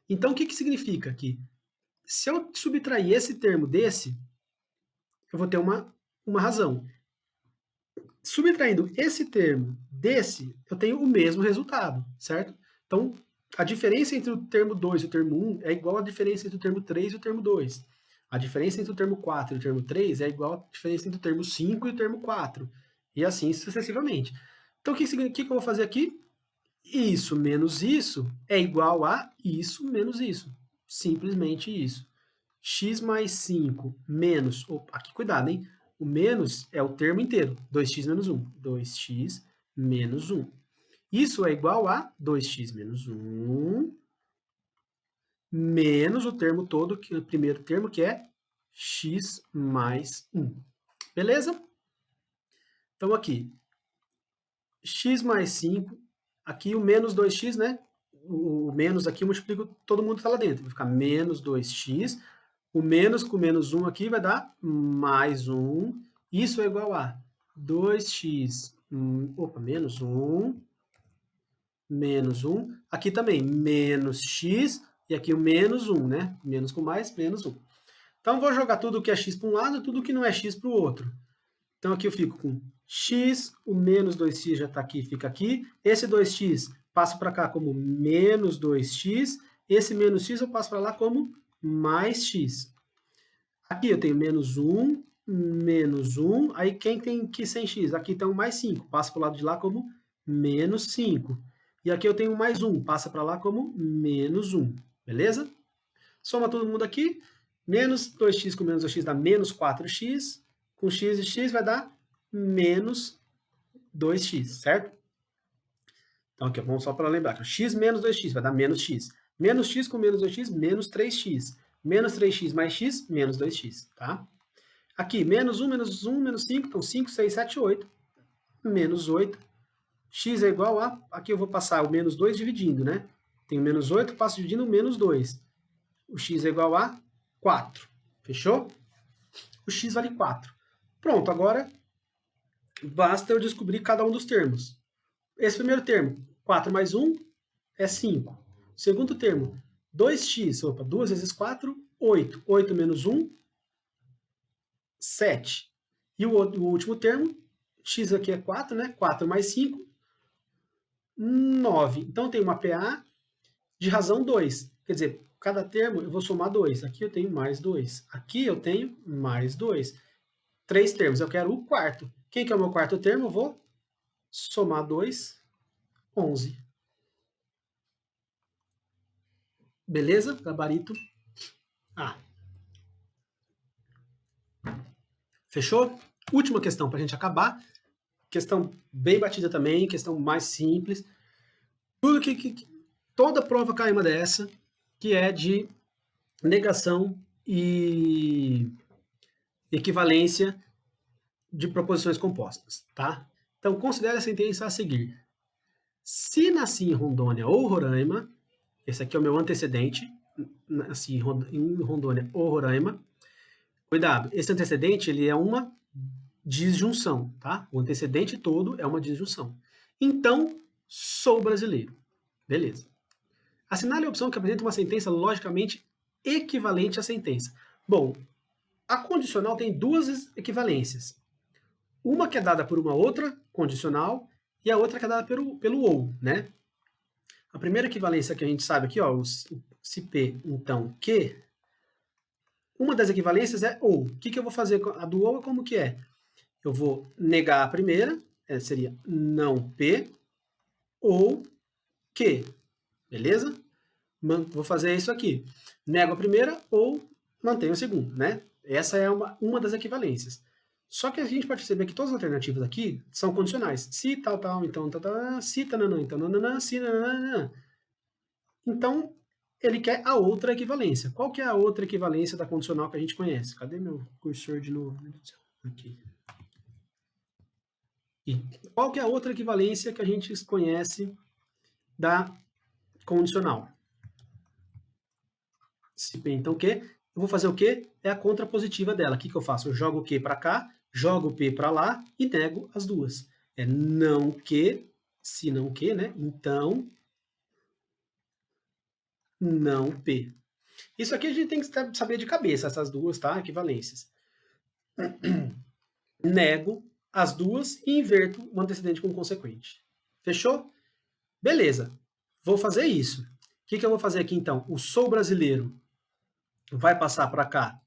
Então, o que significa aqui? Se eu subtrair esse termo desse, eu vou ter uma razão. Subtraindo esse termo desse, eu tenho o mesmo resultado, certo? Então, a diferença entre o termo 2 e o termo 1 é igual à diferença entre o termo 3 e o termo 2. A diferença entre o termo 4 e o termo 3 é igual à diferença entre o termo 5 e o termo 4. E assim sucessivamente. Então, o que eu vou fazer aqui? Isso menos isso é igual a isso menos isso. Simplesmente isso. X mais 5 menos... Opa, aqui, cuidado, hein? O menos é o termo inteiro. 2x menos 1. 2x menos 1. Isso é igual a 2x menos 1 menos o termo todo, que é o primeiro termo, que é x mais 1. Beleza? Então, aqui, x mais 5, aqui o menos 2x, né? O menos aqui eu multiplico todo mundo que está lá dentro. Vai ficar menos 2x. O menos com menos 1 aqui vai dar mais 1. Isso é igual a 2x, menos 1, menos 1. Aqui também, menos x, e aqui o menos 1, né? Menos com mais, menos 1. Então, vou jogar tudo que é x para um lado e tudo que não é x para o outro. Então, aqui eu fico com x, o menos 2x já está aqui, fica aqui. Esse 2x passo para cá como menos 2x. Esse menos x eu passo para lá como mais x. Aqui eu tenho menos 1, menos 1. Aí quem tem aqui sem x? Aqui tem um mais 5. Passa para o lado de lá como menos 5. E aqui eu tenho mais 1. Passa para lá como menos 1. Beleza? Soma todo mundo aqui. Menos 2x com menos 2x dá menos 4x. Com x e x vai dar menos 2x, certo? Então aqui, vamos só para lembrar. X menos 2x vai dar menos x. Menos x com menos 2x, menos 3x. Menos 3x mais x, menos 2x, tá? Aqui, menos 1, menos 1, menos 5, então 5, 6, 7, 8. Menos 8. X é igual a... Aqui eu vou passar o menos 2 dividindo, né? Tenho menos 8, passo dividindo o menos 2. O x é igual a 4. Fechou? O x vale 4. Pronto, agora basta eu descobrir cada um dos termos. Esse primeiro termo, 4 mais 1, é 5. Segundo termo, 2x, opa, 2 vezes 4, 8. 8 menos 1, 7. E o último termo, x aqui é 4, né? 4 mais 5, 9. Então, tem uma PA de razão 2. Quer dizer, cada termo eu vou somar 2. Aqui eu tenho mais 2. Aqui eu tenho mais 2. 3 termos. Eu quero o quarto. Quem que é o meu quarto termo? Eu vou somar 2, 11. Beleza? Gabarito A. Fechou? Última questão para a gente acabar. Questão bem batida também, questão mais simples. Tudo toda prova cai uma dessa, que é de negação e equivalência de proposições compostas, tá? Então, considere a sentença a seguir. Se nasci em Rondônia ou Roraima, esse aqui é o meu antecedente, nasci em Rondônia ou Roraima. Cuidado, esse antecedente ele é uma disjunção, tá? O antecedente todo é uma disjunção. Então, sou brasileiro. Beleza. Assinale a opção que apresenta uma sentença logicamente equivalente à sentença. Bom, a condicional tem duas equivalências. Uma que é dada por uma outra condicional e a outra que é dada pelo ou, né? A primeira equivalência que a gente sabe aqui, ó, se P, então, que, uma das equivalências é ou. O que eu vou fazer? A do ou como que é? Eu vou negar a primeira, seria não P, ou que, beleza? Vou fazer isso aqui. Nego a primeira ou mantenho a segunda, né? Essa é uma das equivalências. Só que a gente pode perceber que todas as alternativas aqui são condicionais. Se tal, tal, então tal, tal, se tananã, então nananã, se nananã. Então, ele quer a outra equivalência. Qual que é a outra equivalência da condicional que a gente conhece? Cadê meu cursor de novo? Aqui. E qual que é a outra equivalência que a gente conhece da condicional? Se P, então Q, eu vou fazer o quê? É a contrapositiva dela. O que eu faço? Eu jogo o Q para cá, jogo o P para lá e nego as duas. É não Q, se não Q, né? Então, não P. Isso aqui a gente tem que saber de cabeça, essas duas, tá? Equivalências. Nego as duas e inverto o antecedente com o consequente. Fechou? Beleza. Vou fazer isso. O que eu vou fazer aqui, então? O sou brasileiro vai passar para cá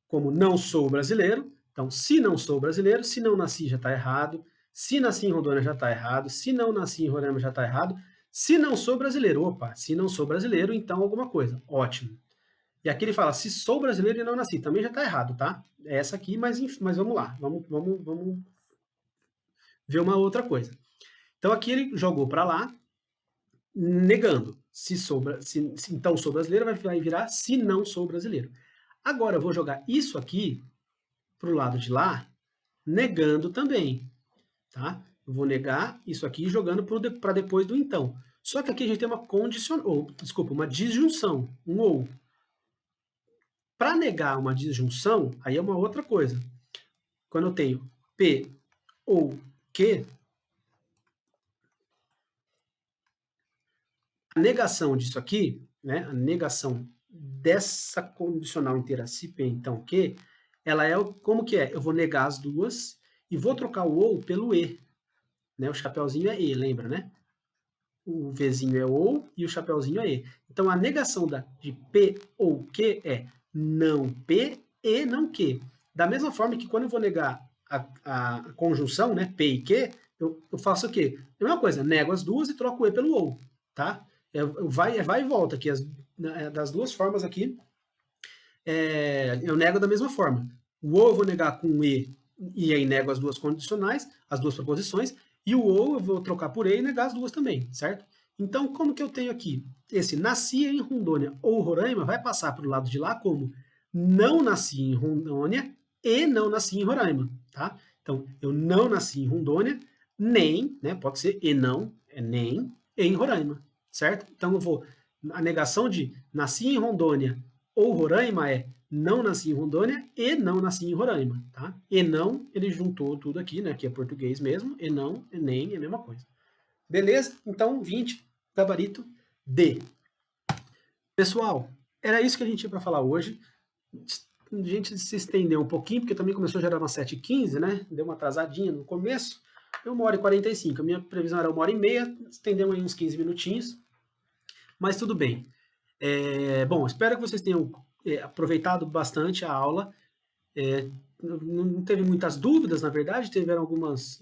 como não sou brasileiro. Então, se não sou brasileiro, se não nasci já está errado. Se nasci em Rondônia já está errado. Se não nasci em Roraima já está errado. Se não sou brasileiro, opa, se não sou brasileiro, então alguma coisa. Ótimo. E aqui ele fala, se sou brasileiro e não nasci, também já está errado, tá? É essa aqui, mas vamos lá. Vamos ver uma outra coisa. Então aqui ele jogou para lá, negando. Então sou brasileiro, vai virar se não sou brasileiro. Agora eu vou jogar isso aqui para o lado de lá, negando também, tá? Eu vou negar isso aqui jogando para depois do então. Só que aqui a gente tem uma uma disjunção, um ou. Para negar uma disjunção, aí é uma outra coisa. Quando eu tenho P ou Q, a negação disso aqui, né, a negação dessa condicional inteira se P, então Q, ela é como que é? Eu vou negar as duas e vou trocar o ou pelo E. Né? O chapeuzinho é E, lembra, né? O Vzinho é ou e o chapeuzinho é E. Então, a negação de P ou Q é não P e não Q. Da mesma forma que quando eu vou negar a conjunção, né, P e Q, eu faço o quê? A mesma coisa, nego as duas e troco o E pelo ou, tá? Vai e volta aqui, das duas formas aqui, eu nego da mesma forma. O ou eu vou negar com E e aí nego as duas condicionais, as duas proposições, e o ou eu vou trocar por E e negar as duas também, certo? Então, como que eu tenho aqui? Esse nasci em Rondônia ou Roraima vai passar para o lado de lá como não nasci em Rondônia e não nasci em Roraima, tá? Então, eu não nasci em Rondônia, nem, né, pode ser e não, é nem, em Roraima, certo? Então, eu vou, a negação de nasci em Rondônia ou Roraima é não nasci em Rondônia e não nasci em Roraima, tá? E não, ele juntou tudo aqui, né, que é português mesmo, e não, e nem, é a mesma coisa. Beleza? Então, 20. gabarito D. Pessoal, era isso que a gente tinha para falar hoje. A gente se estendeu um pouquinho, porque também começou já era umas 7h15, né? Deu uma atrasadinha no começo. Deu 1h45. A minha previsão era 1h30, estendeu aí uns 15 minutinhos. Mas tudo bem. Bom, espero que vocês tenham aproveitado bastante a aula. Não teve muitas dúvidas, na verdade, tiveram algumas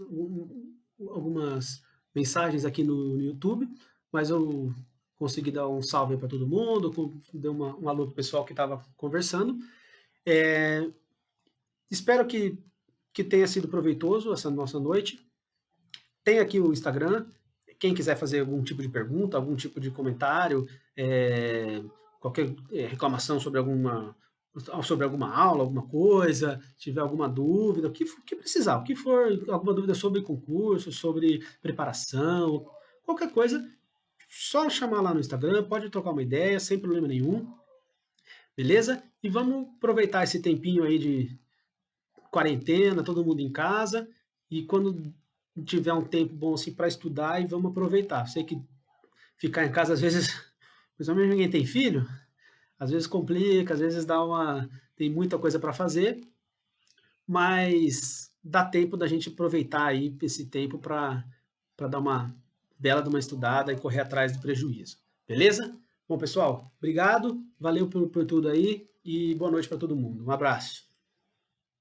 mensagens aqui no YouTube, mas eu consegui dar um salve para todo mundo, dei um alô para o pessoal que estava conversando. Espero que tenha sido proveitoso essa nossa noite. Tem aqui o Instagram, quem quiser fazer algum tipo de pergunta, algum tipo de comentário, qualquer reclamação sobre alguma aula, alguma coisa, tiver alguma dúvida, o que precisar, o que for, alguma dúvida sobre concurso, sobre preparação, qualquer coisa, só chamar lá no Instagram, pode trocar uma ideia, sem problema nenhum, beleza? E vamos aproveitar esse tempinho aí de quarentena, todo mundo em casa, e quando tiver um tempo bom assim para estudar, e vamos aproveitar. Sei que ficar em casa às vezes, principalmente ninguém tem filho, às vezes complica, às vezes tem muita coisa para fazer, mas dá tempo da gente aproveitar aí esse tempo para dar uma bela de uma estudada e correr atrás do prejuízo. Beleza? Bom, pessoal, obrigado, valeu por tudo aí e boa noite para todo mundo. Um abraço.